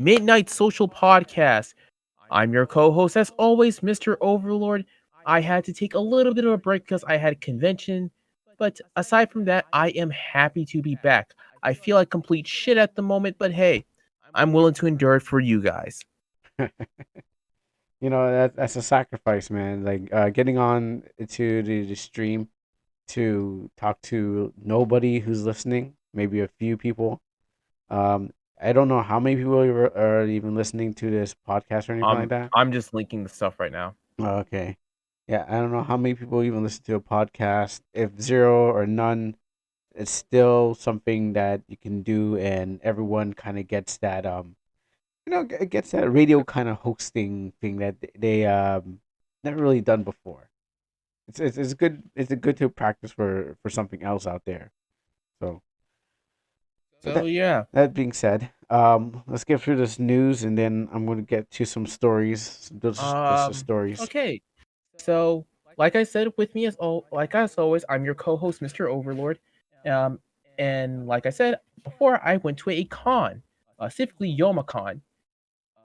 Midnight Social Podcast. I'm your co host, as always, Mr. Overlord. I had to take a little bit of a break because I had a convention, but aside from that, I am happy to be back. I feel like complete shit at the moment, but hey, I'm willing to endure it for you guys. That's a sacrifice, man. Like getting on to the stream to talk to nobody who's listening, maybe a few people. Um, I don't know how many people are even listening to this podcast or anything like that. I'm just linking the stuff right now. Oh, okay. Yeah, I don't know how many people even listen to a podcast. If zero or none, it's still something that you can do, and everyone kind of gets that gets that radio kind of hosting thing that they never really done before. It's good. It's good to practice for something else out there. So with So, yeah. that being said, let's get through this news, and then I'm going to get to some stories. Those are Um, stories. okay. So, like I said, with me like as always, I'm your co-host, Mr. Overlord. Um, and like I said before, I went to a con, specifically Yoma Con.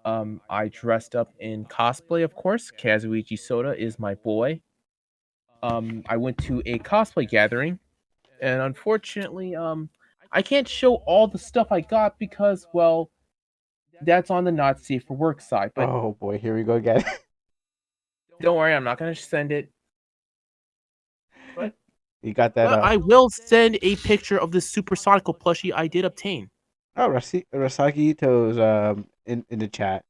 I dressed up in cosplay, of course. Kazuichi Soda is my boy. I went to a cosplay gathering, and unfortunately, I can't show all the stuff I got because, well, that's on the not safe for work side. But Oh boy, here we go again. don't worry, I'm not gonna send it. But You got that? I will send a picture of the supersonical plushie I did obtain. Oh, Rasaki Ito's in the chat.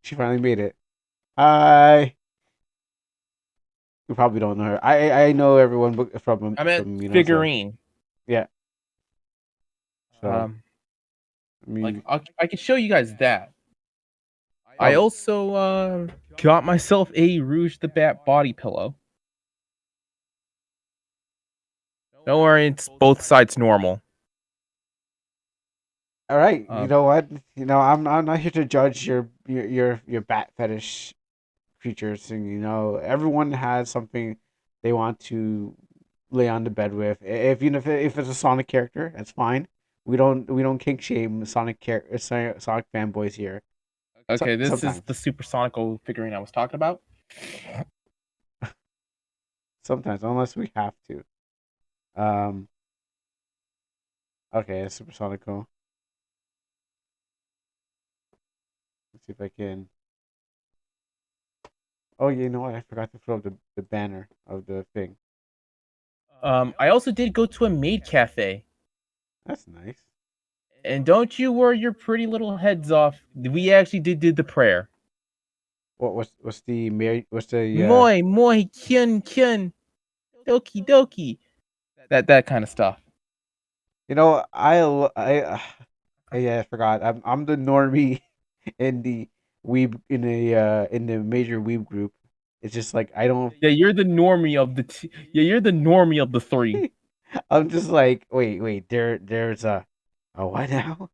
She finally made it. Hi. You probably don't know her. I know everyone I meant from so figurine. yeah. So Um, I like mean, I can show you guys that. I oh, also got myself a Rouge the Bat body pillow. Don't worry, it's both sides normal. all right. You Um, know what? I'm not here to judge your bat fetish creatures, and everyone has something they want to lay on the bed with. If it's a Sonic character, that's fine. We don't kink shame Sonic fanboys here. okay, this is the Sometimes, supersonical figurine I was talking about. sometimes, unless we have to. Um. Okay, it's supersonical. Let's see if I can. Oh, you know what? I forgot to throw up the banner of the thing. I also did go to a maid cafe. That's nice. And don't you worry your pretty little heads off. We actually did the prayer. What's the Mary? What's the Moi moi kyun kyun doki doki. That kind of stuff. You know, yeah, I forgot. I'm the normie in the in the major weeb group. It's just like I don't. Yeah, you're the normie of yeah, you're the normie of the three. I'm just like, wait. There's a what now?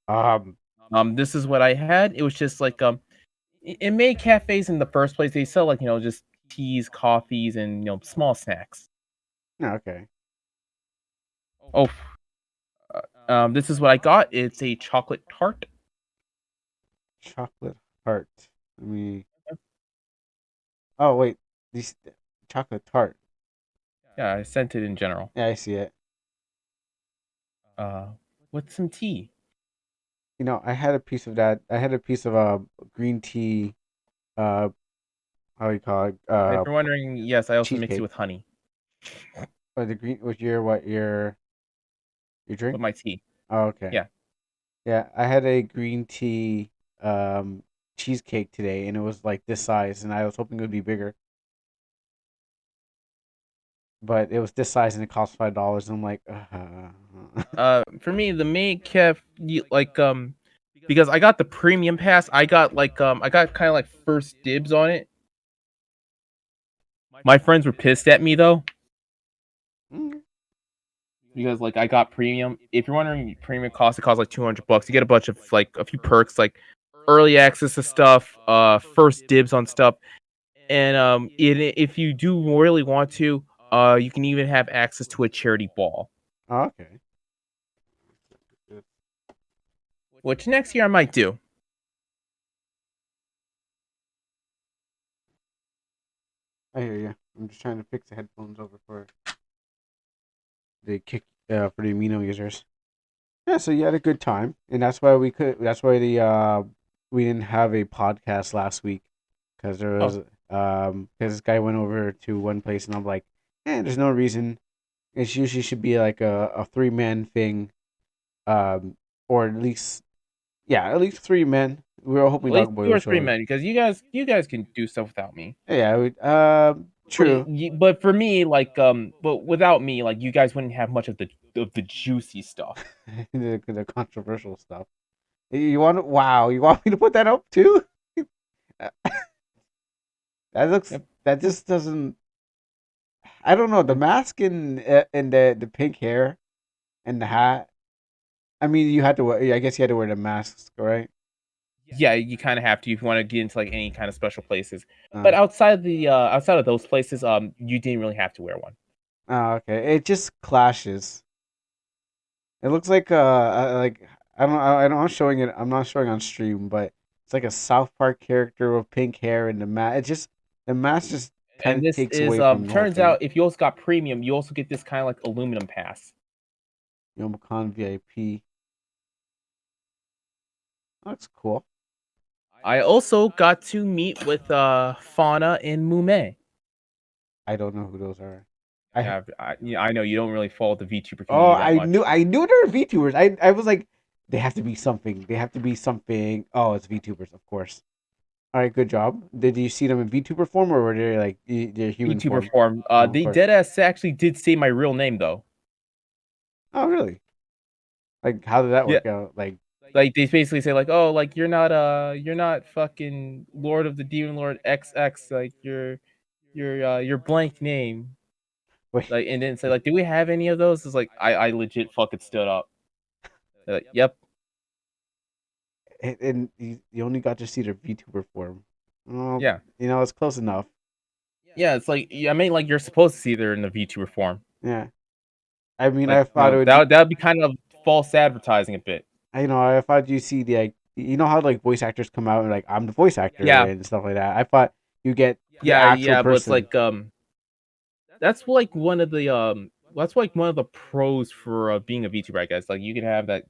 Um, This is what I had. It was just like in maid cafes in the first place they sell like just teas, coffees, and small snacks. no, okay, Oh, this is what I got. It's a chocolate tart. chocolate heart. Let me. Oh wait, these chocolate tart. Yeah, I sent it in general. Yeah, I see it. Uh, with some tea. I had a piece of that. I had a piece of green tea. Uh, how do you call it? And if you're wondering, yes, I also mix it Cheesecake. with honey Or the green with your with drink? my tea. Oh, okay. Yeah. Yeah, I had a green tea um cheesecake today, and it was like this size, and I was hoping it would be bigger, but it was this size, and it cost $5. I'm like, For me, the main caf, because I got the premium pass, I got kind of like first dibs on it. My friends were pissed at me though Mm, because like I got premium. If you're wondering, premium cost it costs like $200. You get a bunch of like a few perks like early access to stuff, first dibs on stuff, and if you do really want to, you can even have access to a charity ball, oh, okay. which next year I might do. I hear you. I'm just trying to fix the headphones over for the kick for the Amino users. Yeah, so you had a good time, and that's why we could. That's why the we didn't have a podcast last week because there was Oh, because this guy went over to one place, and I'm like, there's no reason. It usually should be like a 3 man thing, um, or at least at least 3 men. We were hoping at least Dog Boy two would or show three up. men, because you guys can do stuff without me. Yeah, But true. but for me, like but without me, like you guys wouldn't have much of the juicy stuff. The controversial stuff. You want? Wow, you want me to put that up too? That looks. Yep. That just doesn't. I don't know. The Yep. mask and the pink hair and the hat. I mean, you had to wear. I guess you had to wear the masks, right? Yeah, you kind of have to if you want to get into like any kind of special places. But Uh, outside of those places, you didn't really have to wear one. okay. It just clashes. It looks like I don't I don't I'm showing it. I'm not showing on stream, but it's like a South Park character with pink hair and the mask. It just the mask just kind And of this takes is away from the whole turns thing. out if you also got premium, you also get this kind of like aluminum pass. Yomacon VIP. That's cool. I also got to meet with Fauna and Mume. I don't know who those are. I Yeah, I know you don't really follow the VTuber community that much. I knew they were VTubers. I was like, they have to be something. They have to be something. Oh, it's VTubers, of course. All right, good job. Did you see them in VTuber form or were they like their human VTuber form? form. Oh, of They course. deadass actually did say my real name though. Oh, really? Like, how did that Yeah, work out? like they basically say like, oh, like you're not fucking Lord of the Demon Lord XX. Like your blank name. Wait, Like and then say like, do we have any of those? It's like I legit fucking stood up. They're like, yep, and you only got to see their VTuber form. Well, yeah, it's close enough. yeah. It's like I mean like you're supposed to see they're in the VTuber form. Yeah. I mean, Like I thought it would be. that would be kind of false advertising a bit. I thought you see the how like voice actors come out and like I'm the voice actor Yeah, and stuff like that. I thought you get the actual yeah, but it's person. like that's like one of the that's like one of the pros for being a VTuber, I guess. Like you can have that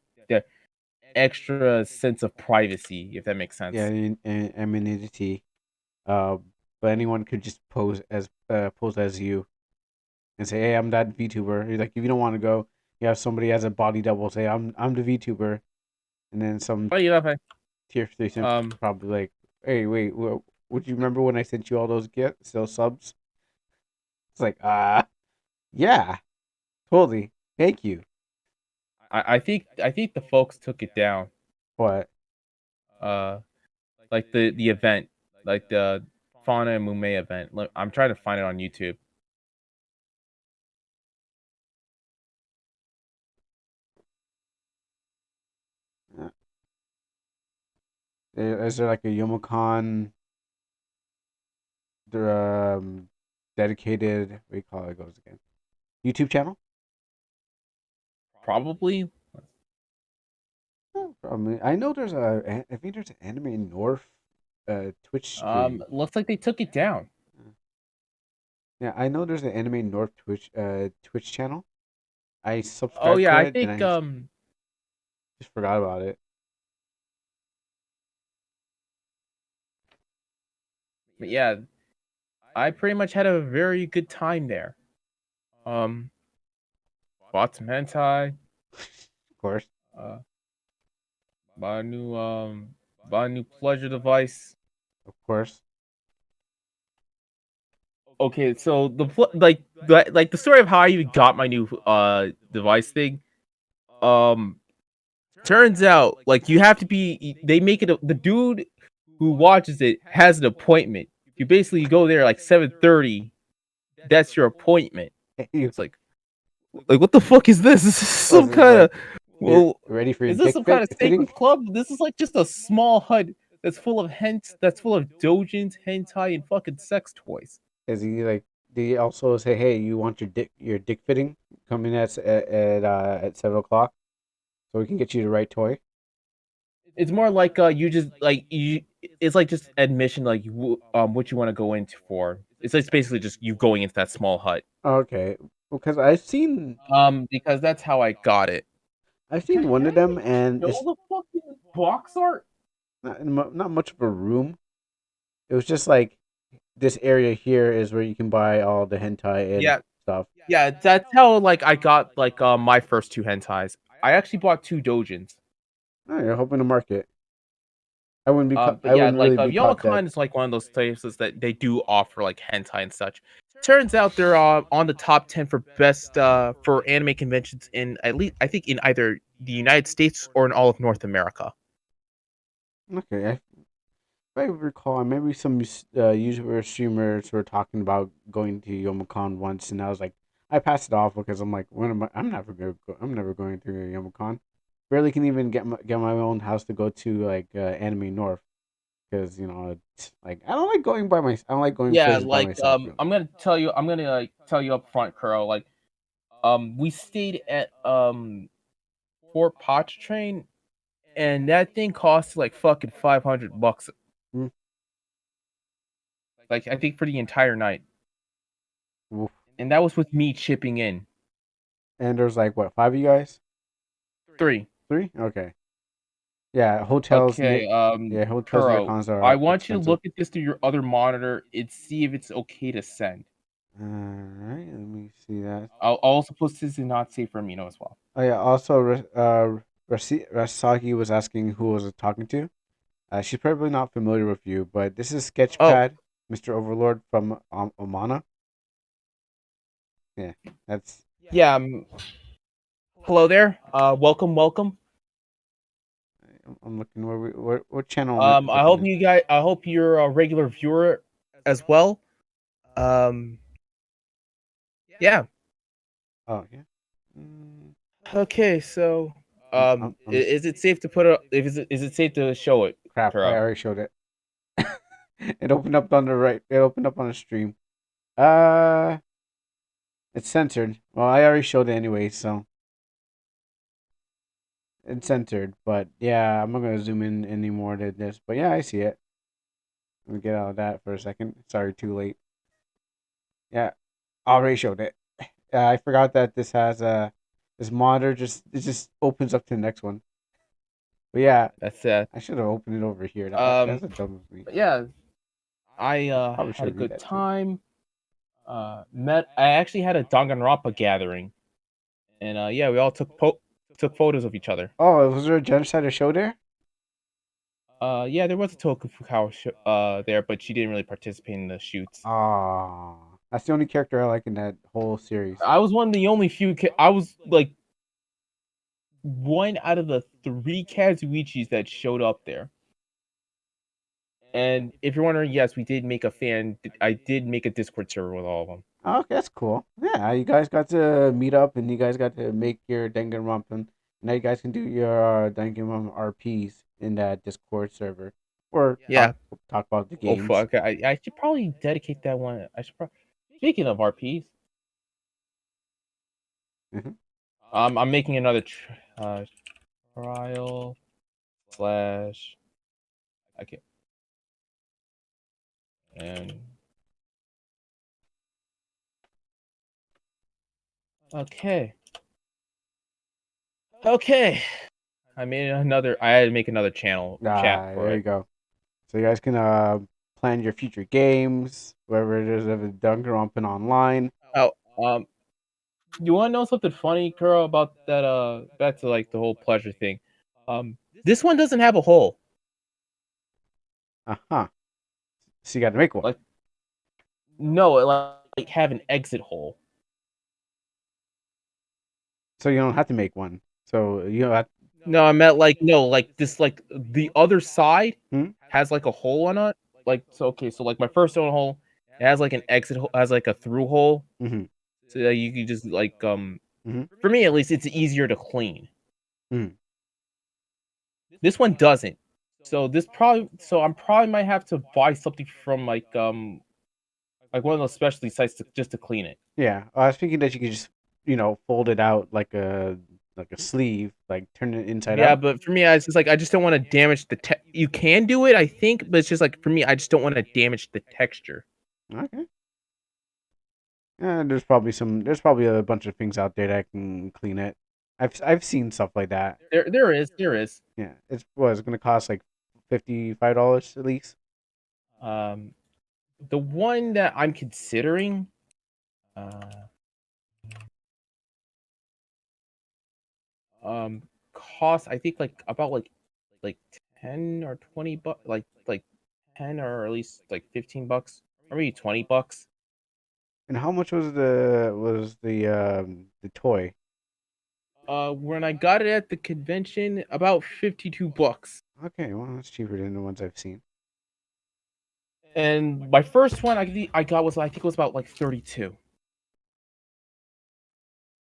extra sense of privacy, if that makes Yeah, sense. anonymity. Uh, but anyone could just pose as you and say, "Hey, I'm that VTuber." Like if you don't want to go, you have somebody as a body double say, "I'm the VTuber," and then some But you know, tier 3 simps um, probably like, "Hey, wait, would you remember when I sent you all those gifts, those subs?" It's like, yeah, totally. Thank you. I think the folks took it down. What? Uh, like the event, like the Fauna and Mume event. Look, I'm trying to find it on YouTube. Uh, Is there like a Yomacon dedicated? What do you call it? Goes again. YouTube channel? Probably. I know there's I think there's an Anime North Twitch stream. Looks like they took it down. Uh, Yeah, I know there's an Anime North Twitch channel. I Oh subscribed yeah, to I it and think I just forgot about it. but yeah, I pretty much had a very good time there. Um, bought some hentai. Of course, Uh, bought a new pleasure device. of course. Okay, so like the story of how I even got my new device thing. Um, turns out like you have to be. They make it the dude who watches it has an appointment. You basically go there like 7:30. That's your appointment. You, It's like what the fuck is this? This is oh, some this is kind of you're well, ready for your is this dick some kind of fitting? sacred club? This is like just a small hut that's full of dojins, hentai, and fucking sex toys. Is he like? Do you also say, "Hey, you want your dick fitting coming at 7 o'clock, so we can get you the right toy"? It's more like you just like you. It's like just admission, like what you want to go into for. It's basically just you going into that small hut. Okay, because Because that's how I got it. I've Can seen one can of I them, even and show it's the fucking box art? not much of a room. It was just like this area here is where you can buy all the hentai and Yeah, stuff. yeah, that's how, like, I got, like, my first 2 hentais. I actually bought 2 doujins. Oh, you're hoping to market. But I yeah, wouldn't like, really be caught dead. Youmacon is, like, one of those places that they do offer, like, hentai and such. Turns out they're, on the top 10 for best, for anime conventions in at least I think in either the United States or in all of North America. Okay, if I recall, maybe some YouTuber streamers were talking about going to Yomacon once, and I was like, I passed it off because I'm like, when am I? I'm never going to Yomacon. Barely can even get my own house to go to like Anime North because it's like I don't like going Yeah, places by like, myself really. I'm gonna, like, tell you up front, Kuro, like, we stayed at, Fort Pontchartrain, and that thing cost, like, fucking $500, Mm, like, I think for the entire night, oof. and that was with me chipping in. And there's like what, five of you guys? 3. Three? Okay. Yeah, Okay, hotels near Kuro, cons I are want you to expensive. look at this through your other monitor and see if it's okay to send. All right, let me see that. I'll also post this in not safe for Amino as well. Oh yeah. Also, Rasagi was asking who was talking to. She's probably not familiar with you, but this is Oh, Sketchpad, Mr. Overlord from Omana. Yeah, that's. yeah, hello there. Welcome, welcome. I'm looking what channel am I I looking hope at? I hope you're a regular viewer as well. Um, yeah. Oh yeah. Mm, Okay, so, I'm is it safe to put a is it safe to show it, crap. I Kuro? already showed it. It opened up on the right. It opened up on the stream. Uh, it's censored. Well, I already showed it anyway, so it's censored. But yeah, I'm not gonna zoom in any more to this. But yeah, I see it. Let me get out of that for a second. Sorry, too late. Yeah, already showed it. I forgot that this has this monitor just opens up to the next one. But yeah, That's I should have opened it over here. um, That's a dumb of me. but yeah, I Probably had a should read good that too. time. I actually had a Danganronpa gathering, and yeah, we all took photos of each other. Oh, was there a genocide show there? Yeah, there was a Toku Fukawa there, but she didn't really participate in the shoots. Ah, that's the only character I like in that whole series. I was one of the only few. I was like one out of the 3 Kazuichis that showed up there. And if you're wondering, yes, we did make a fan. I did make a Discord server with all of them. Oh, okay, that's cool. Yeah, you guys got to meet up and you guys got to make your Danganronpa. And now you guys can do your Danganronpa RPs in that Discord server or Yeah. talk about the Oh games. fuck. I should probably dedicate that one. I should. Speaking of RPs, Hmm. I'm making another trial slash. Okay. And okay. Okay. I had to make another channel chat Ah, for there you it. go. So you guys can plan your future games, wherever it is of a Danganronpa online. Oh, you want to know something funny, girl, about that? Back to like the whole pleasure thing. This one doesn't have a hole. Uh huh. So you got to make one. Like, no, it like have an exit hole. So you don't have to make one. So you know that. No, I meant like no, like this, like the other side Hmm? has like a hole on it. Like so, okay, so like my first stone hole, it has like an exit hole, has like a through hole, Mm-hmm. so that you can just like Mm-hmm. for me at least, it's easier to clean. Mm-hmm. This one doesn't. So I'm probably might have to buy something from like one of those specialty sites just to clean it. Yeah, I was thinking that you could just, fold it out like a sleeve, like turn it inside Yeah, out. but for me, it's just like I just don't want to damage the you can do it, I think, but it's just like for me, I just don't want to damage the texture. Okay. There's probably some. There's probably a bunch of things out there that can clean it. I've seen stuff like that. There is. Yeah, it's gonna cost like $55 at least. Um, the one that I'm considering, uh, um, costs I think like about like 10 or 20 bucks, like 10 or at least like $15 or maybe $20. And how much was the toy? When I got it at the convention, about $52. Okay, well that's cheaper than the ones I've seen. And my first one I got was I think it was about like 32.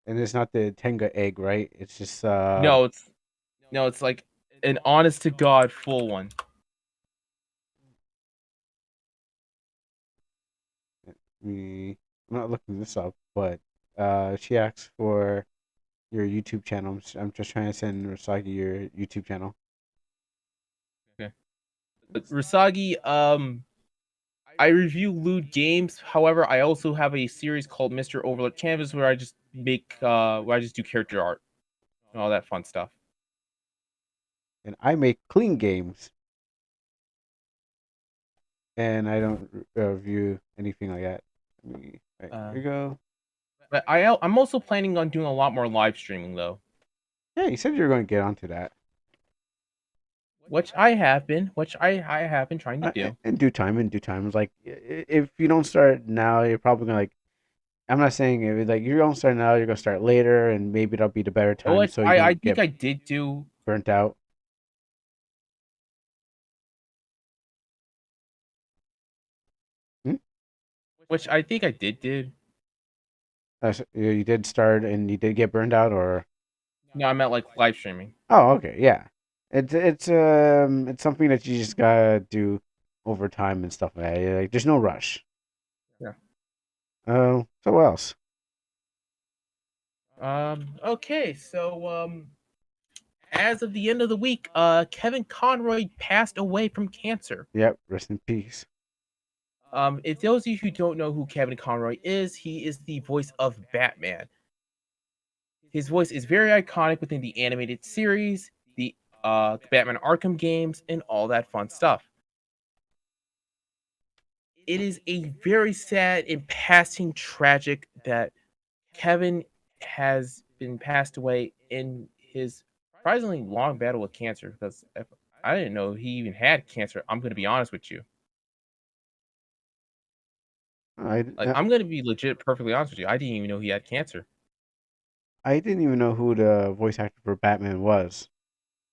And it's not the Tenga egg, right? It's just No, it's like an honest to God full one. me. I'm not looking this up, but she asked for your YouTube channel. I'm just trying to send Rasagi your YouTube channel. Okay. But Rasagi, I review lewd games. However, I also have a series called Mr. Overload Canvas where I just where I just do character art and all that fun stuff. And I make clean games, and I don't review anything like that. Right, here Uh, we go. but I'm also planning on doing a lot more live streaming though, Yeah, you said you were going to get onto that. which I have been trying to do. In due time, in due time. It's like if you don't start now, you're probably gonna like. I'm not saying if like you don't start now, you're gonna start later, and maybe that'll be the better time, What so you I don't think get I did do, burnt out. Hmm? which I think I did. You did start and you did get burned out, or No, I meant like live streaming. oh, okay, yeah. It's something that you just gotta do over time and stuff like that. Like, there's no rush. Yeah. So what else? Okay, so as of the end of the week, Kevin Conroy passed away from cancer. Yep, rest in peace. If those of you who don't know who Kevin Conroy is, he is the voice of Batman. His voice is very iconic within the animated series, the Batman Arkham games, and all that fun stuff. It is a very sad and passing tragic that Kevin has been passed away in his surprisingly long battle with cancer. Because if I didn't know he even had cancer, I'm going to be honest with you. I Like, I'm going to be legit, perfectly honest with you. I didn't even know he had cancer. I didn't even know who the voice actor for Batman was.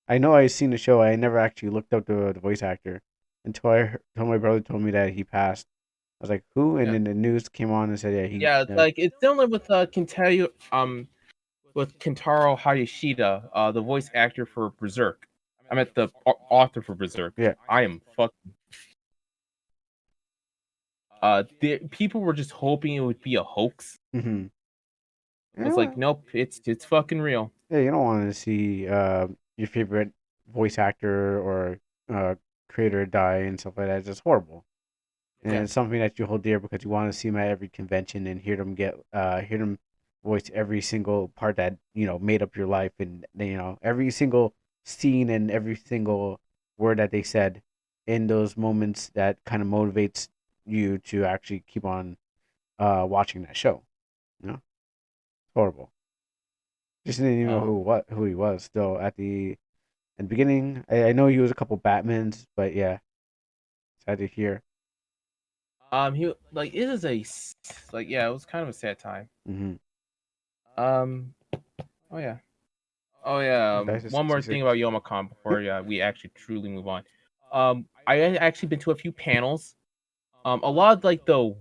I know I seen the show. I never actually looked up the voice actor until until my brother told me that he passed. I was like, who? And Yeah, then the news came on and said, yeah, he. yeah. It's like it's similar with with Kentaro Hayashida, the voice actor for Berserk. I meant the author for Berserk. Yeah. I am fucking. People were just hoping it would be a hoax. Mm-hmm. It's like, nope, it's fucking real. Yeah, you don't want to see your favorite voice actor or uh, creator die and stuff like that. It's just horrible, and Yeah, it's something that you hold dear because you want to see them at every convention and hear them voice every single part that made up your life, and every single scene and every single word that they said in those moments that kind of motivates you to actually keep on watching that show. Horrible. Just didn't even know no. who he was. Still at the beginning, I know he was a couple Batmans, but yeah, sad to hear. He like it is like yeah, it was kind of a sad time. Mm-hmm. Um, oh yeah, oh yeah. Dice is One more thing about 66. YomaCon Yep. before we actually truly move on. I had actually been to a few panels. A lot of like the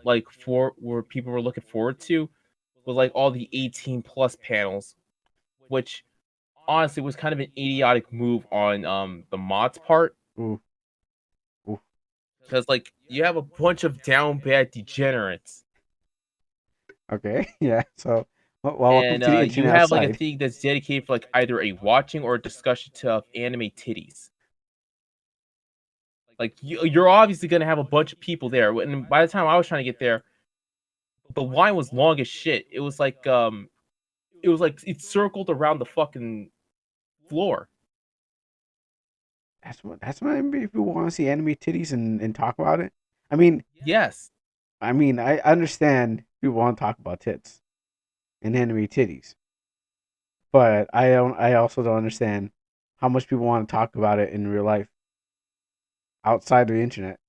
like for where people were looking forward to was like all the 18 plus panels, which honestly was kind of an idiotic move on the mods part Ooh, ooh. because like you have a bunch of down bad degenerates Okay. Yeah. So, well, welcome and to the you internet have like a outside. thing that's dedicated for like either a watching or a discussion of anime titties. Like you're obviously gonna have a bunch of people there, and by the time I was trying to get there, the line was long as shit. It was like it circled around the fucking floor. That's what people want to see anime titties and talk about it. I mean, Yes. I understand people want to talk about tits and anime titties, but I don't. I also don't understand how much people want to talk about it in real life outside of the internet.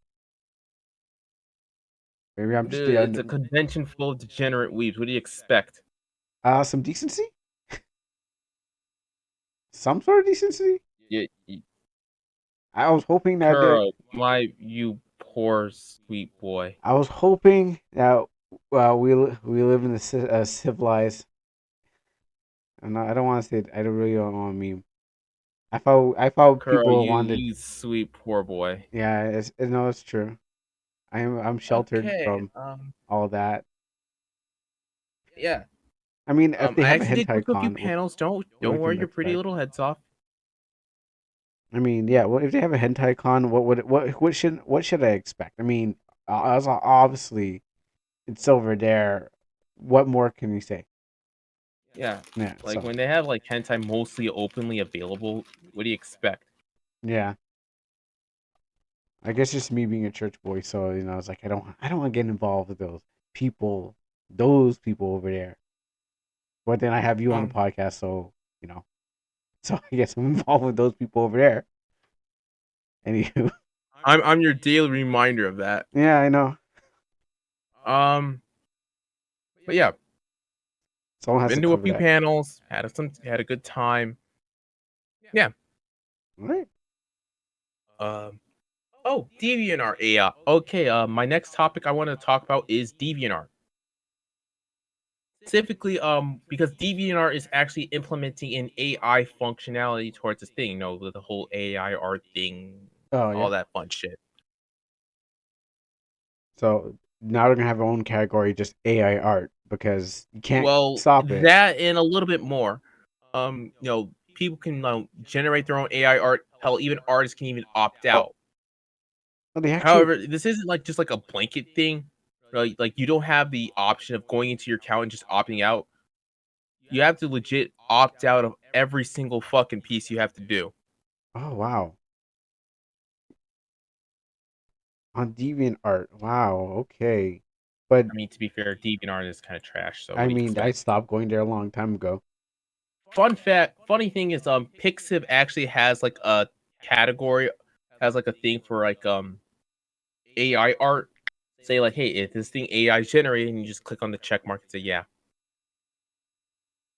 Maybe I'm just It's a convention full of degenerate weebs. What do you expect? some decency, some sort of decency. You I was hoping that Kuro, you poor sweet boy. I was hoping that we live in a civilized. I don't want to say it, I don't really don't want to meme. I thought Kuro, people you wanted. you sweet poor boy. Yeah, no, it's true. I'm sheltered Okay. from all that. Yeah. I mean, if they I have a actually did go hentai to a few con, panels. Don't what worry can I your pretty expect? little heads off. I mean, yeah. What if they have a hentai con? What should I expect? I mean, as obviously it's over there. What more can we say? Yeah. Yeah. Like So when they have like hentai mostly openly available, what do you expect? yeah. I guess just me being a church boy, so I was like, I don't want to get involved with people, those people over there. But then I have you on the Um, podcast, so you know, so I guess I'm involved with those people over there. Anywho, I'm your daily reminder of that. yeah, I know. Um, but yeah, Someone has to been to a cover few that. panels, had a good time. Yeah. All right. Um, oh, DeviantArt AI. Okay, my next topic I want to talk about is DeviantArt. Specifically, because DeviantArt is actually implementing an AI functionality towards this thing, with the whole AI art thing, Oh all yeah. that fun shit. So now they're gonna have their own category, just AI art, because you can't Well, stop it. that and a little bit more. People can generate their own AI art. Hell, even artists can even opt Oh, out. they actually. However, this isn't like just like a blanket thing. Like you don't have the option of going into your account and just opting out. You have to legit opt out of every single fucking piece you have to do. Oh wow. On Deviant Art. Wow. Okay. But I mean, to be fair, DeviantArt is kind of trash. So I what do you mean, I expect? stopped going there a long time ago. Fun fact, funny thing is, Pixiv actually has like a category, has like a thing for like AI art. Say like, hey, if this thing AI generated, and you just click on the check mark and say, yeah.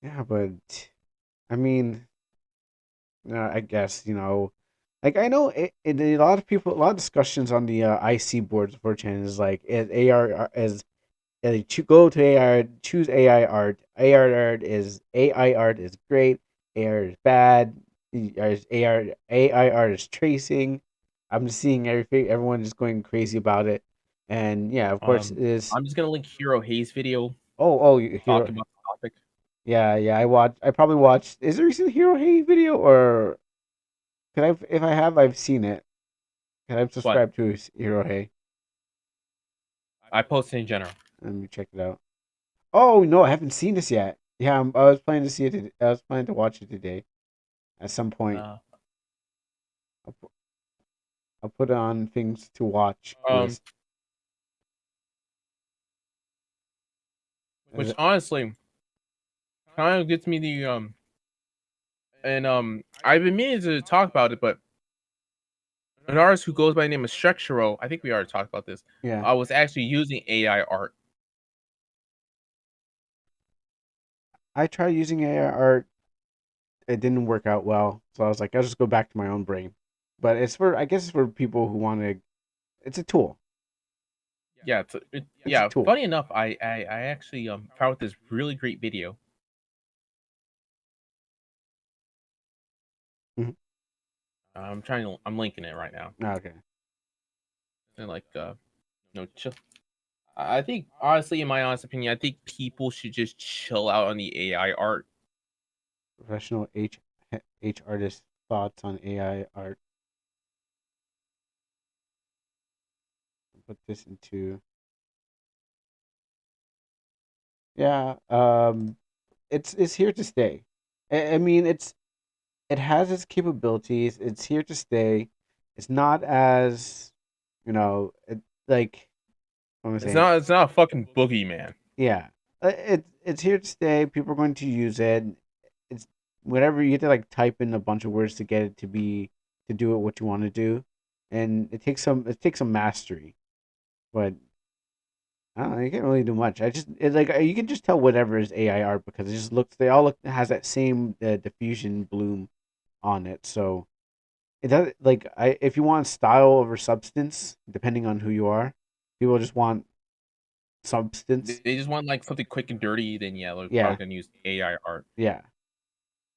Yeah, but I mean, I guess like I know a lot of people, a lot of discussions on the IC boards for Chan is like is AR as go to AR, choose AI art. AI art is great. AR is bad. AI art is tracing. I'm just seeing everyone just going crazy about it, and yeah, of course it is. I'm just gonna link Hero Hayes video Oh, Hero. talking about the topic. Yeah. I probably watched. Is there a recent Hero Hey video, or can I? If I have, I've seen it. Can I What subscribe to Hero Hey? I posted in general. Let me check it out. Oh no, I haven't seen this yet. Yeah, I was planning to see it. I was planning to watch it today at some point. Uh, I'll put it on things to watch um, list. which honestly kind of gets me I've been meaning to talk about it, but an artist who goes by the name of Shrekshiro, I think we already talked about this. Yeah, I was actually using AI art. I tried using AI art. It didn't work out well, so I was like, I'll just go back to my own brain. But I guess it's for people who want to. It's a tool. Yeah, It's a yeah. tool. Funny enough, I actually found this really great video. Mhm. I'm linking it right now. Okay. And like chill. I think honestly, in my honest opinion, I think people should just chill out on the AI art. Professional H artist thoughts on AI art. Put this into Yeah. It's here to stay. I mean, it has its capabilities. It's here to stay. It's not as like what am I saying? It's not a fucking boogeyman. Yeah, it's here to stay. People are going to use it. It's whatever you have to like type in a bunch of words to get it to do it what you want to do, and it takes some mastery. But I don't know, you can't really do much. You can just tell whatever is AI art because it just looks. They all look has that same diffusion bloom on it. So it does like I if you want style over substance, depending on who you are, people just want substance. They just want like something quick and dirty. Then yeah, they're probably Yeah, gonna use AI art. yeah.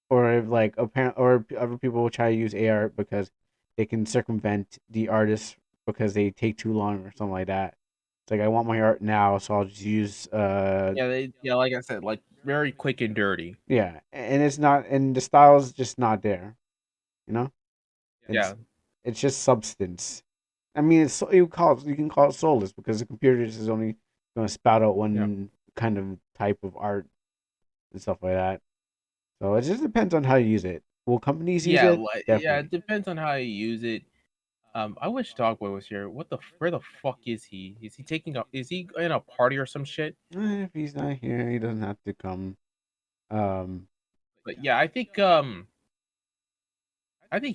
Or if like apparent or other people will try to use AI art because they can circumvent the artist because they take too long or something like that. It's like I want my art now, so I'll just use Yeah, like I said, like very quick and dirty. yeah, and it's not and the style is just not there. You know, it's Yeah, it's just substance. I mean, you can call it soulless because the computer is only going to spout out yeah, one kind of type of art and stuff like that. So it just depends on how you use it. Will companies use yeah. it? Like yeah, it Definitely. depends on how you use it. I wish Dogboy was here. Where the fuck is he? Is he taking a? Is he in a party or some shit? If he's not here, he doesn't have to come. Um, But yeah, I think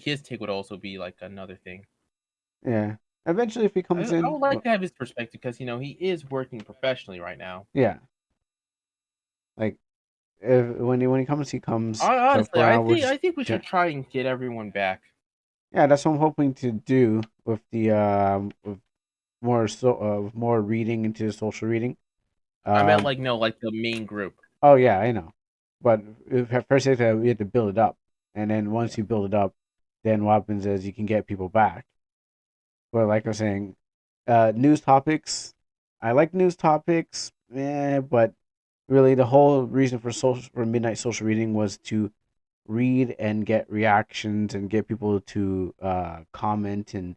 his take would also be like another thing. yeah. Eventually, if he comes I in, would like well, to have his perspective because he is working professionally right now. yeah. Like if when he comes, he comes. But Honestly, for now, we'll just I think we should try and get everyone back. yeah. That's what I'm hoping to do with the with with more reading into social reading. I meant Um, like no, like the main group. oh yeah, I know. But at first, we have to build it up, and then once Yeah. you build it up, then what happens is you can get people back. But like I was saying, news topics. I like news topics, but really the whole reason for midnight social reading was to read and get reactions and get people to comment and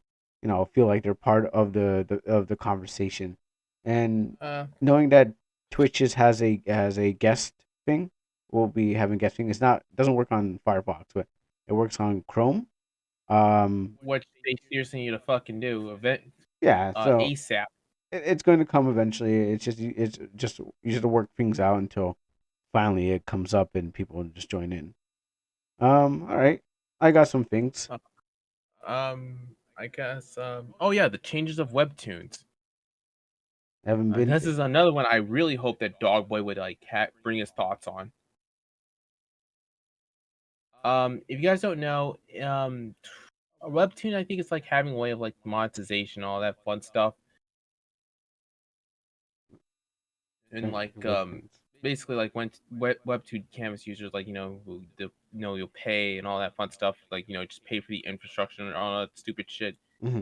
feel like they're part of the conversation. And Uh, knowing that Twitch has a guest thing, we'll be having guest thing. It doesn't work on Firefox, but it works on Chrome. Um, what they seriously need to fucking do event yeah, so ASAP. it's going to come eventually. It's just you just have to work things out until finally it comes up and people just join in. All right, I got some things. Uh, I guess. Oh yeah, the changes of Webtoons. I haven't been. This is another one I really hope that Dogboy would like bring his thoughts on. If you guys don't know, a Webtoon I think it's like having a way of like monetization, all that fun stuff, and Okay, like Webtoons. basically like when Webtoon canvas users like you'll pay and all that fun stuff, like just pay for the infrastructure and all that stupid shit. Hmm.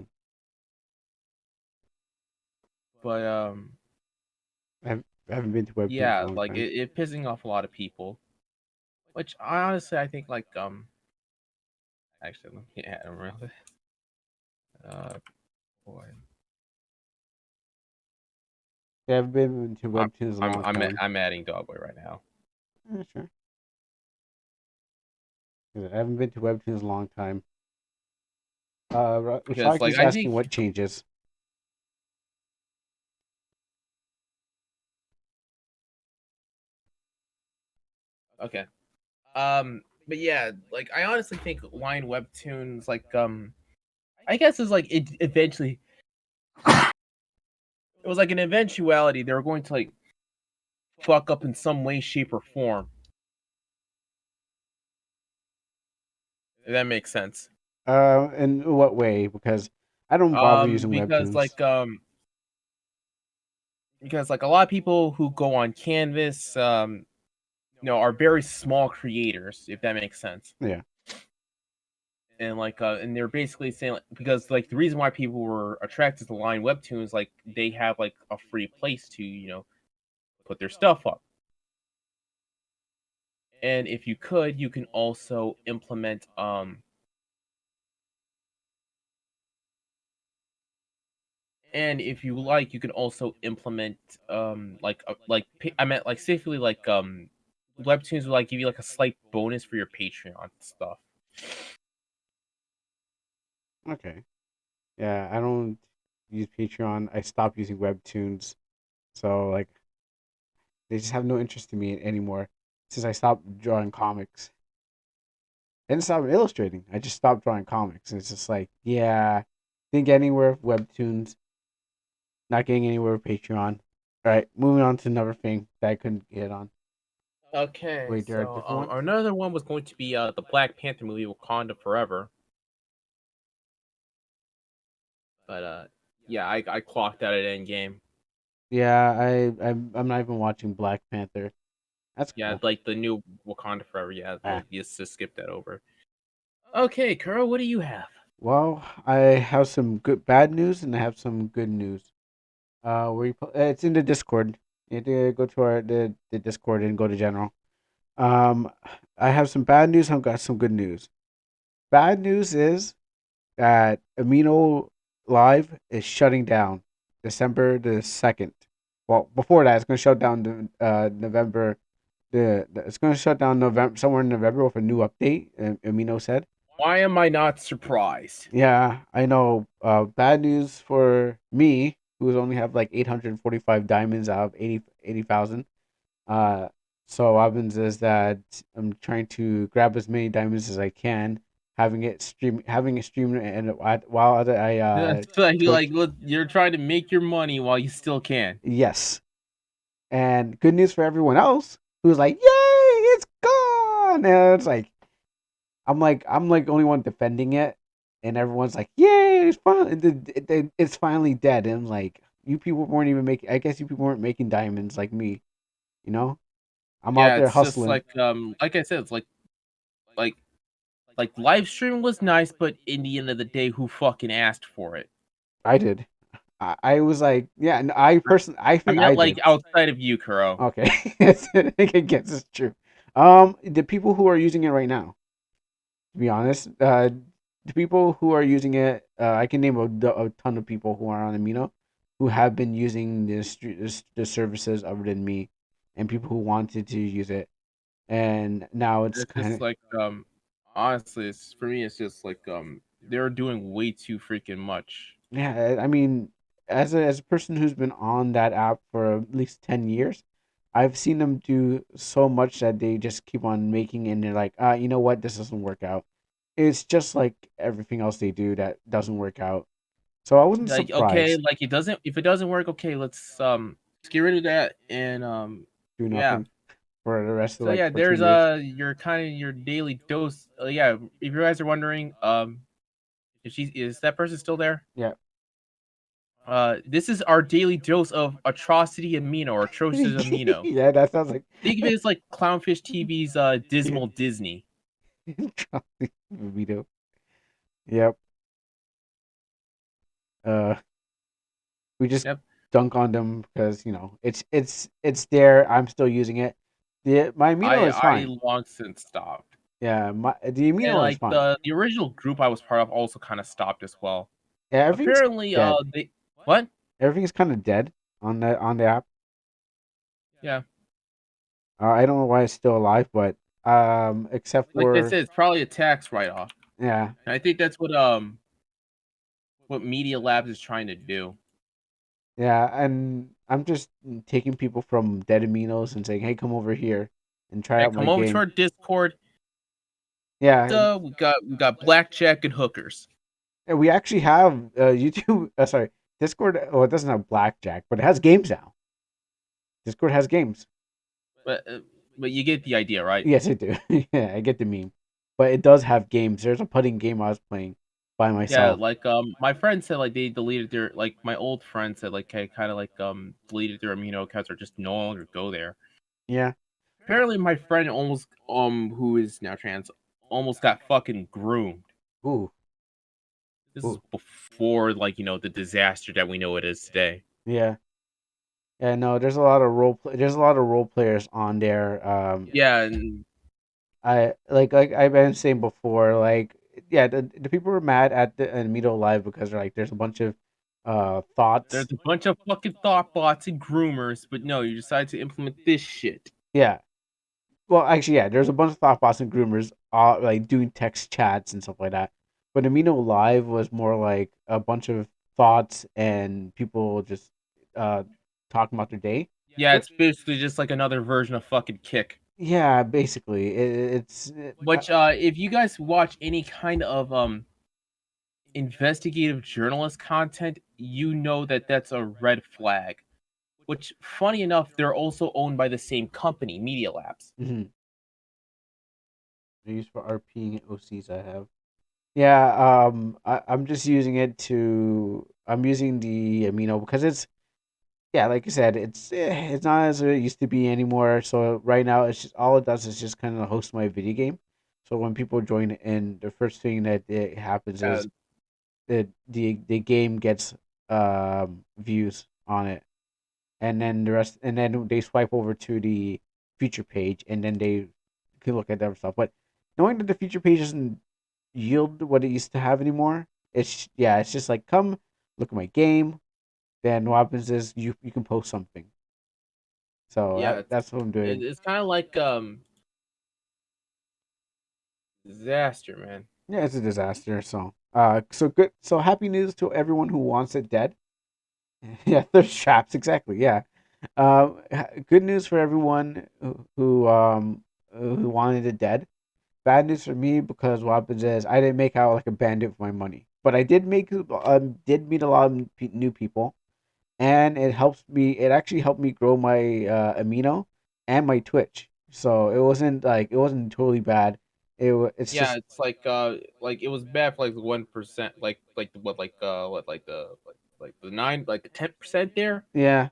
But I haven't been to Webtoons in a yeah, long like time. it pissing off a lot of people. Which I honestly I think like actually let me add them real quick. Uh boy. Yeah, I haven't been to I'm Webtoons in a long time. I'm adding Dogboy right now. Yeah, sure. Yeah, I haven't been to Webtoons in a long time. Because Rashad like is I asking think what changes. okay. But yeah, like I honestly think line webtoons like I guess is like it eventually it was like an eventuality they were going to like fuck up in some way, shape, or form. If that makes sense. In what way? Because I don't bother using Because Webtoons. like a lot of people who go on Canvas, are very small creators, if that makes sense. Yeah. And like and they're basically saying like, because like the reason why people were attracted to line webtoons, like they have like a free place to, put their stuff up. And if you could, you can also implement And if you like, you can also implement I meant like safely Webtoons will like give you like a slight bonus for your Patreon stuff. Okay. Yeah, I don't use Patreon. I stopped using Webtoons, so like they just have no interest in me anymore since I stopped drawing comics. I didn't stop illustrating. I just stopped drawing comics, and it's just like, yeah, didn't get anywhere with Webtoons. Not getting anywhere with Patreon. All right, moving on to another thing that I couldn't get on. Okay, Wait, there are so different ones? another one was going to be the Black Panther movie Wakanda Forever, but yeah, I clocked out at Endgame. Yeah, I'm not even watching Black Panther. That's Yeah, cool. like the new Wakanda Forever. Yeah, Ah. just skip that over. Okay, Kuro, what do you have? Well, I have some good bad news and I have some good news. It's in the Discord. You have to go to the Discord and go to general. Um, I have some bad news. I've got some good news. Bad news is that Amino Live is shutting down December 2nd. Well, before that, it's going to shut down November. It's going to shut down November somewhere in November with a new update. Amino said. Why am I not surprised? Yeah, I know. Bad news for me, who only have like 845 diamonds out of 80,000. Uh, so what happens is that I'm trying to grab as many diamonds as I can, having it stream, and while I That's like Twitch. look, you're trying to make your money while you still can. Yes, and good news for everyone else who's like, "Yay, it's gone!" And it's like I'm like the only one defending it, and everyone's like, "Yay, it's finally dead." And I'm like, you people weren't even making. I guess you people weren't making diamonds like me. You know, I'm out Yeah, there it's just hustling. like I said, it's like live stream was nice, but in the end of the day, who fucking asked for it? I did. I was like, yeah, and I I think I meant like did. outside of you, Kuro. Okay, I guess it's true. The people who are using it right now, to be honest, the people who are using it, I can name a ton of people who are on Amino, who have been using the services other than me, and people who wanted to use it, and now it's It's kind just of like honestly, it's for me. It's just like they're doing way too freaking much. yeah. I mean, as a person who's been on that app for at least 10 years, I've seen them do so much that they just keep on making, and they're like, you know what, this doesn't work out. It's just like everything else they do that doesn't work out. So I wasn't Like okay, surprised. like it doesn't. If it doesn't work, okay, let's get rid of that and Do yeah. nothing for the rest of So like yeah, for 2 there's years. your kind of your daily dose. Yeah, if you guys are wondering, if she is that person still there? Yeah. This is our daily dose of atrocity amino or atrocious amino. Yeah, that sounds like Think of it as like Clownfish TV's Dismal Disney. Vito. Yep. Uh, we just Yep. dunk on them because it's there. I'm still using it. My amino is I fine. long since stopped. Yeah, the And amino is like fine. the original group I was part of also kind of stopped as well. Yeah, everything's Apparently, dead. they what? Everything's kind of dead on the app. Yeah, I don't know why it's still alive, but except like I for said, it's probably a tax write off. yeah, And I think that's what Media Labs is trying to do. yeah, and I'm just taking people from dead aminos and saying, "Hey, come over here and try Hey, out my come over to game." our Discord. Yeah, We got blackjack and hookers. and we actually have YouTube. Sorry, Discord. Oh, it doesn't have blackjack, but it has games now. Discord has games. But you get the idea, right? Yes, I do. Yeah, I get the meme, but it does have games. There's a putting game I was playing by Yeah, myself. like my friend said like they deleted their like my old friend said like kind of like deleted their amino accounts or just no longer go there. Yeah. Apparently my friend almost who is now trans almost got fucking groomed. Ooh. This is Ooh. before like the disaster that we know it is today. Yeah. Yeah. No, there's a lot of There's a lot of role players on there. Yeah, and I like I've been saying before, like yeah, the people were mad at the Mito Live because they're like there's a bunch of There's thoughts. a bunch of fucking thought bots and groomers, but no, you decide to implement this shit. Yeah. Well, actually, yeah. There's a bunch of thought bots and groomers, like doing text chats and stuff like that. But Amino Live was more like a bunch of thoughts and people just uh talking about their day. Yeah, What? it's basically just like another version of fucking Kick. Yeah, basically, Which, if you guys watch any kind of investigative journalist content, you know that that's a red flag. Which, funny enough, they're also owned by the same company, Media Labs. mhm. I use for RPing OCs I have. Yeah, I'm just using it to. I'm using the Amino because it's, yeah, like I said, it's not as it used to be anymore. So right now, it's just all it does is just kind of host my video game. So when people join in, the first thing that it happens Uh, is the game gets views on it, and then the rest, and then they swipe over to the feature page, and then they can look at other stuff. But knowing that the feature page doesn't yield what it used to have anymore, it's just like, come look at my game. Then what happens is you can post something. So yeah, that's what I'm doing. it's kind of like disaster, man. Yeah, it's a disaster. So so good. So happy news to everyone who wants it dead. Yeah, thirst traps, exactly. Yeah. Good news for everyone who wanted it dead. Bad news for me because what happens is I didn't make out like a bandit with my money, but I did meet a lot of new people, and it helps me. It actually helped me grow my Amino and my Twitch. So it wasn't totally bad. It's Yeah, just, it's like it was bad for like the 1%, like the what like the 10% there. yeah,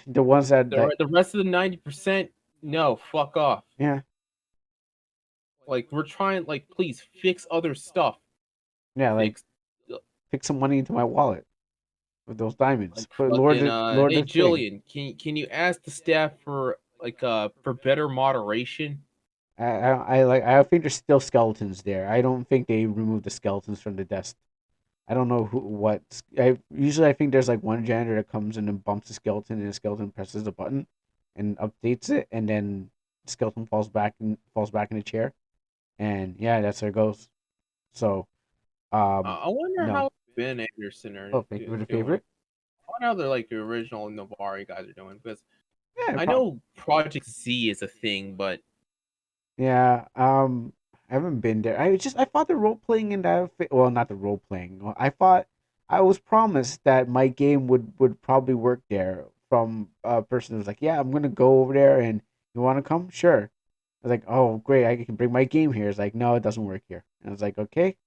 the ones that The rest of the 90%, no, fuck off. yeah, Like we're trying, like please fix other stuff. yeah, like Fix uh, pick some money into my wallet with those diamonds. like But fucking Lord hey the thing. Jillian, can you ask the staff for for better moderation? I think there's still skeletons there. I don't think they removed the skeletons from the desk. I don't know who what. I think there's like one janitor that comes in and bumps the skeleton, and the skeleton presses a button and updates it, and then the skeleton falls back in the chair, and yeah, that's how it goes. So I wonder no. how Ben Anderson are Oh, thank you for the doing. favorite. I wonder how like the original Novari guys are doing, because Yeah, I know Project Z is a thing, but yeah. I haven't been there. I thought the role playing in that. Well, not the role playing. I thought I was promised that my game would probably work there from a person who was like, "Yeah, I'm gonna go over there, and you want to come? Sure." I was like, "Oh, great! I can bring my game here." It's like, "No, it doesn't work here." And I was like, "Okay,"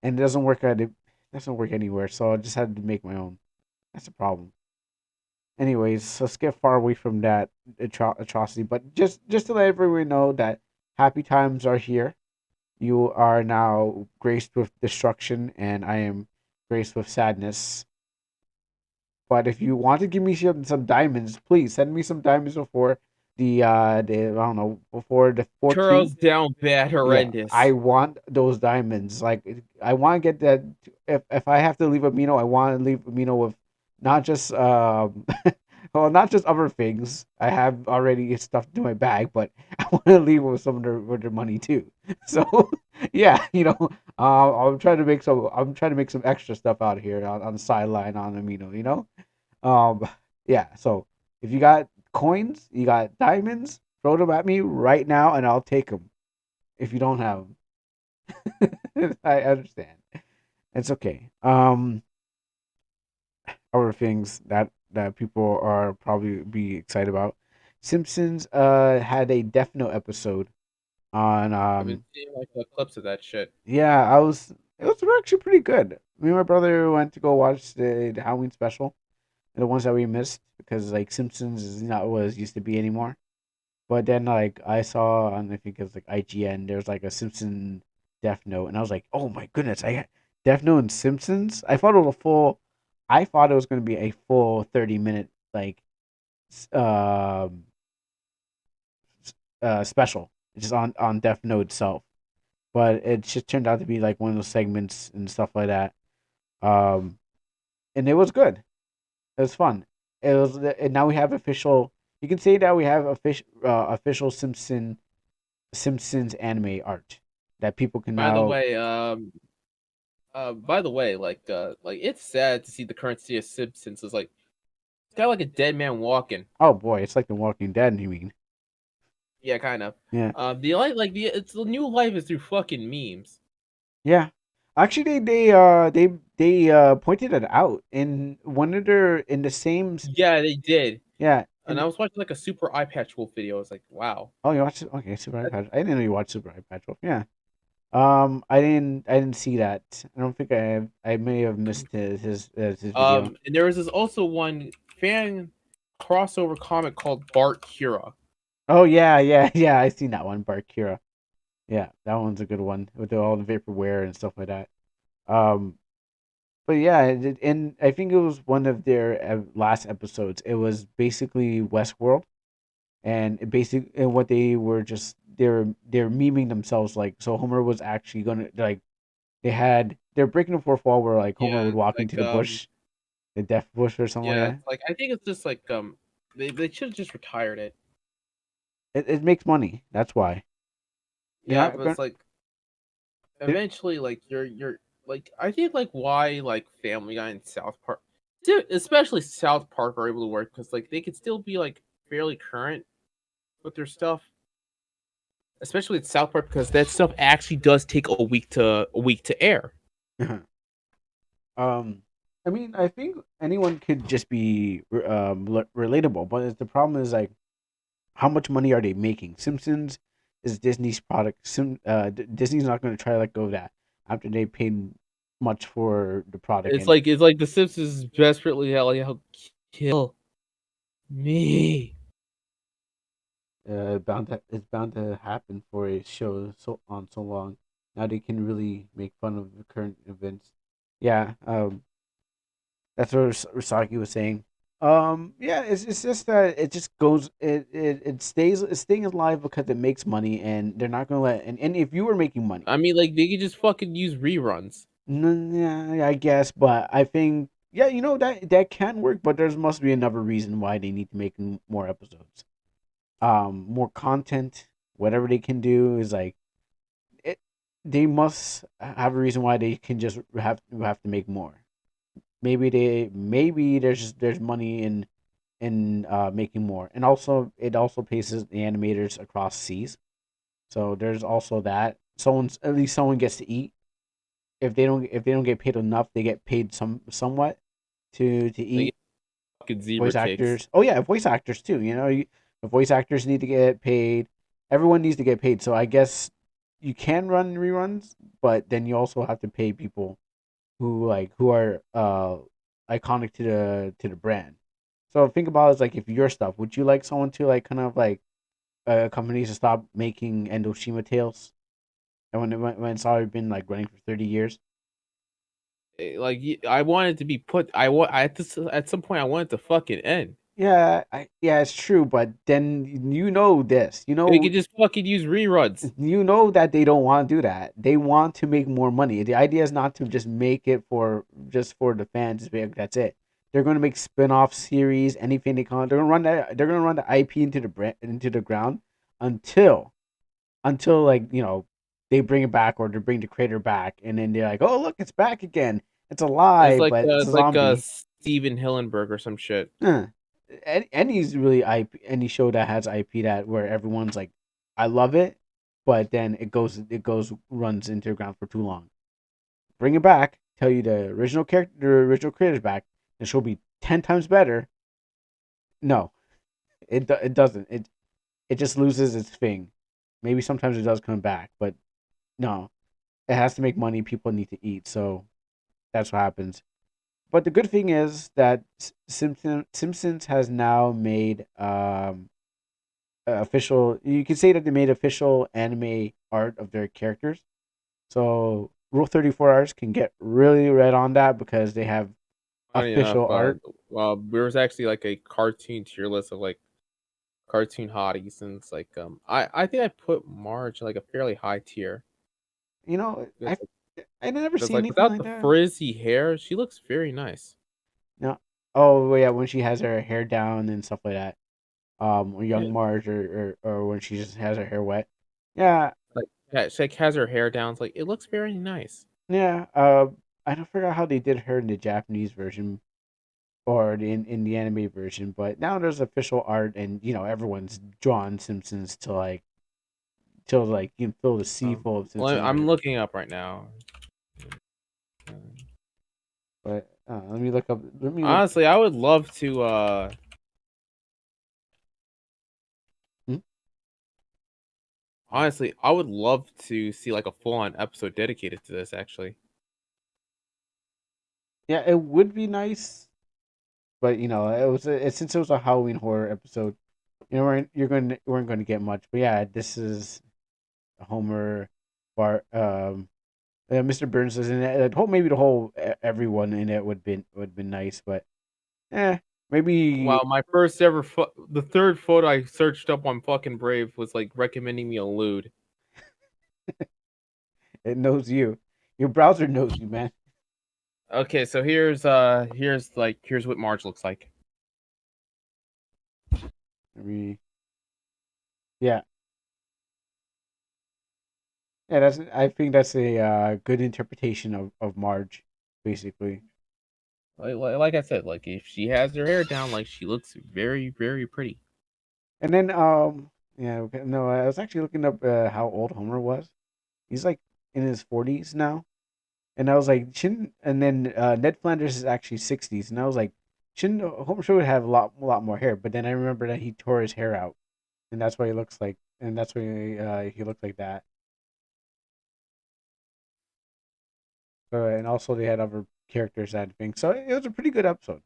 and it doesn't work at it. Doesn't work anywhere. So I just had to make my own. That's the problem. Anyways, let's get far away from that atrocity. But just to let everyone know that happy times are here. You are now graced with destruction, and I am graced with sadness. But if you want to give me some diamonds, please send me some diamonds before the I don't know, before the 14th. Charles down bad Yeah, I horrendous. want those diamonds. Like, I want to get that. If I have to leave Amino, I want to leave Amino with not just well, not just other things. I have already stuff in my bag, but I want to leave with some of their money too. So yeah, I'm trying to make some extra stuff out here on the sideline on Amino. Um, yeah. So if you got coins, you got diamonds, throw them at me right now, and I'll take them. If you don't have them, I understand. It's okay. Other things that people are probably be excited about. Simpsons had a Death Note episode on I've been seeing like the clips of that shit. yeah, I was it was actually pretty good. Me and my brother went to go watch the Halloween special, the ones that we missed because like Simpsons is not what it used to be anymore. But then like I saw on, I think it's like IGN, there's like a Simpson Death Note, and I was like, oh my goodness, I Death Note and Simpsons. I thought it was gonna be a full 30-minute like s- um special just on Death Note itself, but it just turned out to be like one of those segments and stuff like that. Um, and it was good. It was fun. It was, and now we have official. You can say that we have official Simpsons anime art that people can By the now. way, like it's sad to see the current state of Simpsons. It's like it's kind of like a dead man walking. Oh boy, it's like The Walking Dead. You mean? Yeah, kind of. Yeah, It's the new life is through fucking memes. yeah. Actually, they pointed it out in one of their in the same. Yeah, they did. Yeah, And I was watching like a super eye patch wolf video. I was like, wow. oh, you watched it? Okay, Super That- iPad. I didn't know you watched Super iPad. Yeah. I didn't see that. I don't think I may have missed his video. And there was this also one fan crossover comic called Bart Kira. Oh yeah, yeah, yeah. I seen that one, Barkira. Yeah, that one's a good one with all the vaporware and stuff like that. Um, but yeah, and I think it was one of their last episodes. It was basically Westworld, and and what they were just they're memeing themselves like so. Homer was actually gonna like they're breaking the fourth wall where like Homer Yeah, would it's walk into like the bush, the death bush or something like yeah, that. it's like I think it's just like they should have just retired it. It makes money. That's why they're Yeah, not but going. it's like To eventually like you're like I think like why like Family Guy and South Park, especially South Park are able to work because like they could still be like fairly current with their stuff, especially with South Park because that stuff actually does take a week to air. um, I mean, I think anyone could just be relatable, but the problem is like how much money are they making? Simpsons is Disney's product. Disney's not going to try to let go of that after they paid much for the product. And It's like the Simpsons desperately like kill me. it's bound to happen for a show so long. Now they can really make fun of the current events. Yeah, that's what Rusaki was saying. Yeah, it's just that it just goes it's staying alive because it makes money, and they're not gonna and if you were making money, I mean, like they could just fucking use reruns. yeah, I guess, but I think yeah, that can work, but there must be another reason why they need to make more episodes, more content, whatever they can do is like it. They must have a reason why they can just have to make more. Maybe there's money in making more, and also it also pays the animators across seas. So there's also that. At least someone gets to eat. If they don't get paid enough, they get paid somewhat to They get eat. fucking zebra Voice cakes. actors. Oh yeah, voice actors too. The voice actors need to get paid. Everyone needs to get paid. So I guess you can run reruns, but then you also have to pay people who are iconic to the brand. So think about it as like if your stuff, would you like someone to like kind of like companies to stop making Endoshima tales? And when it's already been like running for 30 years. I wanted to be put. I at some point I wanted to fucking end. Yeah, it's true, but then you know this. They could just fucking use reruns. You know that they don't want to do that. They want to make more money. The idea is not to just make it for just for the fans. That's it. They're going to make spin-off series, anything they can. They're going to run that. They're going to run the IP into the ground until like they bring it back or they bring the creator back, and then they're like, oh look, it's back again. It's alive, but it's a It's like zombie. Steven Hillenberg or some shit. Huh. Any's really IP, any show that has IP that where everyone's like, I love it, but then it goes runs into the ground for too long. Bring it back, tell you the original creator's back, the show will be 10 times better. No, it doesn't. It just loses its thing. Maybe sometimes it does come back, but no, it has to make money. People need to eat, so that's what happens. But the good thing is that Simpsons has now made official. You can say that they made official anime art of their characters. So Rule 34 artists can get really red on that because they have Funny enough, official art. there was actually like a cartoon tier list of like cartoon hotties, and it's like I think I put Marge in, like a fairly high tier. You know, It's I never because seen like anything without like the that. frizzy hair, she looks very nice. No. Oh yeah, when she has her hair down and stuff like that. Or Yeah, young Marge, or when she just has her hair wet. Yeah, like yeah, she like, has her hair down. It's like it looks very nice. yeah. I don't forget how they did her in the Japanese version or in the anime version, but now there's official art, and everyone's drawn Simpsons to like till like you can fill the sea full of Well, Simpsons. I'm looking up right now. But let me look up. Let me look. Honestly, I would love to. Hmm? Honestly, I would love to see like a full-on episode dedicated to this. Actually, Yeah, it would be nice, but since it was a Halloween horror episode, weren't going to get much. But yeah, this is Homer, Bart, Mr. Burns is in it. Maybe the whole everyone in it would be nice, but maybe wow, the third photo I searched up on fucking Brave was like recommending me a lewd. it knows you. Your browser knows you, man. Okay, so here's what Marge looks like. I mean, yeah, yeah. I think that's a good interpretation of Marge, basically. Like I said, like if she has her hair down, like she looks very very pretty. And then yeah, okay, no, I was actually looking up how old Homer was. He's like in his 40s now. And I was like, shouldn't? And then Ned Flanders is actually 60s, and I was like, shouldn't Homer should have a lot more hair? But then I remember that he tore his hair out, and that's why he looks like, and that's why he looked like that. And also they had other characters that thing, so it was a pretty good episode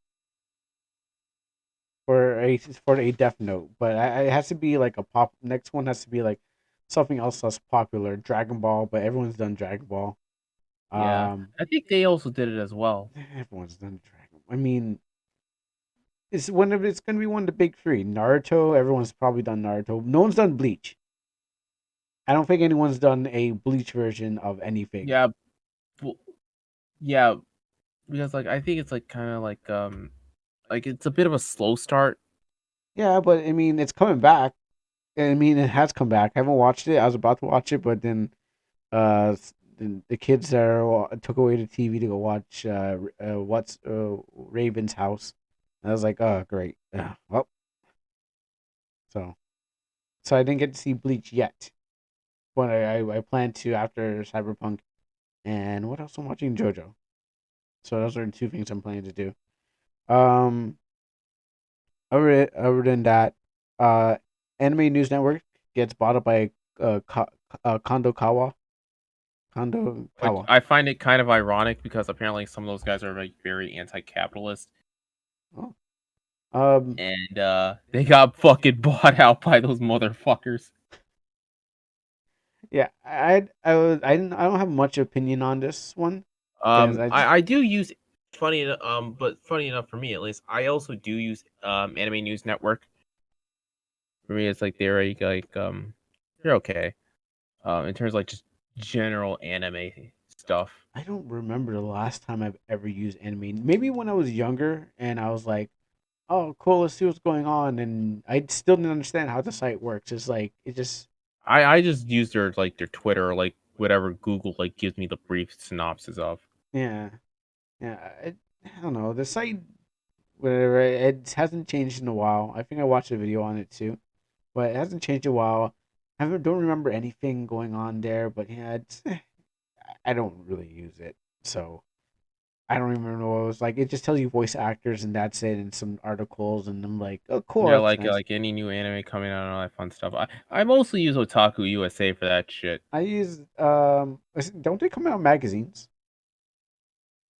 for a Death Note. But it has to be like a pop. Next one has to be like something else that's popular, Dragon Ball. But everyone's done Dragon Ball. Yeah, Um, I think they also did it as well. everyone's done Dragon. I mean, it's gonna be one of the big three. Naruto, everyone's probably done Naruto. No one's done Bleach. I don't think anyone's done a Bleach version of anything. Yeah, bu- yeah, because like I think it's like kind of like it's a bit of a slow start. Yeah, but I mean, it's coming back. I mean, it has come back. I haven't watched it. I was about to watch it, but then the kids there took away the TV to go watch what's Raven's house. And I was like, oh great. Well, so so I didn't get to see Bleach yet, but I plan to after Cyberpunk. And what else I'm watching? JoJo. So those are the two things I'm planning to do. Um, other than that, uh, Anime News Network gets bought up by Kondo Kawa. Kondo Which Kawa. I find it kind of ironic because apparently some of those guys are like very anti-capitalist, Oh. Um, and they got fucking bought out by those motherfuckers. yeah, I don't have much opinion on this one because I just I do use but funny enough for me at least, I also do use Anime News Network. For me, it's like they're okay. In terms of like just general anime stuff. I don't remember the last time I've ever used anime. Maybe when I was younger and I was like, "Oh, cool, let's see what's going on," and I still didn't understand how the site works. It's like it just I just use their Twitter or like whatever Google like gives me the brief synopsis of. yeah. Yeah, I don't know. The site, whatever, it hasn't changed in a while. I think I watched a video on it too, but it hasn't changed in a while. Don't remember anything going on there, but yeah, I don't really use it, so I don't even know what it was like. It just tells you voice actors and that's it, and some articles, and I'm like, oh, cool, Yeah, that's nice. like any new anime coming out and all that fun stuff. I mostly use Otaku USA for that shit. I use don't they come out in magazines?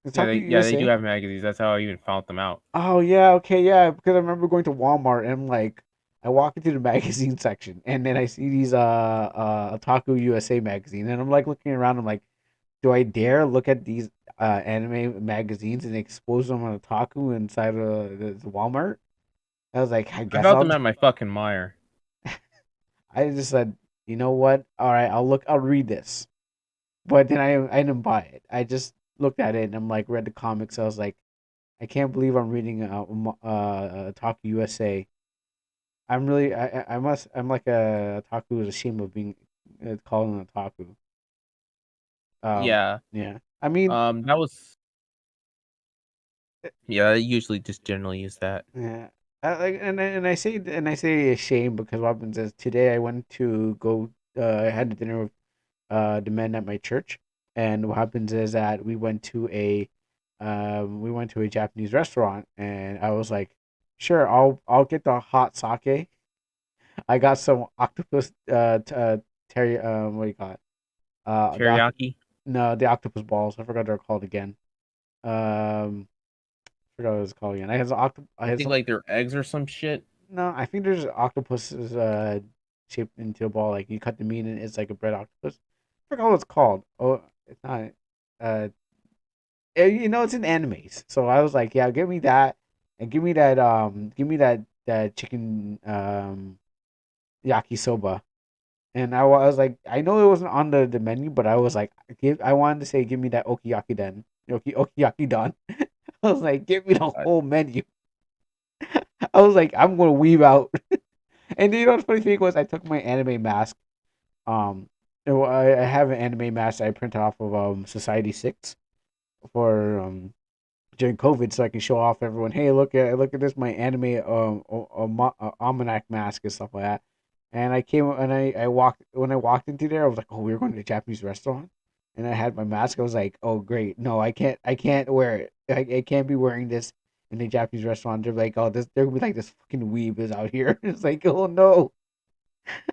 Otaku Yeah, they do USA. have magazines. That's how I even found them out. Oh yeah, okay, yeah. Because I remember going to Walmart and I'm like, I walk into the magazine section and then I see these Otaku USA magazine and I'm like looking around. I'm like, do I dare look at these anime magazines and expose them on Otaku inside of the Walmart? I was like, I I guess found I'll. them at my fucking mire. I just said, you know what? All right, I'll look. I'll read this. But then I didn't buy it. I just looked at it and I'm like, read the comics. I was like, I can't believe I'm reading Otaku USA. I'm really I must I'm like a otaku is ashamed of being called an otaku. Yeah. Yeah. I mean, That was yeah. I usually just generally use that. yeah. I say ashamed because what happens is today I went to go I had dinner with the men at my church, and what happens is that we went to a Japanese restaurant, and I was like, sure, I'll get the hot sake. I got some octopus terry what do you call it? Teriyaki. No, the octopus balls. I forgot what they're called again. Um, forgot what it was called again. I I had think some. like their eggs or some shit. No, I think there's octopuses shaped into a ball. Like you cut the meat and it's like a bread octopus. I forgot what it's called. Oh, it's not. Uh, it's in animes. So I was like, yeah, give me that, and give me that chicken yakisoba. And was like, I know it wasn't on the menu, but I was like, I wanted to say, give me that okiyaki then, okiyaki don. I was like, give me the I, whole menu. I was like, I'm gonna weave out. And you know the funny thing was, I took my anime mask. Um, I have an anime mask I printed off of Society 6 for during COVID, so I can show off everyone. Hey, look at this, my anime almanac mask and stuff like that. And I came and I walked when I walked into there, I was like, oh, we were going to a Japanese restaurant, and I had my mask. I was like, oh, great, no, I can't wear it. I can't be wearing this in a Japanese restaurant. They're like, oh, this, they're gonna be like this fucking weeb is out here. It's like, oh no.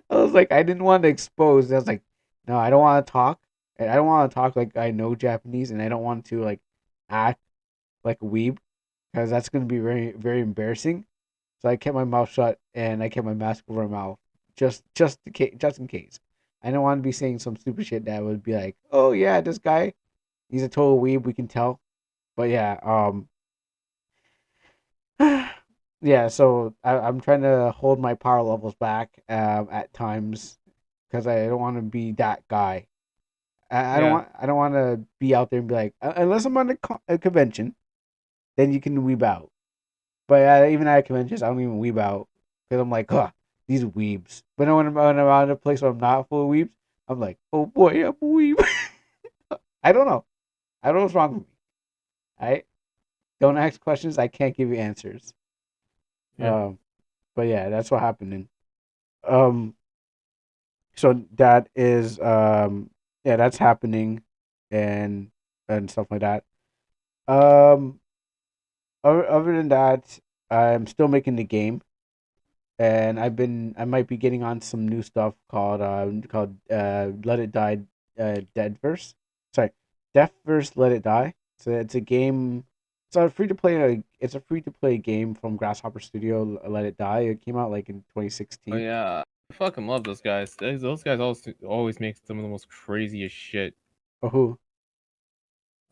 I was like, I didn't want to expose. I was like, no, I don't want to talk. And I don't want to talk like I know Japanese, and I don't want to like act like a weeb because that's going to be very very embarrassing. So I kept my mouth shut and I kept my mask over my mouth just in case. I don't want to be saying some stupid shit that would be like, oh yeah, this guy, he's a total weeb. We can tell. But yeah, yeah. So I'm trying to hold my power levels back at times because I don't want to be that guy. yeah. I don't want to be out there and be like, unless I'm on a convention, then you can weeb out. But even at conventions, I don't even weeb out because I'm like, huh, these weebs. But when I'm out in a place where I'm not full of weebs, I'm like, oh boy, I'm a weeb. I don't know. I don't know what's wrong with me. I don't ask questions. I can't give you answers. Yeah. Um, but yeah, that's what happened. And um, so that is yeah, that's happening, and stuff like that. Um, other than that, I'm still making the game. And I might be getting on some new stuff called Let It Die Deadverse. Sorry, Deathverse Let It Die. So it's a game. It's a free to play game from Grasshopper Studio. Let It Die. It came out like in Oh 2016. yeah. I fucking love those guys. Those guys always make some of the most craziest shit. Oh who?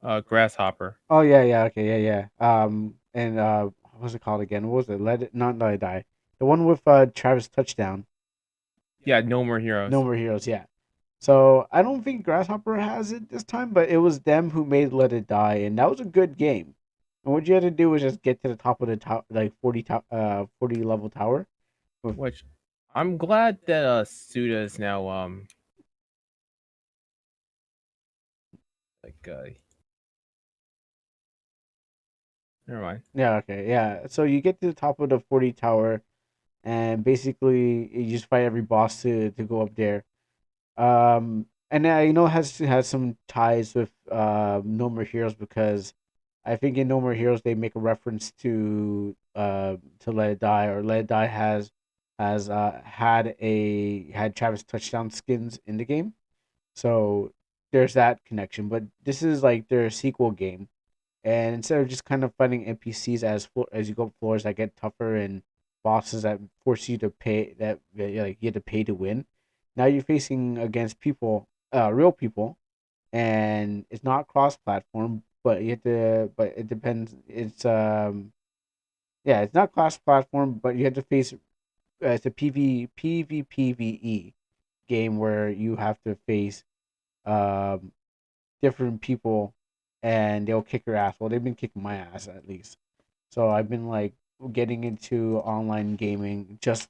Grasshopper. Oh yeah, yeah, okay, yeah, yeah. And what was it called again? What was it? Not Let It Die. The one with Travis Touchdown. Yeah. No More No Heroes. More Heroes. Yeah. So I don't think Grasshopper has it this time, but it was them who made Let It Die, and that was a good game. And what you had to do was just get to the top of the top, like 40 level tower. With, Which I'm glad that Suda is now like never mind. yeah, okay, yeah. So you get to the top of the 40 tower, and basically you just fight every boss to go up there. And I know it has some ties with No More Heroes because I think in No More Heroes they make a reference to Let It Die, or Let It Die had Travis touchdown skins in the game. So there's that connection. But this is like their sequel game, and instead of just kind of fighting NPCs as you go up floors that get tougher and bosses that force you to pay like you have to pay to win, now you're facing against people, real people, and it's not cross platform, but you have to but it depends. It's yeah, it's not cross platform, but you have to face it's a PvPvE game where you have to face um different people and they'll kick your ass. Well, they've been kicking my ass at least. So I've been like getting into online gaming just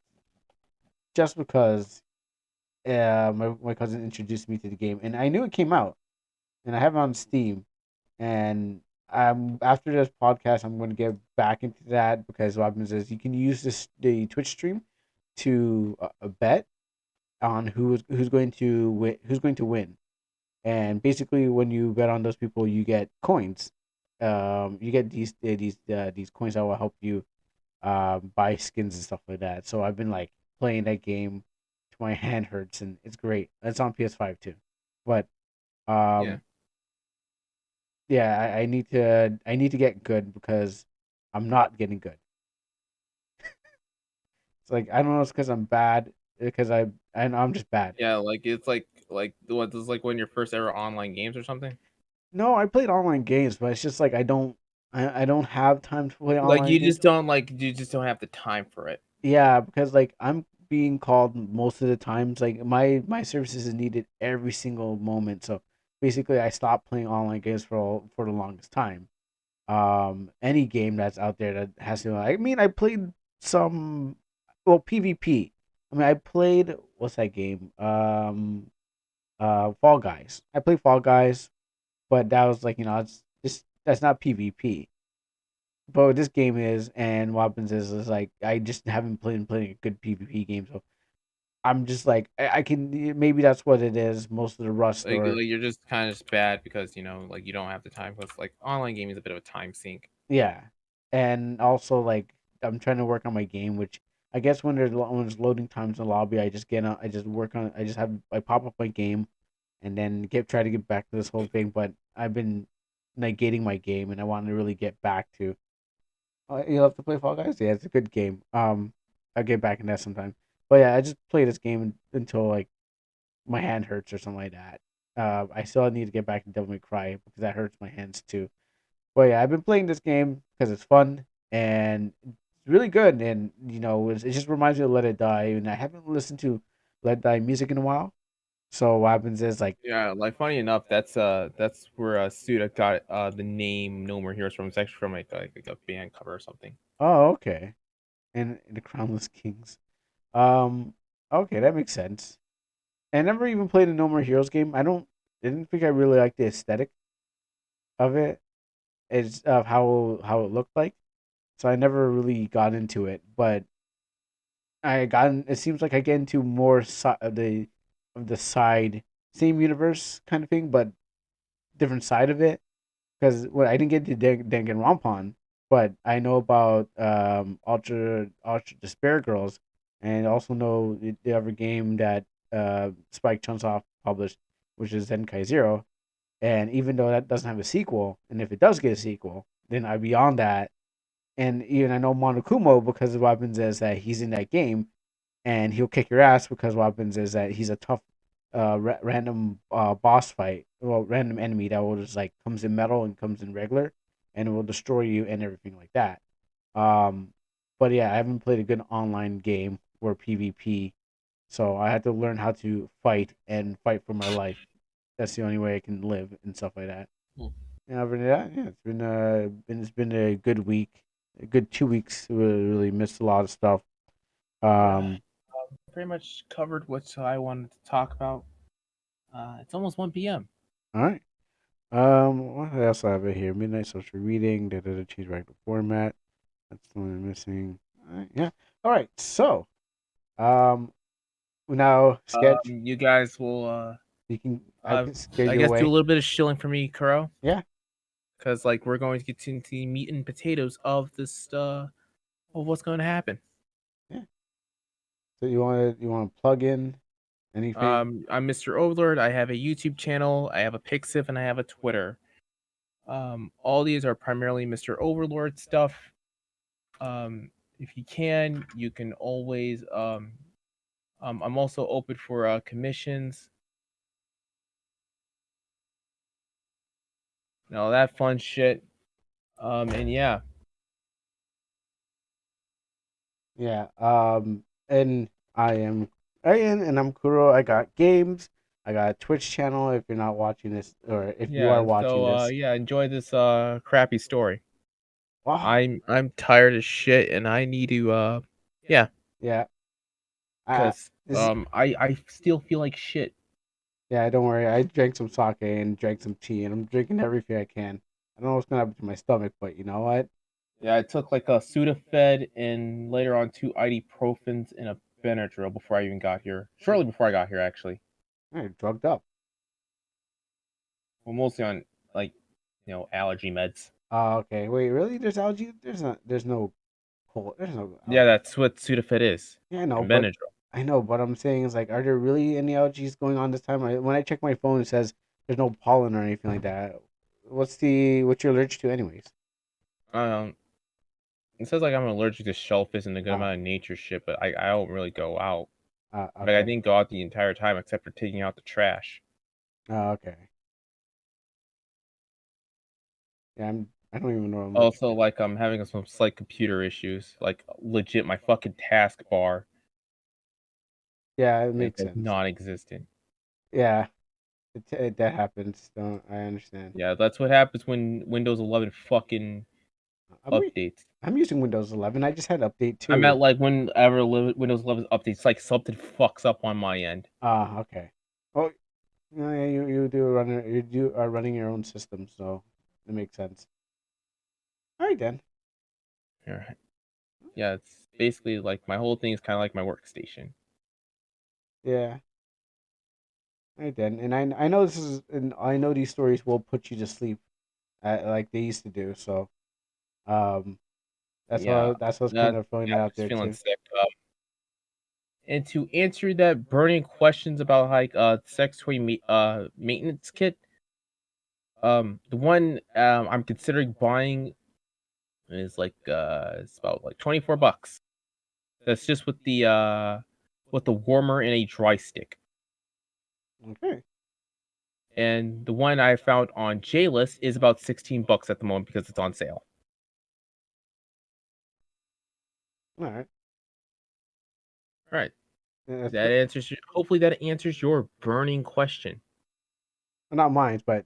because my cousin introduced me to the game, and I knew it came out, and I have it on Steam, and after this podcast, I'm going to get back into that because what happens is you can use the Twitch stream to bet on who's going to win, and basically when you bet on those people, you get coins. You get these coins that will help you buy skins and stuff like that. So I've been like playing that game to my hand hurts, and it's great. It's on PS5 too, but Yeah. um, yeah, I need to get good because I'm not getting good. It's like I don't know, it's because I'm bad because I'm just bad. Yeah, like it's like what this is like one of your first ever online games or something. No, I played online games, but it's just like I don't have time to play Like online games. you just don't have the time for it. Yeah, because like I'm being called most of the times. Like my services is needed every single moment. So basically, I stopped playing online games for the longest time. Any game that's out there that has to. I mean, I played some, well, PvP. I mean, I played what's that game? Fall Guys. I played Fall Guys, but that was like it's just that's not PvP. But what this game is, and what happens is like I just haven't playing a good PvP game, so I'm just like I can maybe that's what it is. Most of the rust or You're just kind of just bad because like you don't have the time because like online gaming is a bit of a time sink. yeah, and also like I'm trying to work on my game, which I guess when there's loading times in the lobby, I just get on, I just work on, I just have I pop up my game, and then get try to get back to this whole thing. But I've been negating my game, and I want to really get back to. You love to play Fall Guys? Yeah, it's a good game. I'll get back in that sometime. But yeah, I just play this game until like my hand hurts or something like that. I still need to get back to Devil May Cry because that hurts my hands too. But yeah, I've been playing this game because it's fun and it's really good. And it just reminds me of Let It Die. And I haven't listened to Let It Die music in a while. So what happens is like, Yeah, like funny enough, that's where Suda got the name No More Heroes from. It's actually from like a band cover or something. oh, okay, and the Crownless Kings. Um, okay, that makes sense. I never even played a No More Heroes game. Didn't think I really liked the aesthetic of it. It's of how it looked like. So I never really got into it. But it seems like I get into more of the side same universe kind of thing, but different side of it. Because I didn't get to Danganronpa, but I know about Ultra Despair Girls, and also know the other game that Spike Chunsoft published, which is Zenkai Zero. And even though that doesn't have a sequel, and if it does get a sequel, then I'd be on that. And even I know Monokuma because what happens is that he's in that game, and he'll kick your ass because what happens is that he's a tough random boss fight, well, random enemy that will just like comes in metal and comes in regular, and it will destroy you and everything like that. Um, but yeah, I haven't played a good online game or PvP, so I had to learn how to fight and fight for my life. That's the only way I can live and stuff like that. Hmm. And other than that, yeah, it's been a good week, a good 2 weeks. We really missed a lot of stuff. Yeah, Um, pretty much covered what I wanted to talk about. It's almost 1 p.m. all right. What else I have it here? Midnight social reading. Change back to format. That's the one I'm missing. All right, yeah. All right. So, um, now sketch. You guys will I can I schedule guess do a away. little bit of shilling for me, Kuro, Yeah. because like we're going to get into the meat and potatoes of this of what's going to happen. Yeah. So you want to plug in anything? I'm Mr. Overlord. I have a YouTube channel, I have a Pixif, and I have a Twitter. All these are primarily Mr. Overlord stuff. If you can, you can always. I'm also open for commissions and all that fun shit. And yeah, Yeah. And I am Ian, and I'm Kuro. I got games. I got a Twitch channel if you're not watching this, or if you are Yeah, watching so this. yeah, enjoy this crappy story. Wow. I'm tired as shit and I need to yeah, Yeah. I cuz this I still feel like shit. Yeah, don't worry. I drank some sake and drank some tea, and I'm drinking everything I can. I don't know what's gonna happen to my stomach, but you know what? Yeah, I took like a Sudafed and later on two ibuprofens and a Benadryl before I even got here. Shortly before I got here actually. I'm drugged up. Well, mostly on like, allergy meds. Oh, okay. Wait, really? There's algae? There's no cold. There's no Yeah, algae. that's what Sudafed is. Yeah, I know, And but Benadryl. I know, but I'm saying is like, are there really any algae going on this time? When I check my phone, it says there's no pollen or anything like that. What you're allergic to, anyways? Um it says like I'm allergic to shellfish and a good Uh, amount of nature shit, but I don't really go out. Like I okay. didn't go out the entire time except for taking out the trash. Okay. Yeah, I don't even know what I'm allergic Also, to. like I'm having some slight computer issues. Like legit, my fucking taskbar Yeah, it is makes like sense. non-existent. Yeah, that happens. Don't I understand? Yeah, that's what happens when Windows 11 fucking I'm re- updates. I'm using Windows 11. I just had update I meant too. like whenever Windows 11 updates, like something fucks up on my end. Ah, okay. Oh, yeah, you are running your own system, so it makes sense. All right then. Yeah, yeah, it's basically like my whole thing is kind of like my workstation. Yeah. All right then. And I know and I know these stories will put you to sleep, like they used to do. So um, Yeah, that's what's kind that of throwing yeah, it I'm out just there feeling too. sick. And to answer that burning questions about like sex toy maintenance kit, the one I'm considering buying is like it's about like 24 bucks. That's just with the warmer and a dry stick. Okay. And the one I found on JList is about 16 bucks at the moment because it's on sale. All right. All right. Yeah, that's That good. answers hopefully that answers your burning question. Not mine, but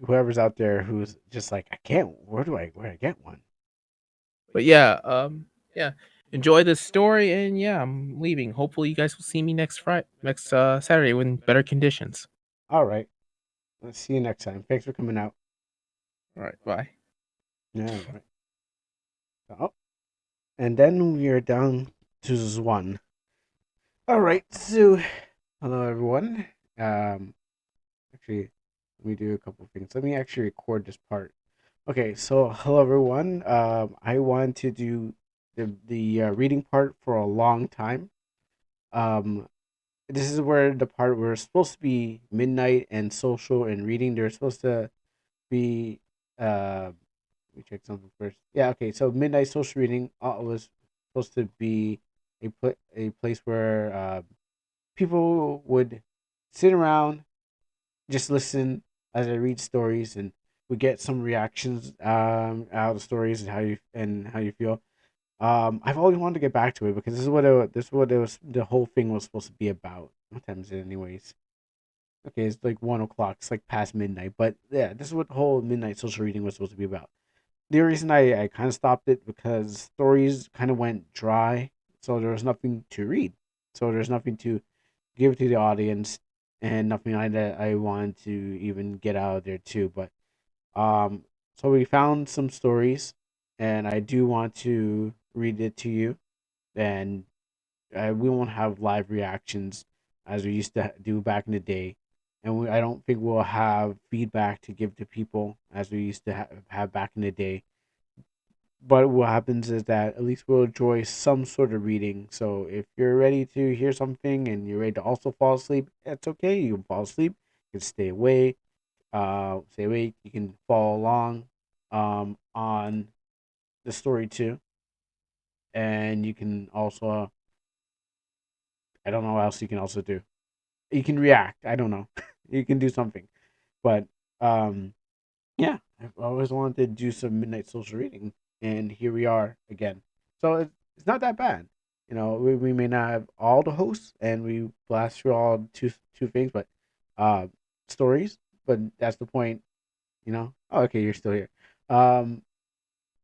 whoever's out there who's just like, I can't. Where do I get one? But yeah, yeah. Enjoy this story and yeah, I'm leaving. Hopefully you guys will see me next Saturday in better conditions. All right. Let's see you next time. Thanks for coming out. All right, bye. Yeah. All right. Oh, and then we are down to one. All right. So, hello everyone. Actually, let me do a couple of things. Let me actually record this part. Okay. So, hello everyone. I wanted to do the reading part for a long time. Um, this is where the part where it's supposed to be midnight and social and reading. They're supposed to be let me check something first. Yeah, okay. So midnight social reading was supposed to be a place where people would sit around, just listen as I read stories, and we get some reactions out of the stories and how you feel. I've always wanted to get back to it because this is what it was. The whole thing was supposed to be about. What time is it, anyways? Okay, it's like 1 o'clock. It's like past midnight, but yeah, this is what the whole midnight social reading was supposed to be about. The reason I kind of stopped it because stories kind of went dry, so there was nothing to read. So there's nothing to give to the audience, and nothing that I wanted to even get out of there too. But um, so we found some stories, and I do want to read it to you. And we won't have live reactions as we used to do back in the day, and I don't think we'll have feedback to give to people as we used to have back in the day. But what happens is that at least we'll enjoy some sort of reading. So if you're ready to hear something and you're ready to also fall asleep, it's okay. You can fall asleep. You can stay awake. Stay awake. You can follow along on the story too, and you can also I don't know what else you can also do. You can react. I don't know. You can do something, but um, yeah, I've always wanted to do some midnight social reading, and here we are again. So it's not that bad. We may not have all the hosts, and we blast through all two things, but uh stories, but that's the point, you know. Oh, okay, you're still here. Um,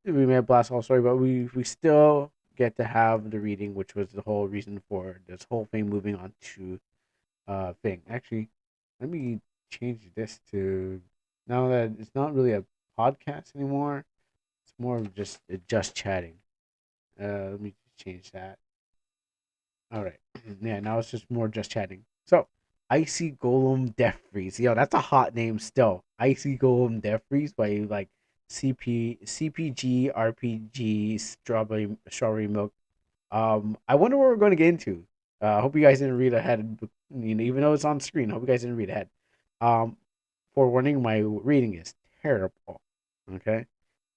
we may have blast all story, but we still get to have the reading, which was the whole reason for this whole thing moving on to thing. Actually, let me change this to now that it's not really a podcast anymore. It's more of just chatting. Let me change that. All right. Yeah, now it's just more just chatting. So, Icy Golem Death Freeze. Yo, that's a hot name still. Icy Golem Death Freeze by like CPG RPG Strawberry Milk. I wonder what we're going to get into. I hope you guys didn't read ahead. You know, even though it's on screen, I hope you guys didn't read ahead. Um, Forewarning, my reading is terrible. Okay,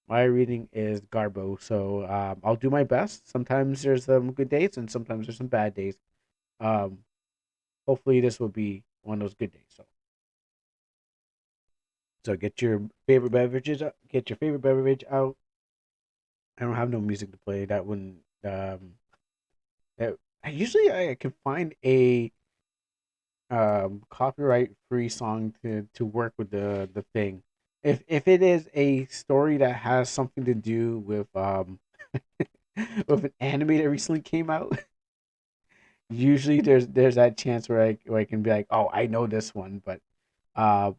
my reading is garbo. So I'll do my best. Sometimes there's some good days, and sometimes there's some bad days. Um, Hopefully this will be one of those good days. So get your favorite beverages. Get your favorite beverage out. I don't have no music to play. That wouldn't. That I can find a copyright free song to work with the thing. If it is a story that has something to do with with an anime that recently came out, usually there's that chance where I can be like, oh, I know this one, but uh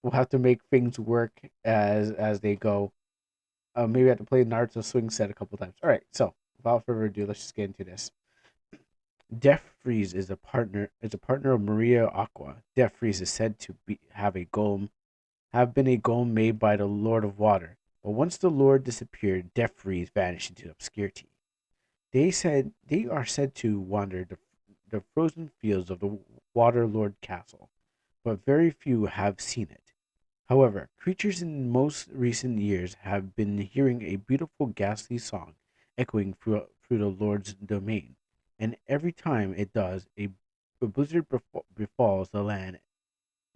we'll have to make things work as they go. Maybe I have to play Naruto Swing Set a couple times. All right, so without further ado, let's just get into this. Death Freeze is a partner of Maria Aqua. Death Freeze is said to have been a golem made by the Lord of Water. But once the Lord disappeared, Death Freeze vanished into obscurity. They are said to wander the frozen fields of the Water Lord Castle, but very few have seen it. However, creatures in most recent years have been hearing a beautiful ghastly song echoing through the Lord's domain, and every time it does, a blizzard befalls the land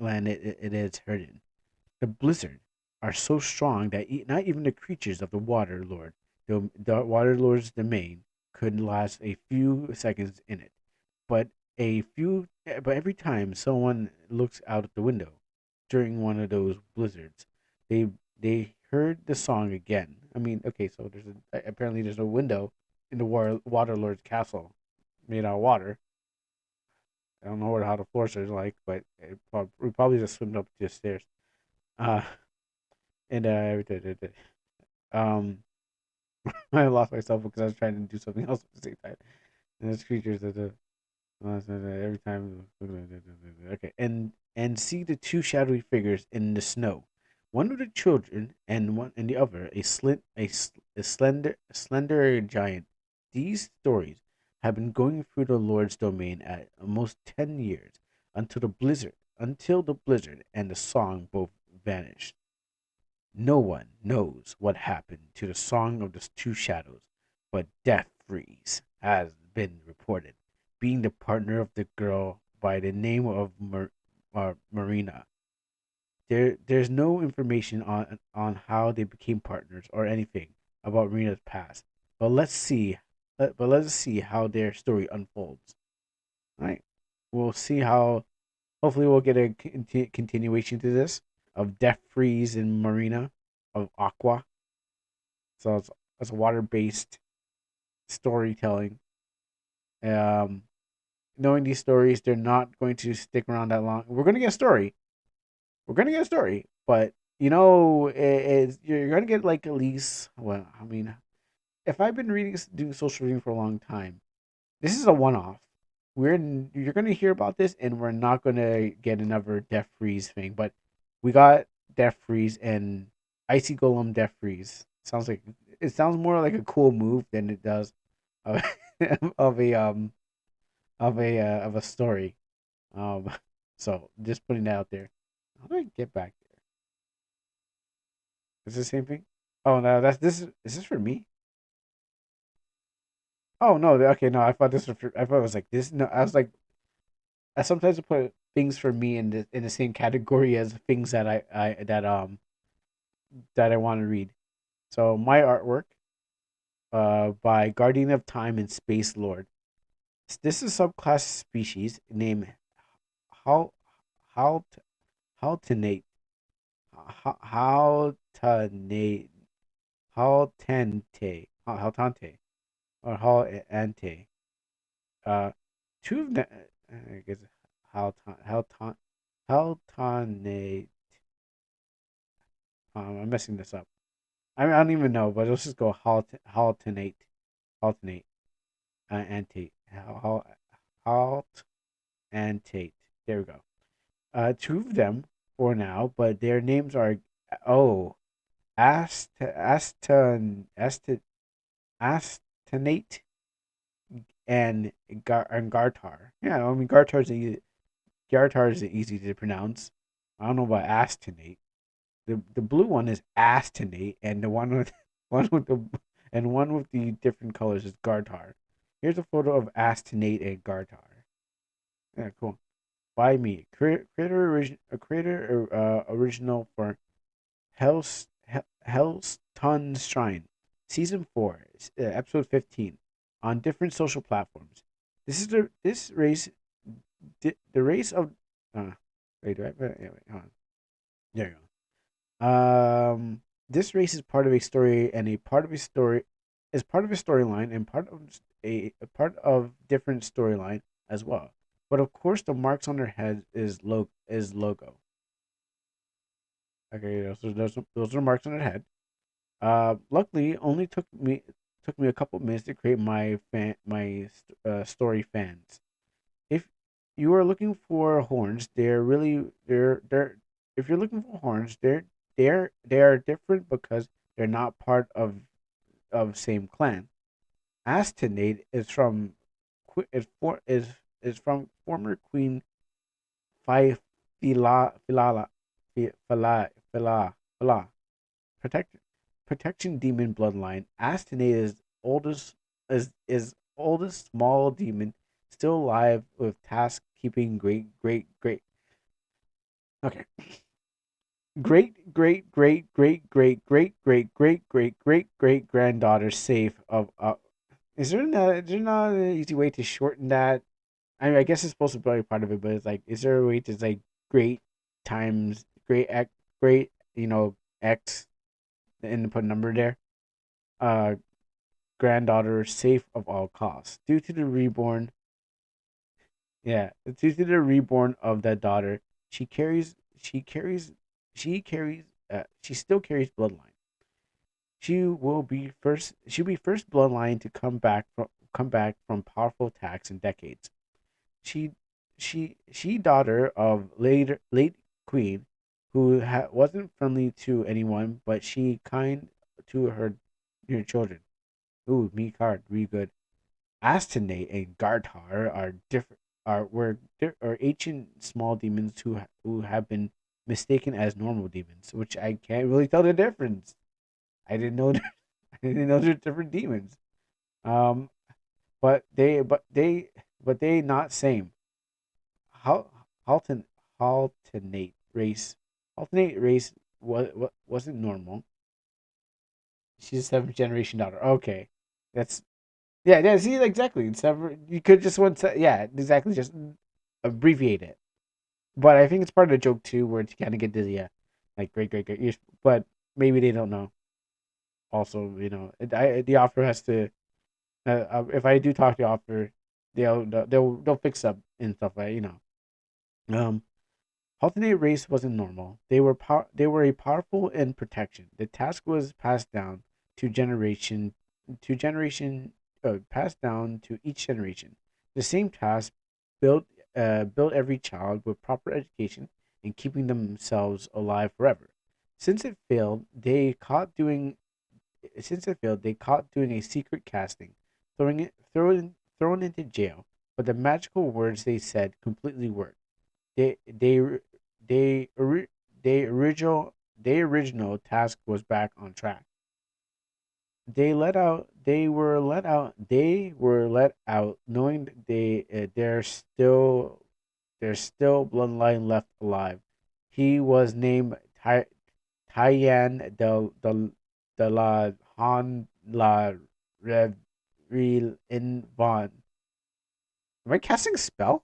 it is heard in. The blizzard are so strong that not even the creatures of the Water Lord's domain, could last a few seconds in it. But but every time someone looks out the window during one of those blizzards, they they heard the song again. I mean, okay, so apparently there's a window in the Water Lord's castle made out of water. I don't know how the floors are like, but we probably just swim up the stairs. Uh, and um, I lost myself because I was trying to do something else at the same time. And there's creatures that every time. Okay, and see the two shadowy figures in the snow. One of the children, and the other a slender giant. These stories have been going through the Lord's domain at almost 10 years until the blizzard and the song both vanished. No one knows what happened to the Song of the Two Shadows, but Death Freeze has been reported, being the partner of the girl by the name of Marina. There's no information on how they became partners or anything about Marina's past. But let us see how their story unfolds. All right, we'll see how. Hopefully, we'll get a continuation to this of Death Freeze and Marina of Aqua. So it's a water based storytelling. Um, Knowing these stories, they're not going to stick around that long. We're gonna get a story. We're gonna get a story, but you're gonna get like at least. Well, I mean, if I've been doing social reading for a long time, this is a one off. You're gonna hear about this, and we're not gonna get another Death Freeze thing. But we got Death Freeze and Icy Golem Death Freeze. It sounds more like a cool move than it does of, of a of a story. Um, so just putting that out there. How do I get back there? Is this the same thing? Oh no, that's this. Is this for me? Oh no, okay, no. I thought this was. I thought it was like this. No, I was like, I sometimes put things for me in the same category as things that I want to read. So my artwork, by Guardian of Time and Space Lord. This is a subclass species named Hal how how to Nate how to Nate how tente how tante or how ante two of them I guess how tane I'm messing this up. I don't even know, but let's just go alternate ante halt and Tate. There we go. Two of them for now, but their names are oh Astonate and Gartar. Yeah, I mean Gartar is easy to pronounce. I don't know about Astonate. The blue one is Astonate, and the one with one with the one with the different colors is Gartar. Here's a photo of Astonate and Gartar. Yeah, cool. By me, a creator original for Hellston Shrine, season 4, episode 15, on different social platforms. This is this race, the race of. Uh, wait, do I? Wait, hold on. There you go. This race is part of a story, and a part of a story is part of a storyline, and a part of different storyline as well. But of course, the marks on their head is logo. Okay, those are marks on their head. Luckily, only took me a couple minutes to create story fans. If you are looking for horns, they're if you're looking for horns, they are different because they're not part of same clan. Astonate is from is from former Queen Phi Phila Phila Protect Protection Demon bloodline. Astonate is oldest small demon still alive with task keeping okay great granddaughter safe of is there not an easy way to shorten that? I mean, I guess it's supposed to be part of it, but it's like, is there a way to like great times great x and put a number there? Uh, Granddaughter safe of all costs due to the reborn. Yeah, due to the reborn of that daughter, she carries she carries she still carries bloodline. She'll be first bloodline to come back from powerful attacks in decades. She she daughter of late queen who wasn't friendly to anyone, but she kind to her children. Ooh, me card, really good. Astonate and Gartar are different. Are ancient small demons who have been mistaken as normal demons, which I can't really tell the difference. I didn't know I didn't know they're different demons. Um, but they not same. How altern alternate race wasn't normal. She's a seventh generation daughter. Okay, that's yeah, yeah. See, exactly. You could just yeah, exactly. Just abbreviate it. But I think it's part of the joke too, where to kind of get dizzy. Yeah, like great. But maybe they don't know. Also, the offer has to. If I do talk to the offer, they'll fix up and stuff like Um, alternate race wasn't normal. They were a powerful in protection. The task was passed down to generation passed down to each generation. The same task built built every child with proper education and keeping themselves alive forever. Since it failed, they caught doing a secret casting, thrown into jail. But the magical words they said completely worked. They they they ori- they original task was back on track. They were let out knowing that there's still bloodline left alive. He was named Tyan de la Han la Revril in Von. Am I casting a spell?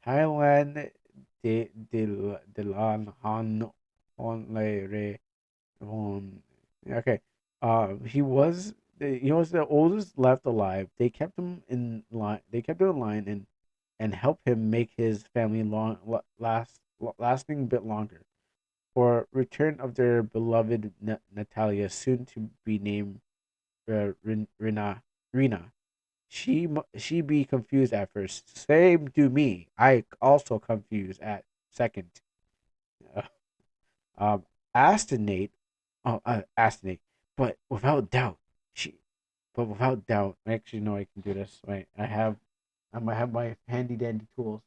Thailand de lan han on le re on. Okay. He was the oldest left alive. They kept him in line. They kept him in line and helped him make his family lasting a bit longer. For return of their beloved Natalia, soon to be named Rina. She be confused at first. Same to me. I also confused at second. Uh, um, Astonate. Oh, Astonate. But without doubt, she. But without doubt, I actually know I can do this. Right, I might have my handy dandy tools.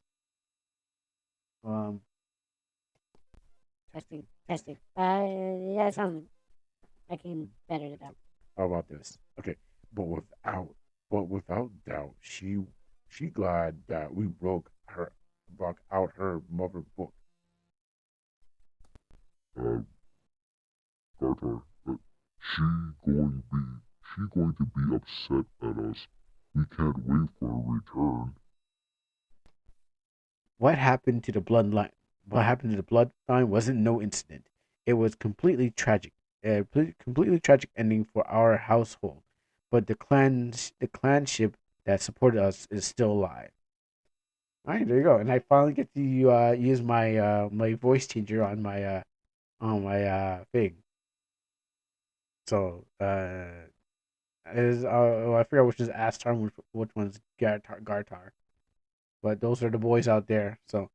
Um, Testing, testing. Yeah, it sounds I can better it up. How about this? Okay, but without doubt, she glad that we broke out her mother book. uh, Carter, that she going be she going to be upset at us. We can't wait for a return. what happened to the bloodline? What happened to the bloodline wasn't no incident. It was completely tragic. A completely tragic ending for our household. But the clanship that supported us is still alive. All right, there you go. And I finally get to use my my voice changer on my thing. So is I forgot which is Astar, which one's Gartar. But those are the boys out there. So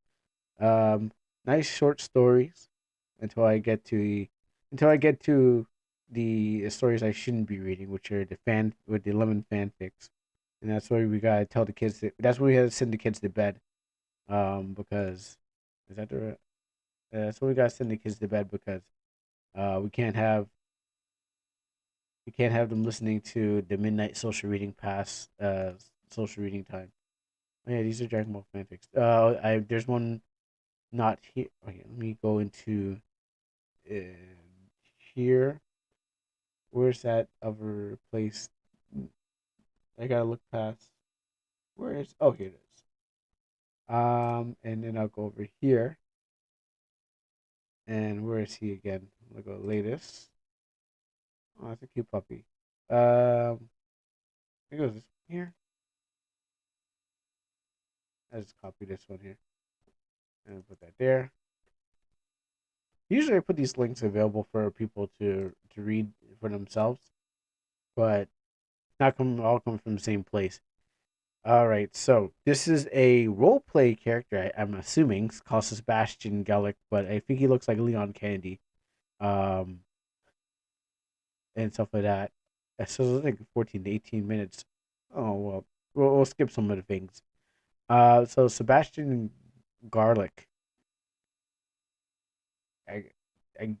um, nice short stories until I get to until I get to the stories I shouldn't be reading, which are the fan with the lemon fanfics, and that's where we gotta tell the kids that that's where we gotta send the kids to bed. Because is that the that's where we gotta send the kids to bed because we can't have them listening to the midnight social reading past social reading time. Oh, yeah, these are Dragon Ball fanfics. I there's one not here. Okay, let me go into uh, here. Where's that other place? I gotta look past. Where is? Oh, here it is. And then I'll go over here. And where is he again? I'll go latest. Oh, that's a cute puppy. I think it was this one here. I just copy this one here and put that there. Usually, I put these links available for people to read for themselves, but not all coming from the same place. All right, so this is a role play character. I'm assuming it's called Sebastian Gallic, but I think he looks like Leon Kennedy, um, and stuff like that. So I think 14 to 18 minutes. Oh well, we'll skip some of the things. So Sebastian Garlic, I, I,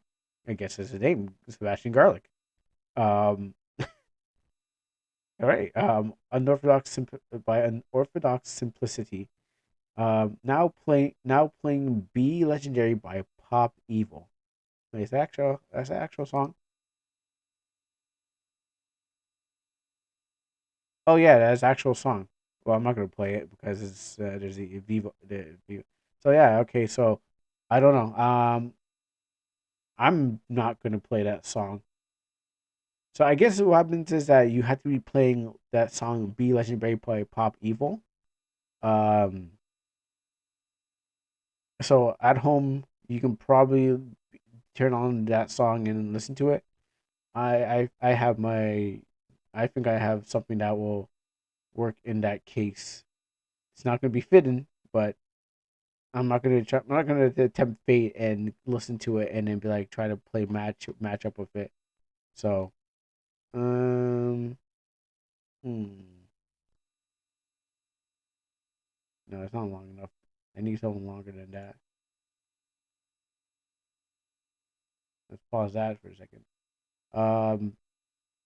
I guess is his name, Sebastian Garlic. Um, all right. By unorthodox simplicity. Now playing Be Legendary by Pop Evil. Wait, is that actual? That's the actual song. Oh yeah, that's the actual song. Well, I'm not gonna play it because it's there's the Vivo. So yeah, okay. So I don't know. I'm not gonna play that song. So I guess what happens is that you have to be playing that song "Be Legendary" by Pop Evil. Um, so at home you can probably turn on that song and listen to it. I have my, I think I have something that will work in that case. It's not gonna be fitting, but I'm not gonna attempt fate and listen to it and then be like try to play match up with it. So um hmm. No, it's not long enough. I need something longer than that. Let's pause that for a second. Um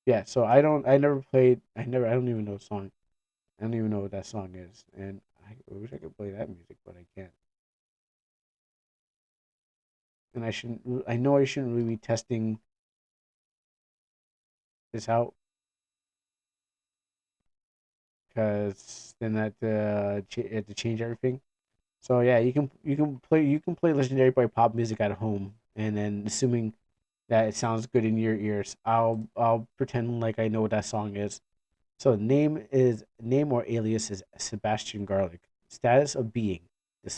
yeah, so I never played I don't even know the song. I don't even know what that song is. And I wish I could play that music, but I can't. And I shouldn't. I know I shouldn't really be testing this out because then I have to change everything. So yeah, you can play Legendary by pop music at home, and then assuming that it sounds good in your ears, I'll pretend like I know what that song is. So name or alias is Sebastian Garlic. Status of being the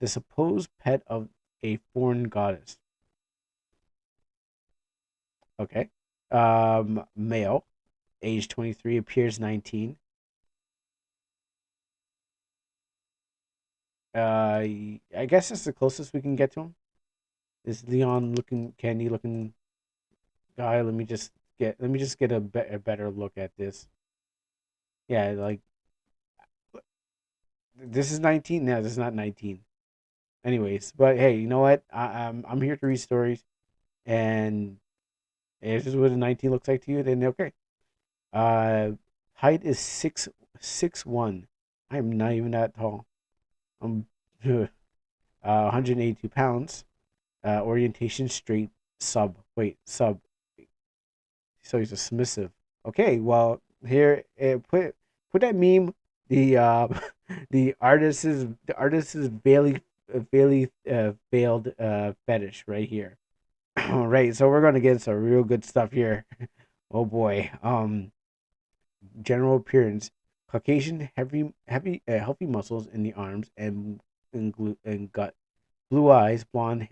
supposed pet of a foreign goddess. Okay. Male, age 23, appears 19. I guess that's the closest we can get to him. This Leon looking, candy looking guy. Let me just get a better look at this. Yeah, like this is 19. No, this is not 19. Anyways, but hey, you know what? I'm here to read stories, and if this is what a 19 looks like to you, then okay. Uh, height is 6'1". I'm not even that tall. I'm 182 pounds. Orientation straight sub. Wait, sub. So he's a submissive. Okay, well here put that meme. The the artist's veiled fetish right here. Right, so we're gonna get some real good stuff here. Oh boy. General appearance: Caucasian, healthy muscles in the arms and gut. Blue eyes, blonde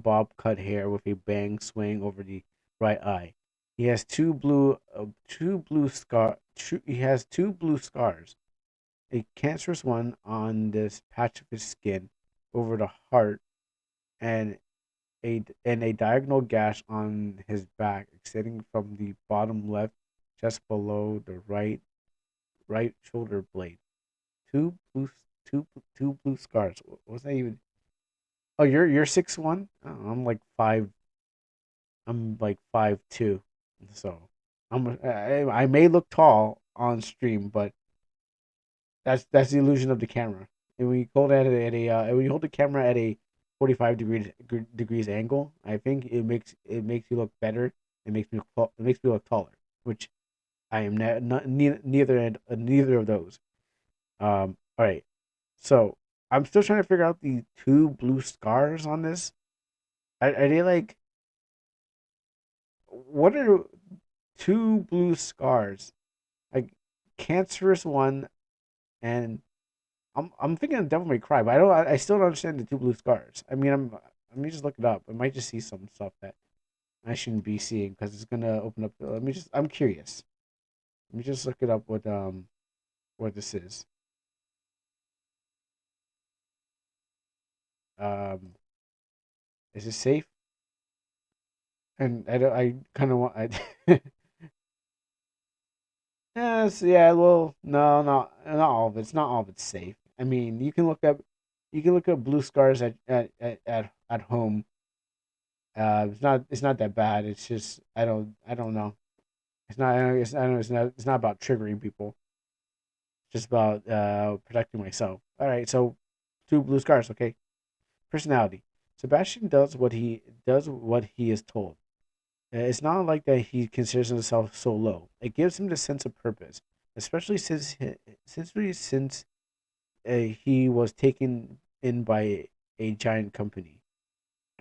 bob cut hair with a bang swaying over the right eye. He has he has two blue scars. A cancerous one on this patch of his skin over the heart, and a diagonal gash on his back extending from the bottom left just below the right shoulder blade. Two blue two blue scars. What's that even? Oh, you're 6'1"? Oh, I'm like 5'2". So I may look tall on stream, but that's the illusion of the camera. And when you hold it at when you hold the camera at a 45 degrees angle, I think it makes you look better. It makes me look taller, which I am neither of those. All right. So I'm still trying to figure out the two blue scars on this. Are they like what are two blue scars? Like cancerous one, and I'm thinking of Devil May Cry, but I still don't understand the two blue scars. I mean, let me just look it up. I might just see some stuff that I shouldn't be seeing because it's gonna open up. I'm curious. Let me just look it up. What this is. Um, is it safe? And I don't. I kind of want. Yes, yeah. Well, no, not all of it. It's not all of it's safe. I mean, you can look up blue scars at home. It's not that bad. It's just I don't know. It's not I don't know, it's not about triggering people. It's just about protecting myself. All right, so two blue scars. Okay, personality. Sebastian does what he is told. It's not like that he considers himself so low. It gives him the sense of purpose, especially since he was taken in by a giant company.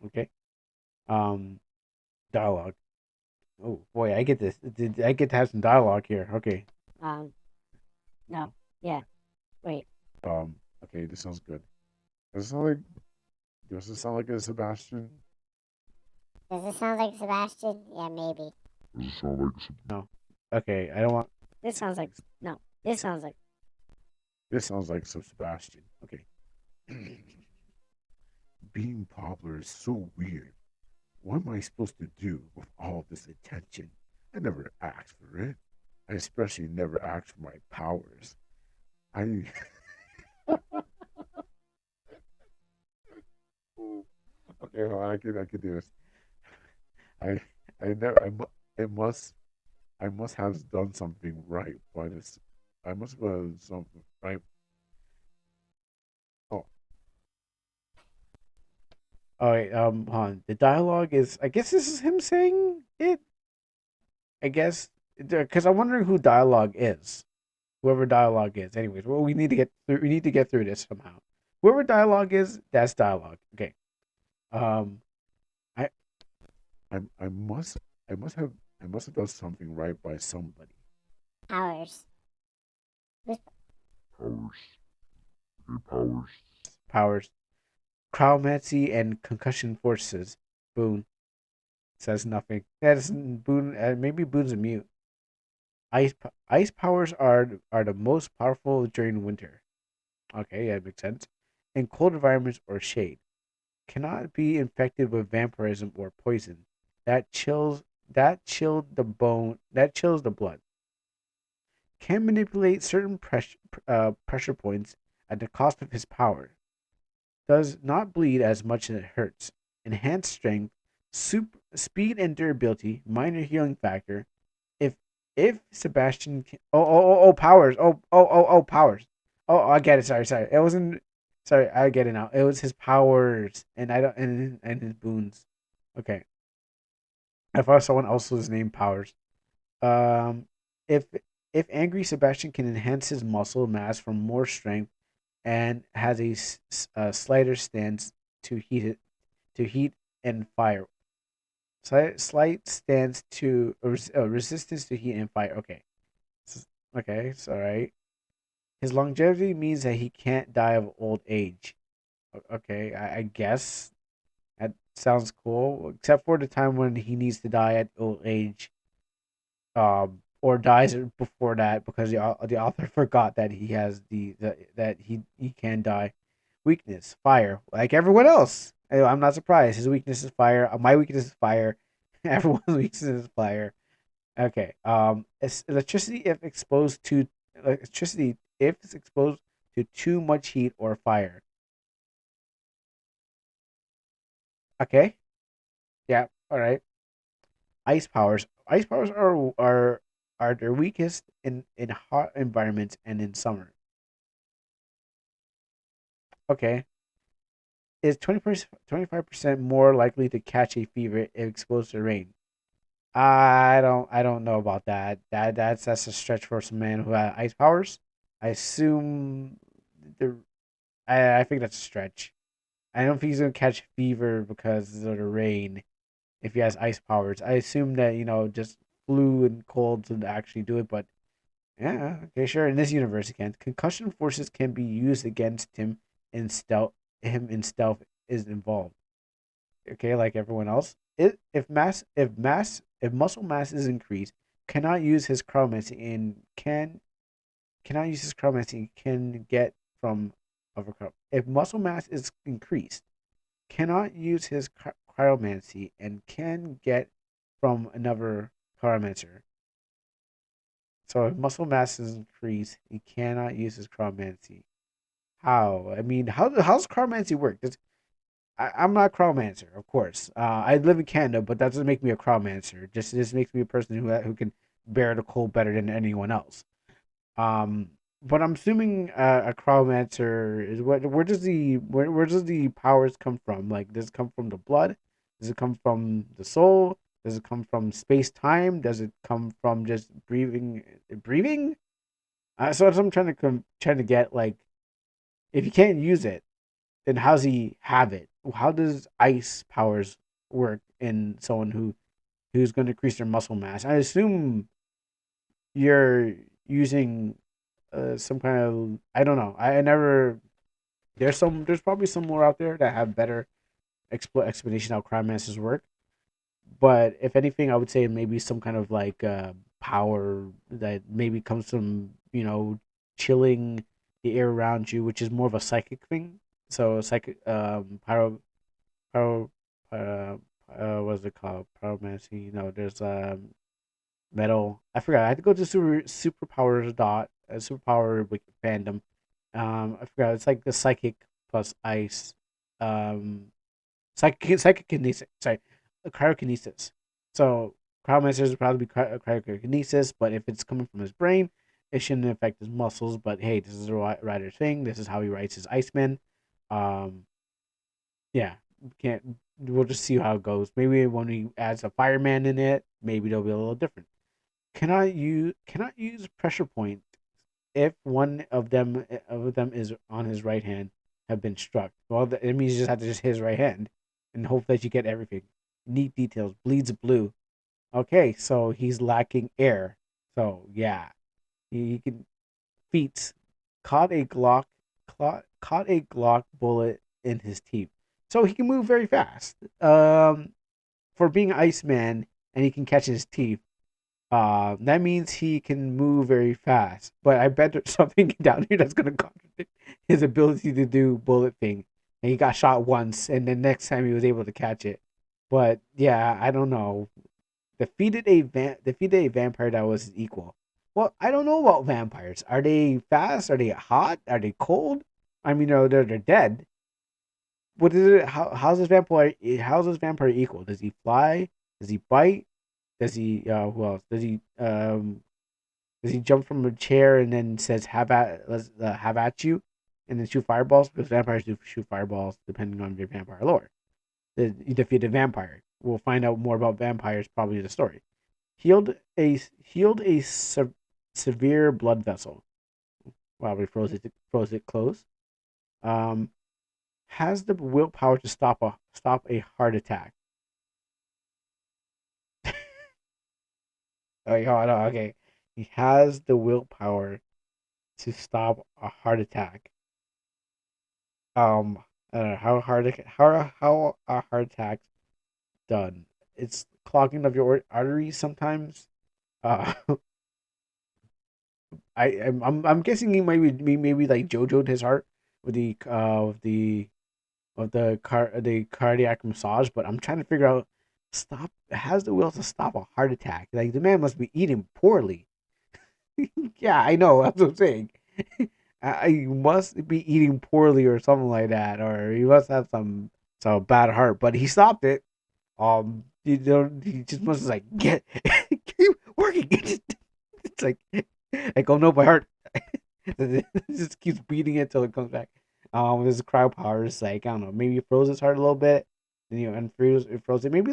Okay. Um, dialogue. Oh boy, I get this. I get to have some dialogue here. Okay. No. Yeah. Wait. Okay, this sounds good. Does it sound like does it sound like a Sebastian? Does it sound like Sebastian? Yeah, maybe. Does it sound like some No. Okay. I don't want. This sounds like no. This sounds like This sounds like some Sebastian. Okay. Being popular is so weird. What am I supposed to do with all this attention? I never asked for it. I especially never asked for my powers. I okay, hold on, I can do this. I I never it must I must have done something right, but I must have done something right. Oh, All right. Hold on. The dialogue is. I guess this is him saying it. I guess because I'm wondering who dialogue is. Whoever dialogue is. Anyways, well, we need to get through. We need to get through this somehow. Whoever dialogue is, that's dialogue. Okay. Um, I I must I must have I must have done something right by somebody. Powers. Powers. Okay, powers. powers, cryomancy and concussion forces. Boone says nothing. That's Boone. Maybe Boone's a mute. Ice powers are the most powerful during winter. Okay, yeah, makes sense. In cold environments or shade, cannot be infected with vampirism or poison. That chilled the bone. That chills the blood. Can manipulate certain pressure points at the cost of his power. Does not bleed as much as it hurts. Enhanced strength, speed and durability, minor healing factor. If if Sebastian can, powers. Powers. I get it. Sorry. It wasn't. Sorry, I get it now. It was his powers, and I don't and his boons. Okay. I thought someone else was named Powers. Um, if if angry Sebastian can enhance his muscle mass for more strength and has a slighter stance to heat and fire. Slight stance to resistance to heat and fire. Okay, okay, it's all right. His longevity means that he can't die of old age. Okay, I guess that sounds cool, except for the time when he needs to die at old age, or dies before that because the author forgot that he has that he can die. Weakness, fire, like everyone else. I'm not surprised. His weakness is fire. My weakness is fire. Everyone's weakness is fire. Okay. Electricity if it's exposed to too much heat or fire. Okay. Yeah. All right. Ice powers. Ice powers are their weakest in hot environments and in summer. Okay. Is 25% more likely to catch a fever if exposed to rain. I don't know about that. That's a stretch for some man who has ice powers. I assume the I think that's a stretch. I don't think he's gonna catch fever because of the rain if he has ice powers. I assume that, just flu and colds would actually do it, but yeah, okay, sure. In this universe, again, concussion forces can be used against him in stealth. Him in stealth is involved. Okay, like everyone else. If muscle mass is increased, cannot use his chromancy and cannot use his chromancy can get from overcome. If muscle mass is increased, cannot use his cryomancy and can get from another cryomancer. So if muscle mass is increased, he cannot use his cryomancy. How? I mean, how's cryomancy work? I'm not a cryomancer, of course. I live in Canada, but that doesn't make me a cryomancer. Just makes me a person who can bear the cold better than anyone else. Um, but I'm assuming a cryomancer is what. Where does the powers come from? Like, does it come from the blood? Does it come from the soul? Does it come from space time? Does it come from just breathing? Breathing? So that's what I'm trying to get. Like, if you can't use it, then how's he have it? How does ice powers work in someone who's going to increase their muscle mass? I assume you're using some kind of, I don't know. I never. There's probably some more out there that have better explanation how crime masters work. But if anything, I would say maybe some kind of like power that maybe comes from chilling the air around you, which is more of a psychic thing. So psychic pyro what's it called? Pyromancy. No, there's metal. I forgot. I had to go to superpowers superpower fandom. I forgot. It's like the psychic plus ice. Um, psychic kinesis. Sorry, cryokinesis. So cryomancer would probably be cryokinesis, but if it's coming from his brain, it shouldn't affect his muscles. But hey, this is a writer thing. This is how he writes his Iceman. Um, yeah, can't. We'll just see how it goes. Maybe when he adds a fireman in it, maybe they'll be a little different. Cannot use pressure point if one of them is on his right hand have been struck. Well, it means you just have to just hit his right hand and hope that you get everything. Neat details. Bleeds blue. Okay, so he's lacking air. So yeah, he can feats caught a Glock bullet in his teeth. So he can move very fast. For being Iceman and he can catch his teeth. That means he can move very fast. But I bet there's something down here that's gonna contradict his ability to do bullet thing. And he got shot once, and then next time he was able to catch it. But yeah, I don't know. Defeated a vampire that was his equal. Well, I don't know about vampires. Are they fast? Are they hot? Are they cold? I mean, they're dead. What is it? How's this vampire? How's this vampire equal? Does he fly? Does he bite? Does he? Who else? Does he jump from a chair and then says have at you, and then shoot fireballs? Because vampires do shoot fireballs depending on your vampire lore. You defeat a vampire. We'll find out more about vampires probably in the story. Healed a severe blood vessel. Wow, we froze it closed. Um, has the willpower to stop a heart attack. Oh, hold on, okay. He has the willpower to stop a heart attack. I don't know how a heart attack's done. It's clogging of your arteries sometimes. Uh, I'm guessing he might be maybe like JoJo'd his heart with the cardiac massage, but I'm trying to figure out stop has the will to stop a heart attack. Like the man must be eating poorly. Yeah, I know. That's what I'm saying. I must be eating poorly or something like that, or he must have some bad heart. But he stopped it. He just must like keep working. It's like oh no, my heart. It just keeps beating it till it comes back. His cryo power is like I don't know, maybe it froze his heart a little bit, then unfroze it froze it. Maybe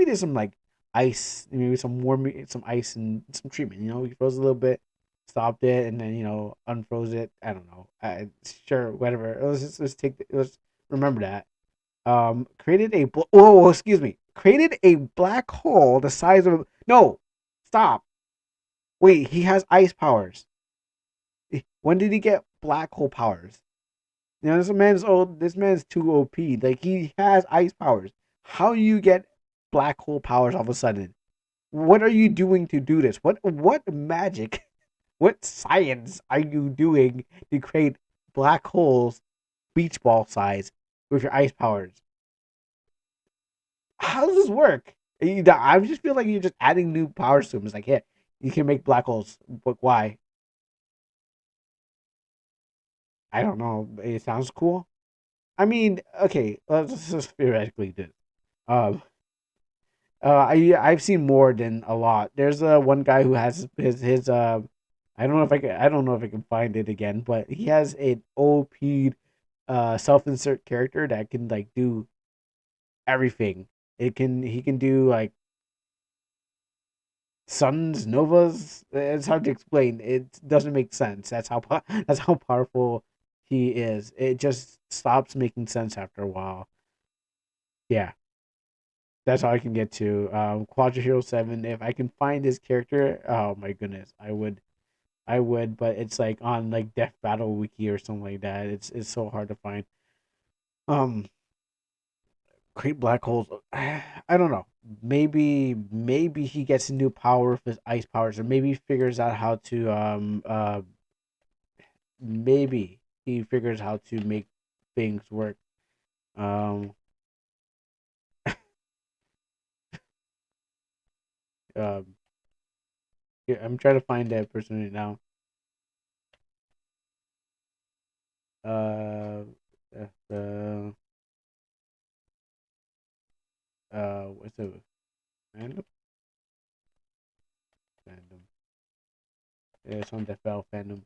there's some like ice, maybe some ice and some treatment. He froze a little bit, stopped it, and then unfroze it. I don't know. Sure, whatever. Let's remember that. Whoa, excuse me. Created a black hole the size of no. Stop. Wait, he has ice powers. When did he get black hole powers? This man's old. This man's too OP. Like he has ice powers. How do you get black hole powers all of a sudden? What are you doing to do this? What magic? What science are you doing to create black holes, beach ball size, with your ice powers? How does this work? I just feel like you're just adding new powers to them. It's like, yeah, you can make black holes, but why? I don't know. It sounds cool. I mean, okay, let's just theoretically do. Um, I've seen more than a lot. There's one guy who has his I don't know if I can find it again, but he has an OP self insert character that can like do everything. He can do like suns, novas. It's hard to explain. It doesn't make sense. That's how powerful he is. It just stops making sense after a while. Yeah, that's all I can get to. Quadra Hero 7. If I can find his character, oh my goodness, I would. But it's like on like Death Battle Wiki or something like that. It's so hard to find. Um, create black holes. I don't know. Maybe he gets a new power with his ice powers, or maybe he figures out how to maybe he figures how to make things work. Um um yeah, I'm trying to find that person right now. Uh uh what's it? Fandom? Fandom. Yeah, it's on the Fell fandom.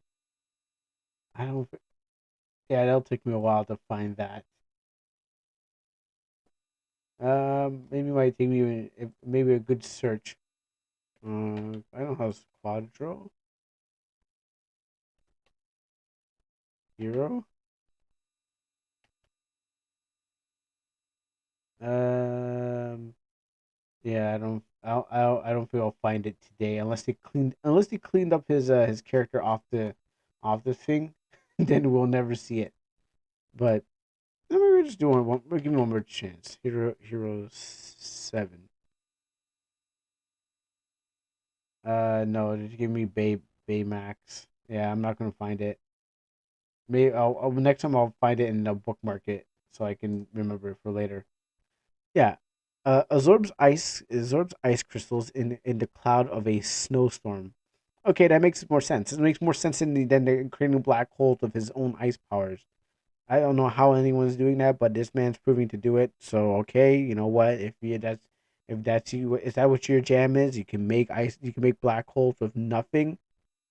I don't. Yeah, that'll take me a while to find that. Maybe it might take me maybe a good search. I don't know how Quadro. hero. Um, yeah, I don't think I'll find it today unless they cleaned up his character off the thing, then we'll never see it. But maybe we're just doing one. We're giving one more chance. Hero 7. No, just give me Baymax. Yeah, I'm not gonna find it. Maybe next time I'll find it and I'll bookmark it so I can remember it for later. Yeah. Absorbs ice crystals in the cloud of a snowstorm. Okay, that makes more sense. It makes more sense than the creating black holes of his own ice powers. I don't know how anyone's doing that, but this man's proving to do it. So okay, you know what? If that's you, is that what your jam is? You can make ice. You can make black holes with nothing,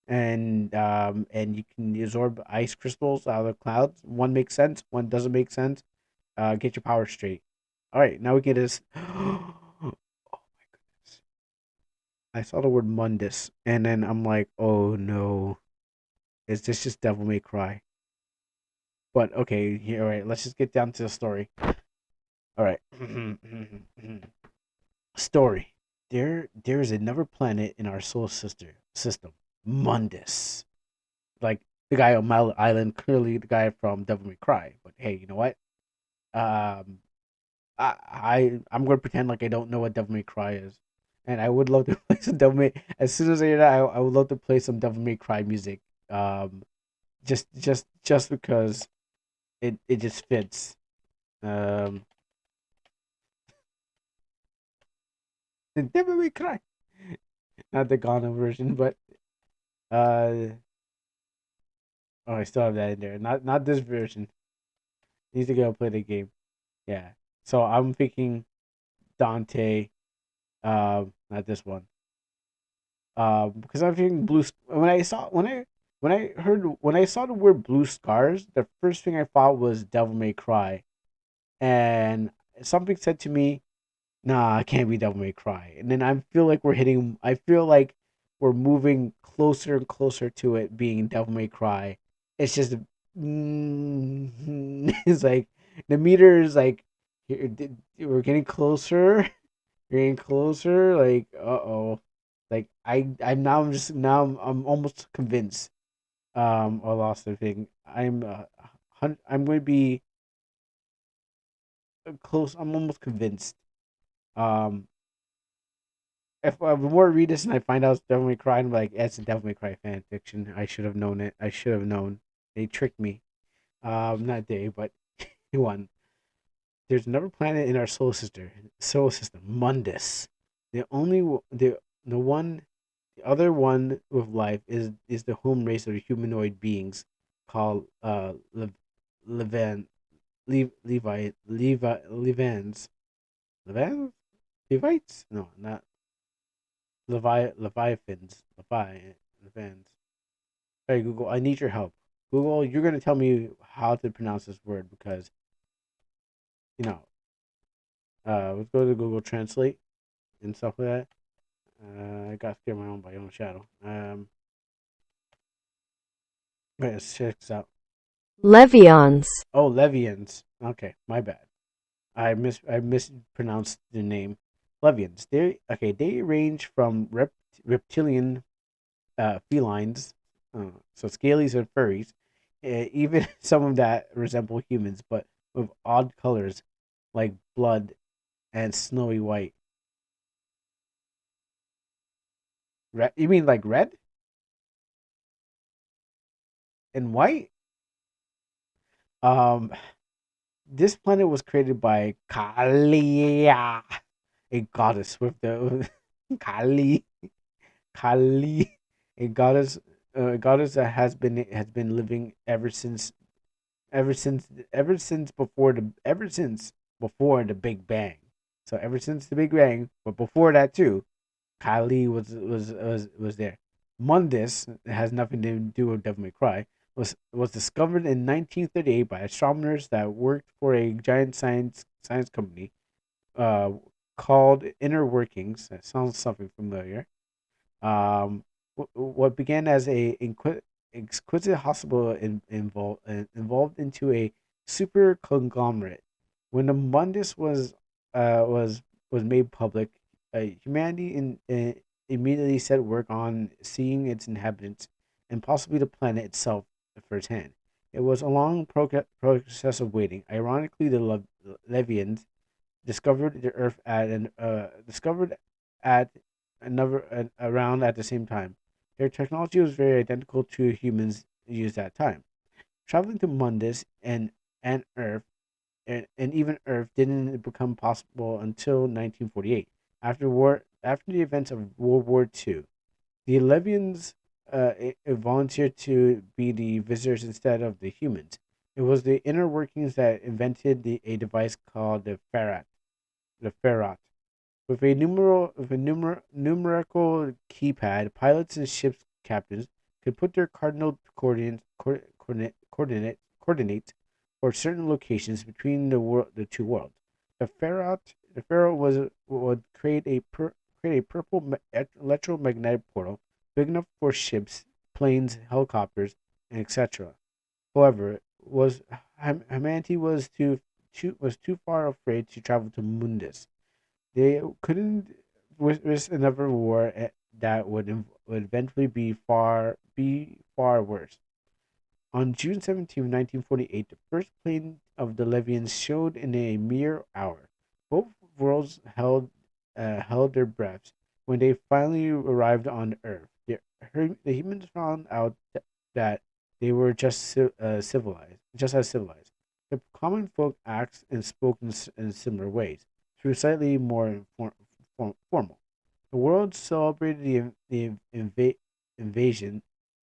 and you can absorb ice crystals out of the clouds. One makes sense. One doesn't make sense. Get your power straight. All right, now we get this. Oh my goodness! I saw the word Mundus, and then I'm like, oh no, is this just Devil May Cry? But okay, here, all right. Let's just get down to the story. All right. Story. There is another planet in our solar system, Mundus. Like the guy on my island, clearly the guy from Devil May Cry. But hey, you know what? Um, I'm gonna pretend like I don't know what Devil May Cry is, and I would love to play some Devil May. As soon as I hear that, I would love to play some Devil May Cry music. Just because it just fits. Um, the Devil May Cry, not the Ghana version, but uh, oh, I still have that in there. Not this version. Needs to go play the game. Yeah. So I'm thinking Dante. Not this one. Because I'm thinking blue. When I saw the word blue scars, the first thing I thought was Devil May Cry, and something said to me, "Nah, it can't be Devil May Cry." And then I feel like we're hitting. I feel like we're moving closer and closer to it being Devil May Cry. It's just, it's like the meter is like, we're getting closer. We're getting closer. Like, uh-oh. Like I'm almost convinced. I lost the thing. I'm going to be close. I'm almost convinced. Um, if the more I read this and I find out it's Devil May Cry, I'm like, it's a Devil May Cry fan fiction. I should have known it. I should have known. They tricked me. Not they, but one. There's another planet in our solar system, Mundus. The only the one the other one with life is the home race of humanoid beings called Levan Levans Levans Levites? No, not Leviathans. Levans. Hey Google, I need your help. Google, you're gonna tell me how to pronounce this word because you know. Let's go to Google Translate and stuff like that. I got scared my own by own shadow. Wait, let's check this out. Levions. Oh, Levians. Okay, my bad. I mispronounced the name. Levians. They range from reptilian felines, so scalies and furries, even some of that resemble humans, but with odd colors like blood and snowy white. Red? You mean like red and white? Um, this planet was created by Kalia, a goddess with the Kali, Kali, a goddess that has been living ever since before the Big Bang. So ever since the Big Bang, but before that too, Kylie was there. Mundus has nothing to do with Devil May Cry. Was discovered in 1938 by astronomers that worked for a giant science company uh, called Inner Workings. That sounds something familiar. What began as exquisite hospital involved into a super conglomerate. When the Mundus uh, was was made public, humanity immediately set work on seeing its inhabitants and possibly the planet itself firsthand. It was a long process of waiting. Ironically, the Levians discovered the Earth discovered at another around at the same time. Their technology was very identical to humans used at that time. Traveling to Mundus and Earth and even Earth didn't become possible until 1948, after the events of World War II. The Levians volunteered to be the visitors instead of the humans. It was the inner workings that invented a device called the Ferrat. With a numerical keypad, pilots and ship's captains could put their cardinal coordinates for certain locations between the two worlds. The Ferrat would create a purple electromagnetic portal big enough for ships, planes, helicopters, and etc. However, humanity was too far afraid to travel to Mundus. They couldn't risk another war that would eventually be far worse. On June 17, 1948, the first plane of the Levians showed in a mere hour. Both worlds held their breaths when they finally arrived on Earth. The humans found out that they were just as civilized. The common folk acts and spoke in similar ways, through slightly more formal. The world celebrated invasion,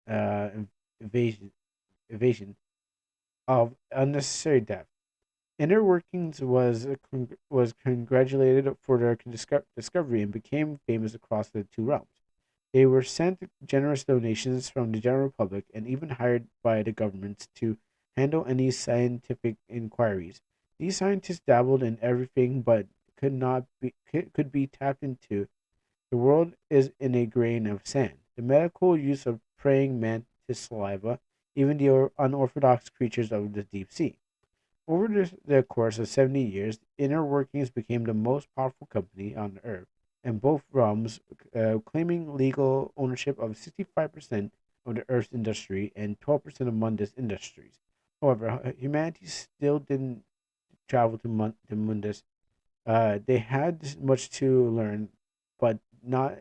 uh, invasion, evasion of unnecessary death. Inner Workings was congratulated for their discovery and became famous across the two realms. They were sent generous donations from the general public and even hired by the governments to handle any scientific inquiries. These scientists dabbled in everything but could be tapped into. The world is in a grain of sand. The medical use of praying mantis saliva, even the unorthodox creatures of the deep sea. Over the course of 70 years, Inner Workings became the most powerful company on Earth, in both realms, claiming legal ownership of 65% of the Earth's industry and 12% of Mundus industries. However, humanity still didn't travel to Mundus. They had much to learn, but not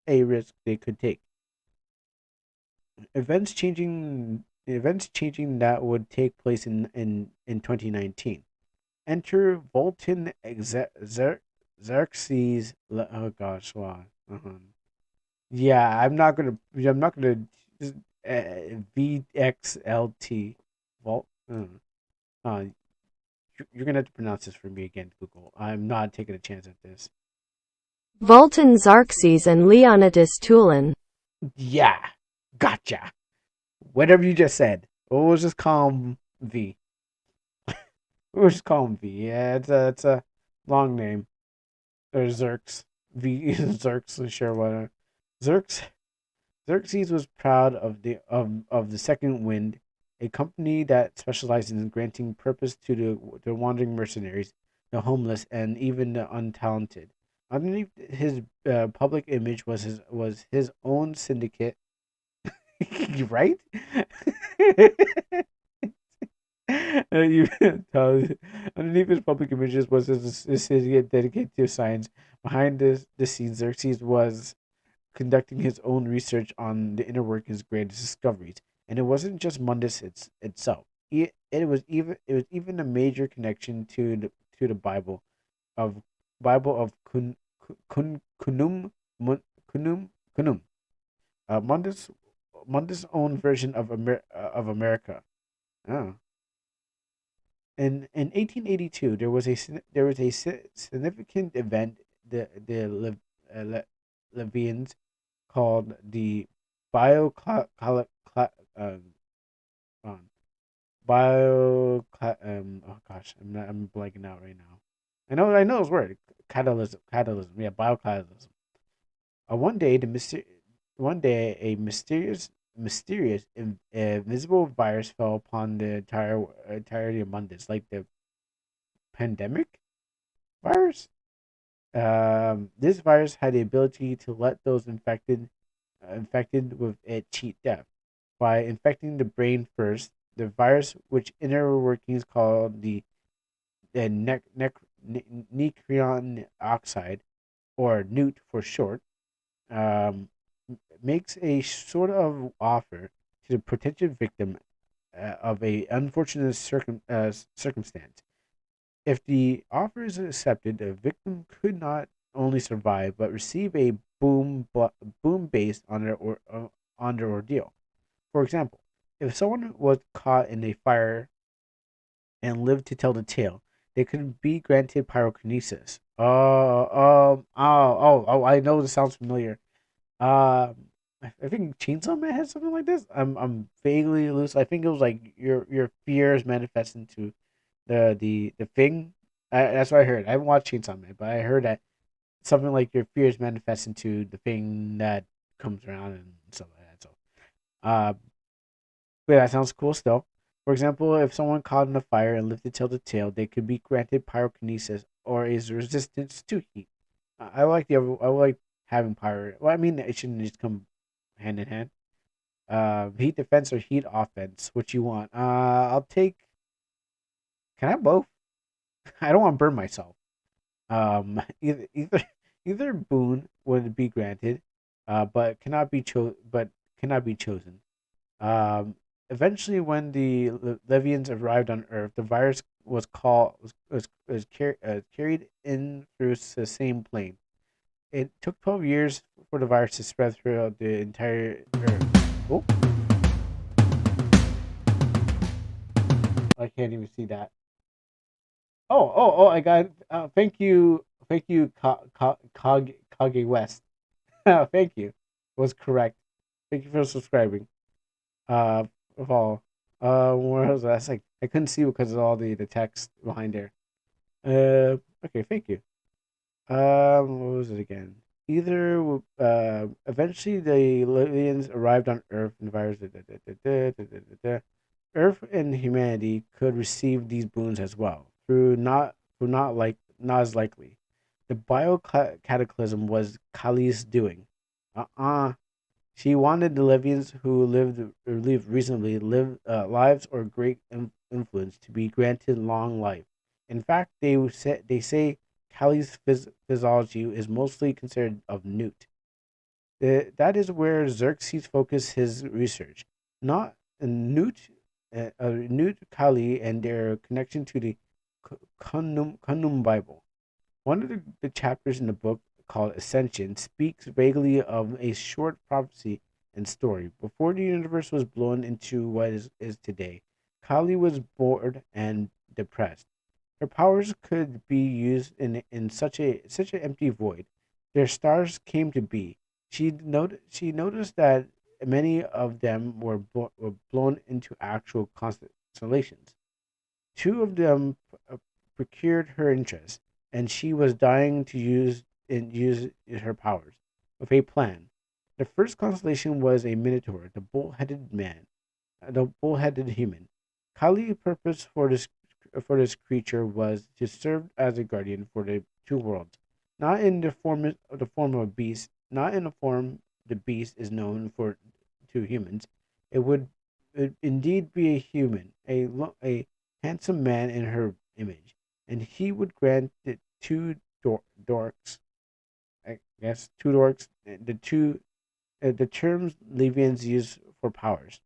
a risk they could take. Events changing that would take place in 2019. Enter Volton Xerxes. Oh gosh, wow. Yeah, I'm not gonna just VXLT Volt. Uh, you're gonna have to pronounce this for me again, Google. I'm not taking a chance at this. Volton Xerxes and Leonidas Tulin. Yeah, gotcha. Whatever you just said. We'll just call him V. We'll just call him V. Yeah, it's a long name. Or Xerx. V Xerx, sure whatever. Xerx Xerxes was proud of the Second Wind, a company that specialized in granting purpose to the wandering mercenaries, the homeless, and even the untalented. Underneath his public image was his own syndicate. Right? You tell underneath his public images was his syndicate dedicated to science. Behind the scenes, Xerxes was conducting his own research on the inner workings' greatest discoveries, and it wasn't just Mundus itself. It was even a major connection to the of Bible of Kunum Kunum. Mundus own version of America. Oh. In 1882, there was a significant event. The Levians called the bio um, oh gosh, I'm blanking out right now. I know this word catalysm, yeah, biocatalysis. One day one day a mysterious, invisible virus fell upon the entirety of Mondays, like the pandemic virus. This virus had the ability to let those infected with it cheat death by infecting the brain first. The virus, which inner workings called the necreon oxide, or NEWT for short, um, makes a sort of offer to the potential victim of a unfortunate circumstance. If the offer is accepted, the victim could not only survive but receive a boom based on their ordeal. For example, if someone was caught in a fire and lived to tell the tale, they could be granted pyrokinesis. I know this sounds familiar. I think Chainsaw Man has something like this. I'm vaguely loose. I think it was like your fears manifest into the thing. That's what I heard. I haven't watched Chainsaw Man, but I heard that something like your fears manifest into the thing that comes around and stuff like that. So, uh, but that sounds cool still. For example, if someone caught in a fire and lived to tell the tale, they could be granted pyrokinesis or is resistance to heat. I like having pyro. Well, I mean, it shouldn't just come hand in hand. Heat defense or heat offense. What you want? I'll take. Can I have both? I don't want to burn myself. Either boon would be granted, but cannot be chosen. Um, Eventually, when the Levians arrived on Earth, the virus carried in through the same plane. It took 12 years for the virus to spread throughout the entire Earth. Oh, I can't even see that. I got. Thank you, Kage West. Thank you. Was correct. Thank you for subscribing. Of all. Where was that? That's like I couldn't see because of all the text behind there. Okay, thank you. What was it again? Eventually the aliens arrived on Earth and the virus. Earth and humanity could receive these boons as well, through not as likely. The cataclysm was Kali's doing. Uh-uh. She wanted the Libyans who lived reasonably lives or great influence to be granted long life. In fact, they say Kali's physiology is mostly considered of newt. That is where Xerxes focused his research, not Newt Kali and their connection to the Kunum Bible. One of the chapters in the book, called Ascension, speaks vaguely of a short prophecy and story. Before the universe was blown into what is today, Kali was bored and depressed. Her powers could be used in such an empty void. Their stars came to be. She noticed that many of them were blown into actual constellations. Two of them procured her interest, and she was dying to use her powers with a plan. The first constellation was a minotaur, the bull-headed human. Kali's purpose for this creature was to serve as a guardian for the two worlds, not in the form of a beast, not in the form the beast is known for to humans. It indeed be a human, a handsome man in her image, and he would grant the two dorks, I guess, two dorks, the terms Levians use for powers.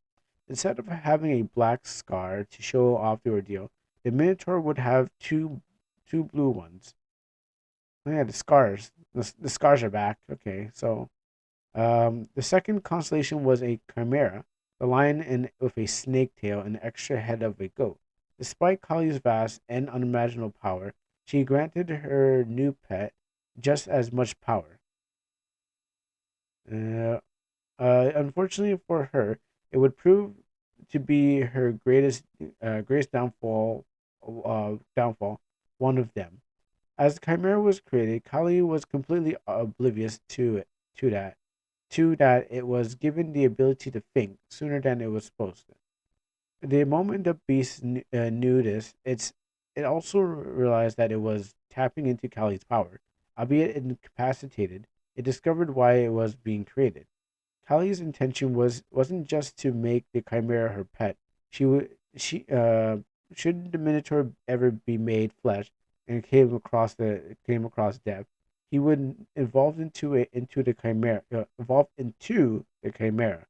Instead of having a black scar to show off the ordeal, the Minotaur would have two blue ones. Oh, yeah, the scars. The scars are back. Okay, so the second constellation was a chimera, the lion with a snake tail and extra head of a goat. Despite Kali's vast and unimaginable power, she granted her new pet just as much power. Uh, Unfortunately for her, it would prove to be her greatest downfall. One of them. As the Chimera was created, Kali was completely oblivious to that. Two, that it was given the ability to think sooner than it was supposed to. The moment the beast knew this, it also realized that it was tapping into Kali's power. Albeit incapacitated, it discovered why it was being created. Kali's intention wasn't just to make the chimera her pet. She should the Minotaur ever be made flesh and came across death, he would evolve into the chimera,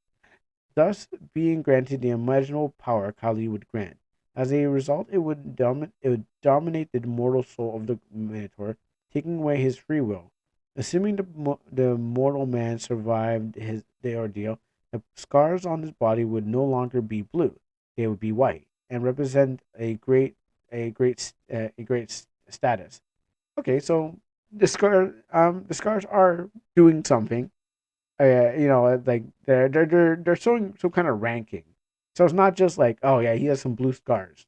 thus being granted the imaginable power Kali would grant. As a result, it would dominate the mortal soul of the Minotaur, taking away his free will. Assuming the mortal man survived the ordeal, the scars on his body would no longer be blue; they would be white and represent a great status. Okay, so the scars are doing something. Like they're showing some kind of ranking. So it's not just like, oh yeah, he has some blue scars.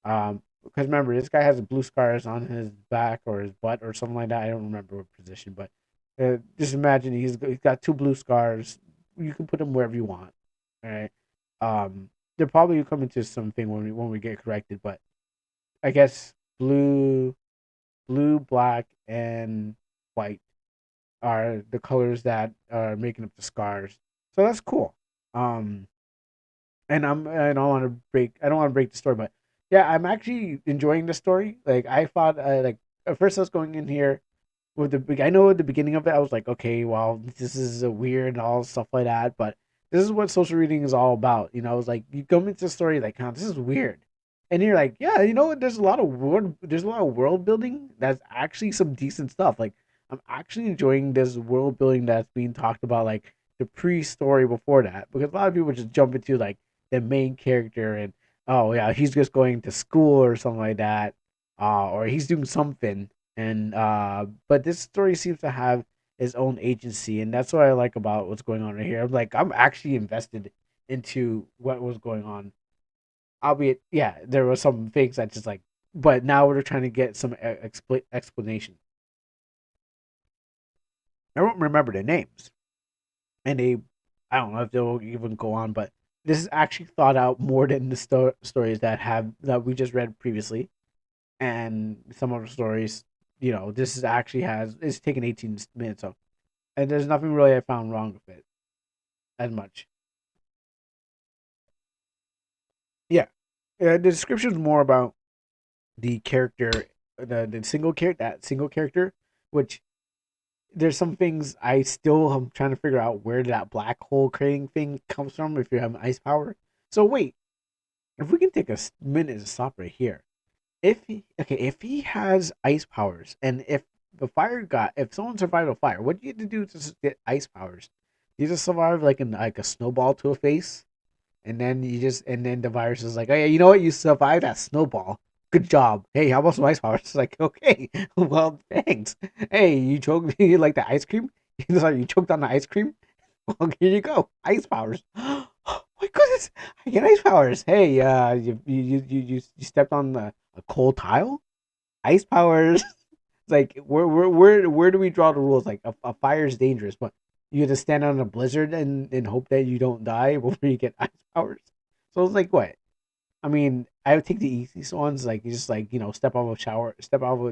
Because remember, this guy has blue scars on his back or his butt or something like that. I don't remember what position, but just imagine he's got two blue scars. You can put him wherever you want. All right. They'll probably come into something when we get corrected, but I guess blue, black, and white are the colors that are making up the scars. So that's cool. Um, I don't want to break the story, but yeah, I'm actually enjoying the story. Like I thought, like at first I was going in here with I know at the beginning of it I was like, okay, well, this is weird and all stuff like that, but this is what social reading is all about. I was like, you come into the story like, huh, this is weird, and you're like, yeah, there's a lot of world building that's actually some decent stuff. Like I'm actually enjoying this world building that's being talked about, like the pre-story before that, because a lot of people just jump into like the main character and oh yeah, he's just going to school or something like that, or he's doing something, and but this story seems to have its own agency, and that's what I like about what's going on right here. I'm actually invested into what was going on, albeit yeah, there were some things that just like, but now we're trying to get some explanation. I don't remember the names, and I don't know if they'll even go on, but this is actually thought out more than the stories that we just read previously, and some other stories. This is actually has it's taken 18 minutes, so and there's nothing really I found wrong with it as much. Yeah, the description is more about the character, that single character, which there's some things I still am trying to figure out where that black hole creating thing comes from if you have ice power. So wait, if we can take a minute to stop right here. If he has ice powers, and if someone survived a fire, what do you have to do to get ice powers? You just survive like a snowball to a face, and then the virus is like, oh yeah, you know what? You survived that snowball. Good job. Hey, how about some ice powers? It's like, okay, well, thanks. Hey, you choked you like the ice cream? Sorry, you choked on the ice cream? Well, here you go. Ice powers. Oh my goodness. I get ice powers. Hey, you stepped on a cold tile? Ice powers. It's like where do we draw the rules? Like a fire is dangerous, but you have to stand on a blizzard and hope that you don't die before you get ice powers. So it's like what? I mean, I would take the easiest ones, like you just like step out of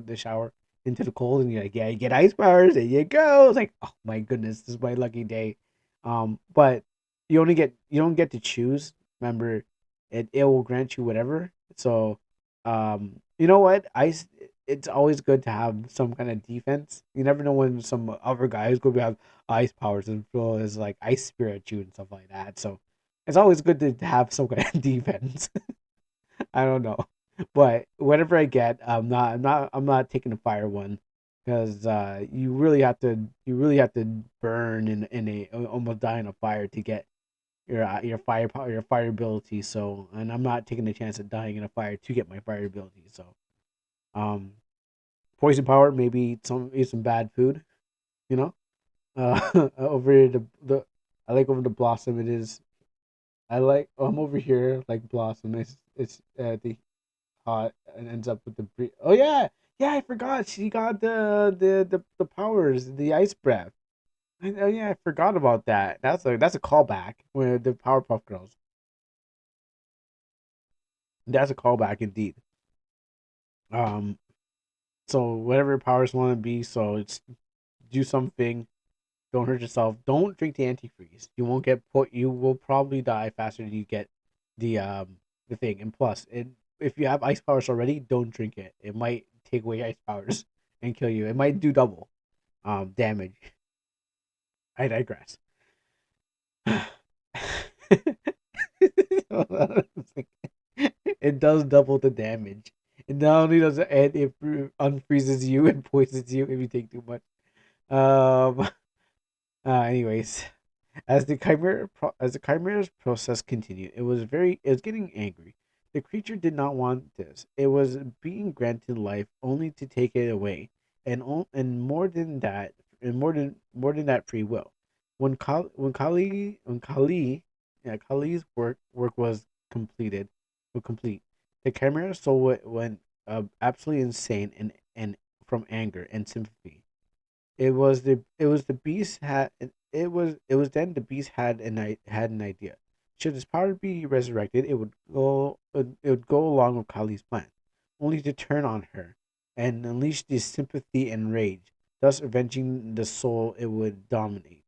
the shower into the cold, and you're like, yeah, you get ice powers. There you go. It's like, oh my goodness, this is my lucky day. But you don't get to choose. Remember, it will grant you whatever. So, you know what? It's always good to have some kind of defense. You never know when some other guy is going to have ice powers and throw his like ice spear at you and stuff like that. So it's always good to have some kind of defense. I don't know, but whatever I get, I'm not taking the fire one, because you really have to burn in a almost die in a fire to get your fire ability. So, and I'm not taking the chance of dying in a fire to get my fire ability. So, um, poison power, maybe eat some bad food, you know. Over here, the I like over the blossom. It is I like I'm over here like blossom. It's the hot and ends up with the oh yeah, yeah, I forgot she got the powers, the ice breath. Oh yeah, I forgot about that. That's a callback with the Powerpuff Girls. That's a callback indeed. Um, so whatever your powers want to be, so it's do something. Don't hurt yourself. Don't drink the antifreeze. You won't get put. You will probably die faster than you get the thing. And plus, if you have ice powers already, don't drink it. It might take away your ice powers and kill you. It might do double damage. I digress. It does double the damage. It not only does it unfreezes you and poisons you if you take too much. Um. Anyways, as the chimera's process continued, it was getting angry. The creature did not want this. It was being granted life only to take it away, and more than that free will. Kali's work was complete. The chimera soul went absolutely insane and from anger and sympathy. It was the beast had it was then the beast had an idea. Should his power be resurrected, it would go along with Kali's plan, only to turn on her and unleash the sympathy and rage, thus avenging the soul it would dominate.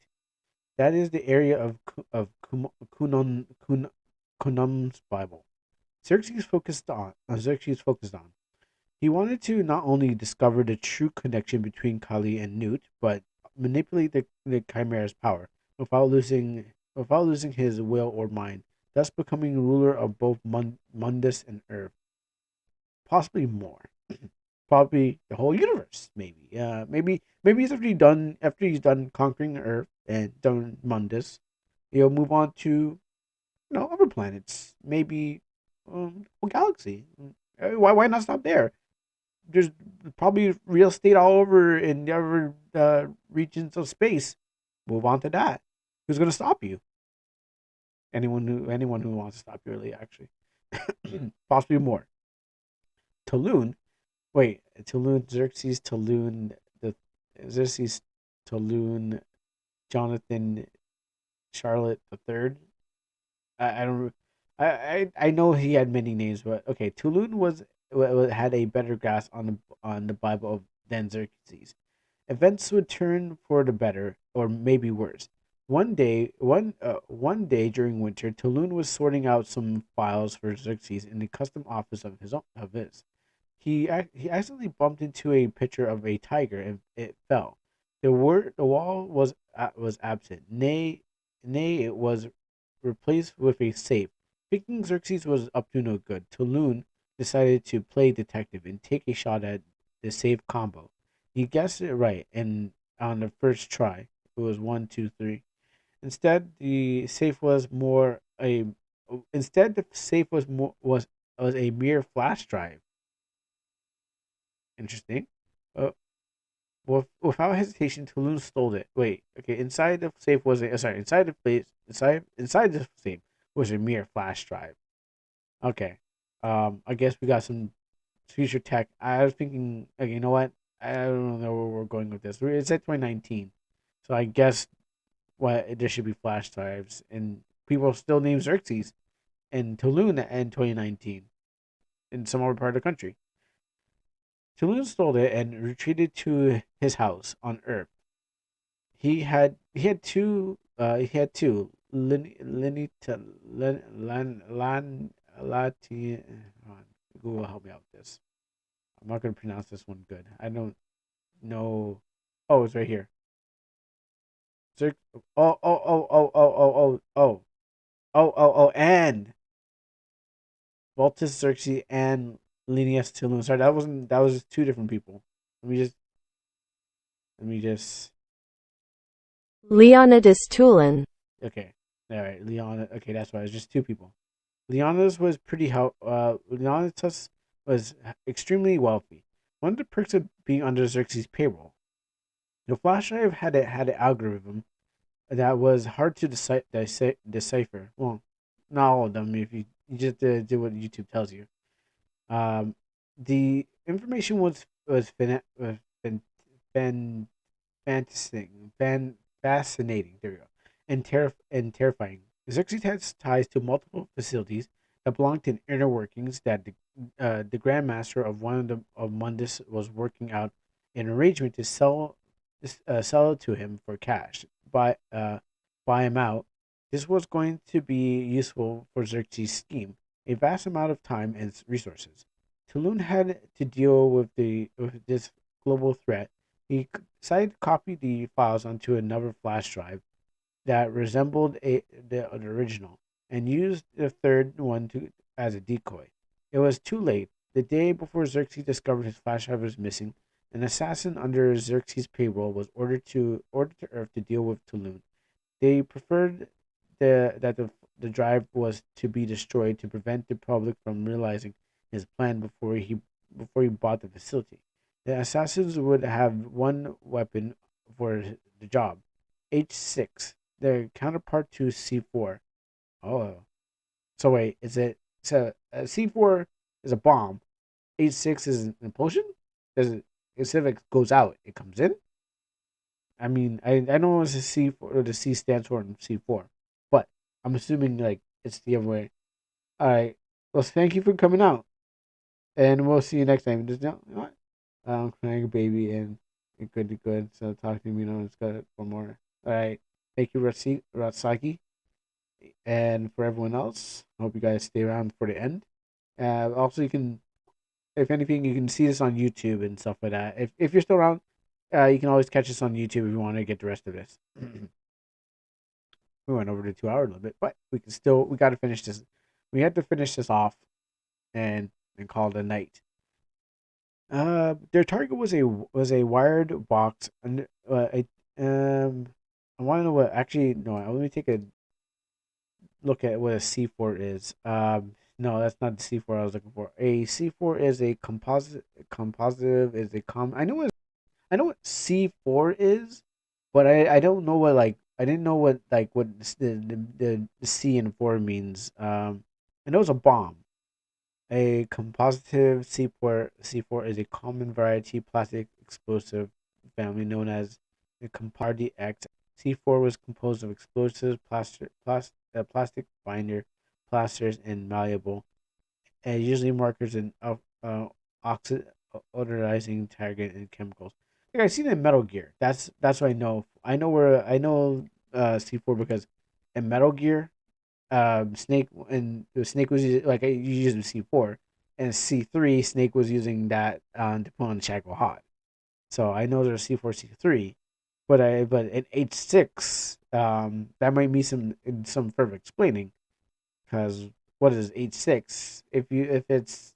That is the area of Kunum's Bible. Xerxes focused on. He wanted to not only discover the true connection between Kali and Newt, but manipulate the Chimera's power without losing his will or mind, thus becoming ruler of both Mundus and Earth, possibly more, probably the whole universe. Maybe he's done conquering Earth and done Mundus. He'll move on to other planets, maybe a galaxy. Why not stop there? There's probably real estate all over in the other regions of space. Move on to that. Who's gonna stop you? Anyone who wants to stop you, really, actually. Possibly more. Tulun. Wait, Tulun, Xerxes, Tulun, the Xerxes, Tulun, Jonathan, Charlotte the Third. I don't. I know he had many names, but okay. Tulun had a better grasp on the Bible than Xerxes. Events would turn for the better, or maybe worse. One day during winter, Tulun was sorting out some files for Xerxes in the custom office of his. He accidentally bumped into a picture of a tiger and it fell. The wall was absent. Nay, it was replaced with a safe. Thinking Xerxes was up to no good, Tulun decided to play detective and take a shot at the safe combo. He guessed it right, and on the first try, it was 1, 2, 3. Instead, the safe was more a. Instead, the safe was a mere flash drive. Interesting. Uh, without hesitation, Tulun stole it. Wait, okay. Inside the safe was a. Sorry, inside the safe was a mere flash drive. Okay. I guess we got some future tech. I was thinking, okay, you know what? I don't know where we're going with this. It's at 2019, so I guess there should be flash drives, and people still name Xerxes and Tulun in 2019 in some other part of the country. Tulun stole it and retreated to his house on Earth. He had two Lati. Google help me out with this. I'm not gonna pronounce this one good. I don't know. Oh, it's right here. Zerk. And Voltus Xerxes and Linnaeus Tulun. Sorry, that was two different people. Let me just. Leonidas Tulin. Okay, all right, Leon. Okay, that's why it's just two people. Leonidas was Leonidas was extremely wealthy. One of the perks of being under Xerxes' payroll, the flash drive had an algorithm that was hard to decipher. Well, not all of them. If you just do what YouTube tells you. Um, the information was fan, fantastic, fascinating. There we go. And terrifying. Xerxes has ties to multiple facilities that belong to inner workings that the Grand Master of one of Mundus was working out an arrangement to sell it to him for cash. Buy him out. This was going to be useful for Xerxes' scheme, a vast amount of time and resources. Tulun had to deal with this global threat. He decided to copy the files onto another flash drive that resembled the original, and used the third one as a decoy. It was too late. The day before Xerxes discovered his flash drive was missing, an assassin under Xerxes' payroll was ordered to Earth to deal with Tulun. They preferred the drive was to be destroyed to prevent the public from realizing his plan before he bought the facility. The assassins would have one weapon for the job, H6, the counterpart to C4. Oh, so wait, is it so? C4 is a bomb. H6 is an implosion. Does it instead of it goes out, it comes in? I mean, I know it's a C4 or the C stands for in C4, but I'm assuming like it's the other way. All right. Well, thank you for coming out, and we'll see you next time. Just you know what? Crying baby and good to good. So talk to me. It's got one more. All right. Thank you, Ratsaki, and for everyone else. I hope you guys stay around for the end. Also, you can, if anything, you can see this on YouTube and stuff like that. If you're still around, you can always catch us on YouTube if you want to get the rest of this. We went over the 2 hour a little bit, but we got to finish this. We had to finish this off and call it a night. Their target was a wired box, and I want to know what. Actually, no. Let me take a look at what a C4 is. No, that's not the C4 I was looking for. A C4 is a composite. Compositive is a com. I know what C4 is, but I don't know what like I didn't know what like what the C in 4 means. I know it's a bomb. A compositive C4 is a common variety plastic explosive family known as the Compardi X. C4 was composed of explosives, plastic binder, plasters, and malleable, and usually markers and oxidizing target and chemicals. Like I've seen it in Metal Gear. That's what I know. I know C4 because in Metal Gear, Snake was using C4, and C3 Snake was using that to put on Shackle Hot. So I know there's C4, C3, but in H6 that might need some further explaining, because what is H6? If it's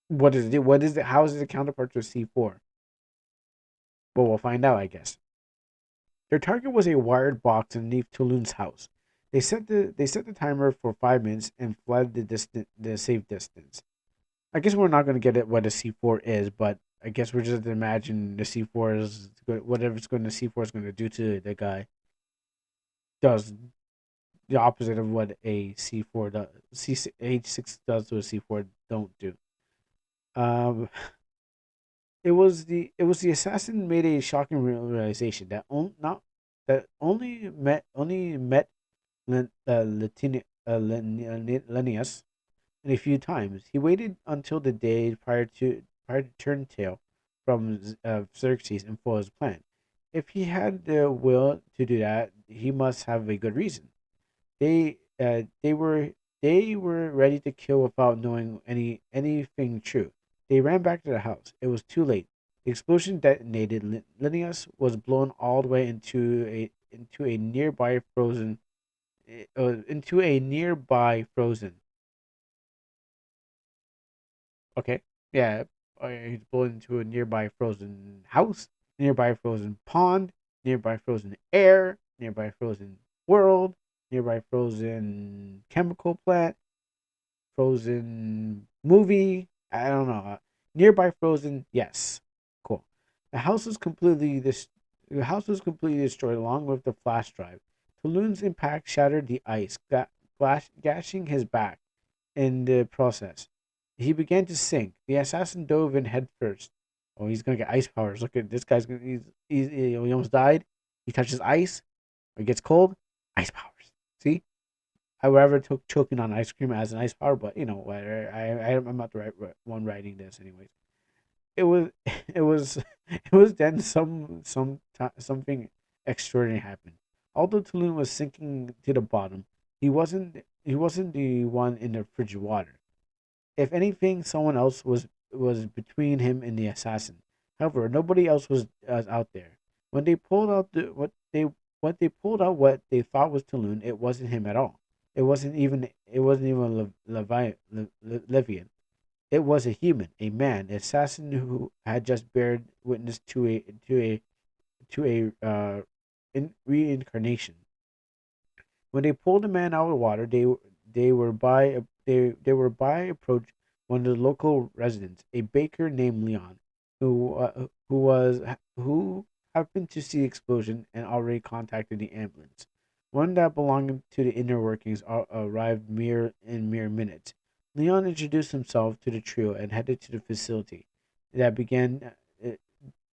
what is it? What is it? How is it a counterpart to C4? Well, we'll find out, I guess. Their target was a wired box underneath Tulun's house. They set the timer for 5 minutes and fled the safe distance. I guess we're not going to get it what a C4 is, but I guess we're just imagine the C4 is whatever it's going to C4 is going to do to the guy. Does the opposite of what a C4 does. H6 does to a C4 don't do. Um, it was the assassin made a shocking realization that only met Linnaeus a few times. He waited until the day prior to turn tail from Xerxes and follow his plan. If he had the will to do that, he must have a good reason. They uh, they were they were ready to kill without knowing anything true. They ran back to the house. It was too late. The explosion detonated. Linnaeus was blown all the way into a nearby frozen Okay. Yeah. He's blown into a nearby frozen house, nearby frozen pond, nearby frozen air, nearby frozen world, nearby frozen chemical plant, frozen movie. I don't know. Nearby frozen. Yes. Cool. The house was completely this. The house was completely destroyed along with the flash drive. Tulun's impact shattered the ice, gashing his back. In the process, he began to sink. The assassin dove in head first. Oh, he's gonna get ice powers. Look at this guy's gonna. He almost died. He touches ice. It gets cold, ice powers. See, I would ever took choking on ice cream as an ice power, but whatever. I'm not the one writing this, anyways. It was it was it was then something extraordinary happened. Although Tulum was sinking to the bottom, he wasn't the one in the frigid water. If anything, someone else was between him and the assassin. However, nobody else was out there. When they pulled out what they thought was Tulun, it wasn't him at all. It wasn't even Levian. It was a human, a man, an assassin who had just bared witness to a reincarnation. When they pulled the man out of the water, they were by approach one of the local residents, a baker named Leon, who happened to see the explosion and already contacted the ambulance. One that belonged to the inner workings arrived mere minutes. Leon introduced himself to the trio and headed to the facility that began uh,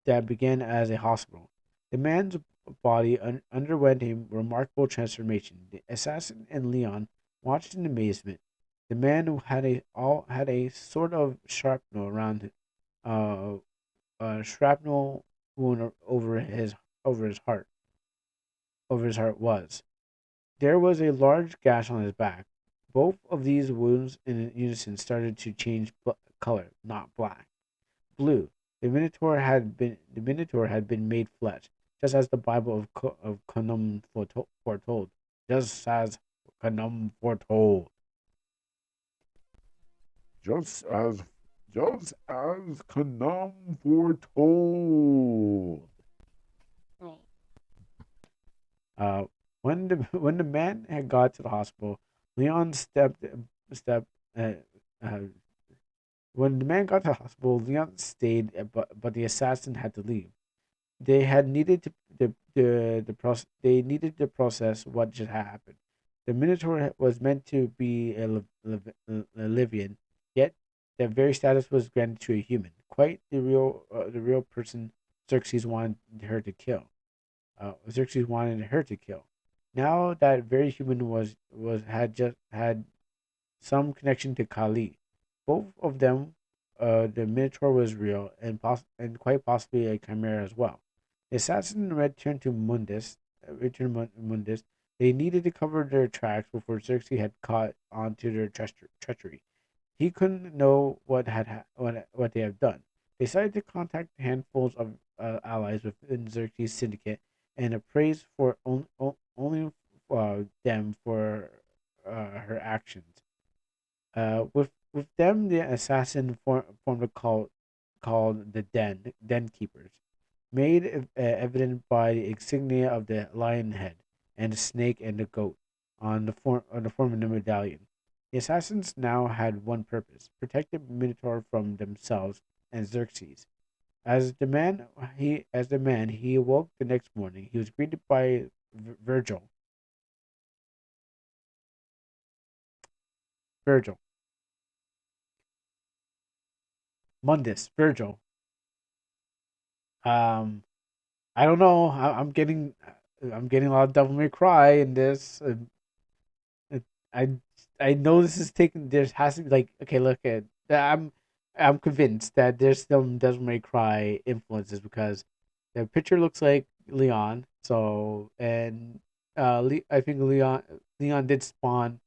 that began as a hospital. The man's body underwent a remarkable transformation. The assassin and Leon watched in amazement. The man who had a sort of uh, shrapnel wound over his heart was. There was a large gash on his back. Both of these wounds in unison started to change color, not black. Blue. The Minotaur had been made flesh, just as the Bible of Canum foretold. Just as Canum foretold. Just as Canam foretold. Right. Uh, when the man had got to the hospital, Leon stepped. Uh, uh, when the man got to the hospital, Leon stayed, but the assassin had to leave. They had needed to they needed to process what just happened. The Minotaur was meant to be a Livian, yet their very status was granted to a human, quite the real person Xerxes wanted her to kill. Xerxes wanted her to kill. Now that very human was had just had some connection to Kali. Both of them, the Minotaur was real and quite possibly a chimera as well. The assassin returned to Mundus. They needed to cover their tracks before Xerxes had caught on to their treachery. He couldn't know what they have done. They decided to contact handfuls of allies within Xerxes' syndicate and appraise for only them for her actions. With them, the assassin formed a cult called the Den Keepers, made evident by the insignia of the lion head and the snake and the goat on the form of the medallion. The assassins now had one purpose: protect the Minotaur from themselves and Xerxes. As the man he awoke the next morning. He was greeted by Virgil. Virgil. Mundus. Virgil. Um, I don't know. I'm getting a lot of Devil May Cry in this. It, I I know this is taking. There has to be like, okay, look at. I'm convinced that there's some Devil May Cry influences because the picture looks like Leon. So and I think Leon did spawn.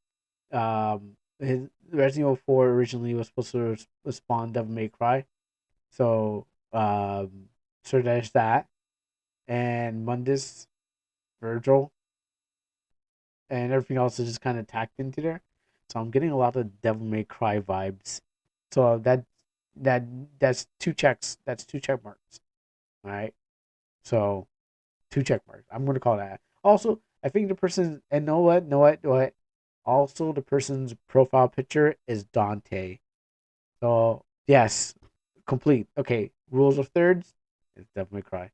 His Resident Evil 4 originally was supposed to spawn Devil May Cry. So so there's that. And Mundus, Virgil, and everything else is just kind of tacked into there. So I'm getting a lot of Devil May Cry vibes. So that that's two checks. That's two check marks. All right. So two check marks. I'm gonna call that. Also, I think the person and know what. Also, the person's profile picture is Dante. So yes, complete. Okay, rules of thirds. It's Devil May Cry.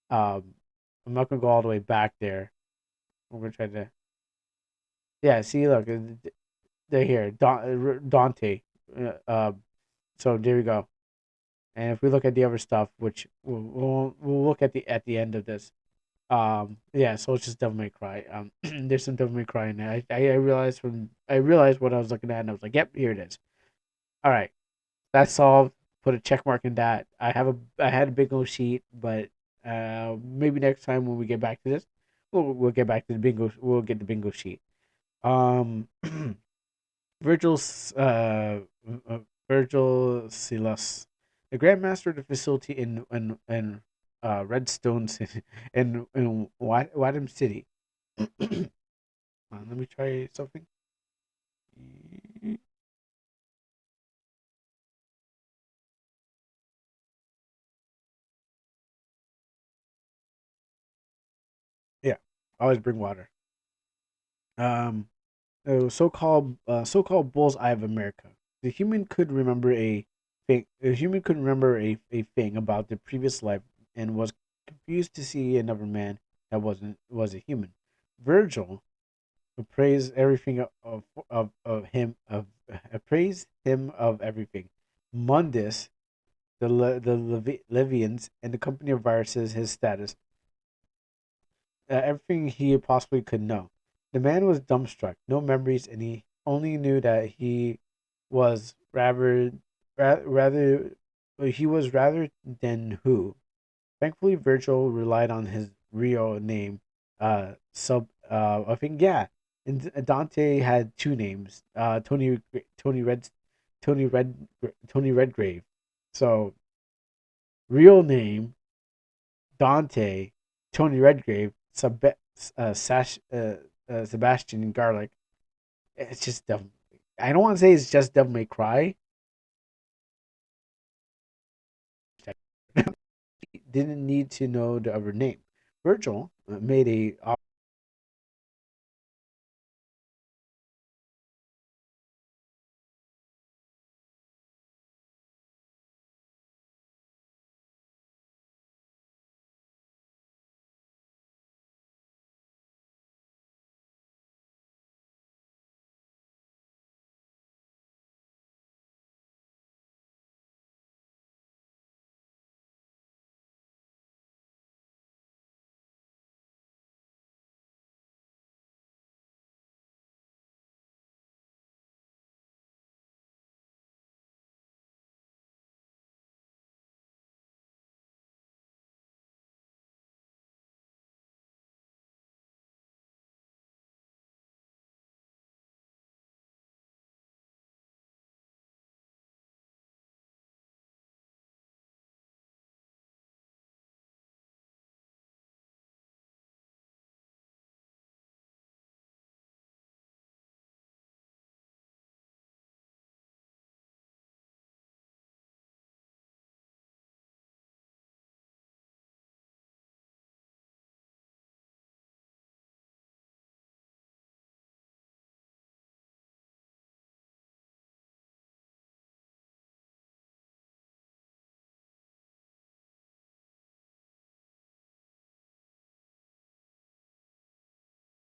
I'm not gonna go all the way back there. I'm gonna try to. Yeah, see, look, they're here. Dante. Uh, uh, so there we go. And if we look at the other stuff, which we'll look at the end of this, Yeah, so it's just Devil May Cry. There's some Devil May Cry in there. I realized what I was looking at, and I was like, "Yep, here it is." All right, that's solved. Put a check mark in that. I had a bingo sheet, but maybe next time when we get back to this, we'll get back to the bingo. We'll get the bingo sheet. Um, Virgil's Virgil Silas, the Grandmaster of the facility in Redstone City in Wadham City. Let me try something. Yeah, always bring water. Um, so-called Bull's Eye of America. The human could remember a thing about the previous life and was confused to see another man that was a human. Virgil appraised everything of him of appraised him of everything. Mundus, the Levians, and the company of viruses, his status, everything he possibly could know. The man was dumbstruck, no memories, and he only knew that was rather, rather, he was rather than who. Thankfully, Virgil relied on his real name. I think yeah. And Dante had two names. Tony Red, Tony Red, Tony Redgrave. So real name Dante, Tony Redgrave, Sebastian Garlic. It's just Devil. I don't want to say it's just Devil May Cry. Didn't need to know the other name. Virgil made a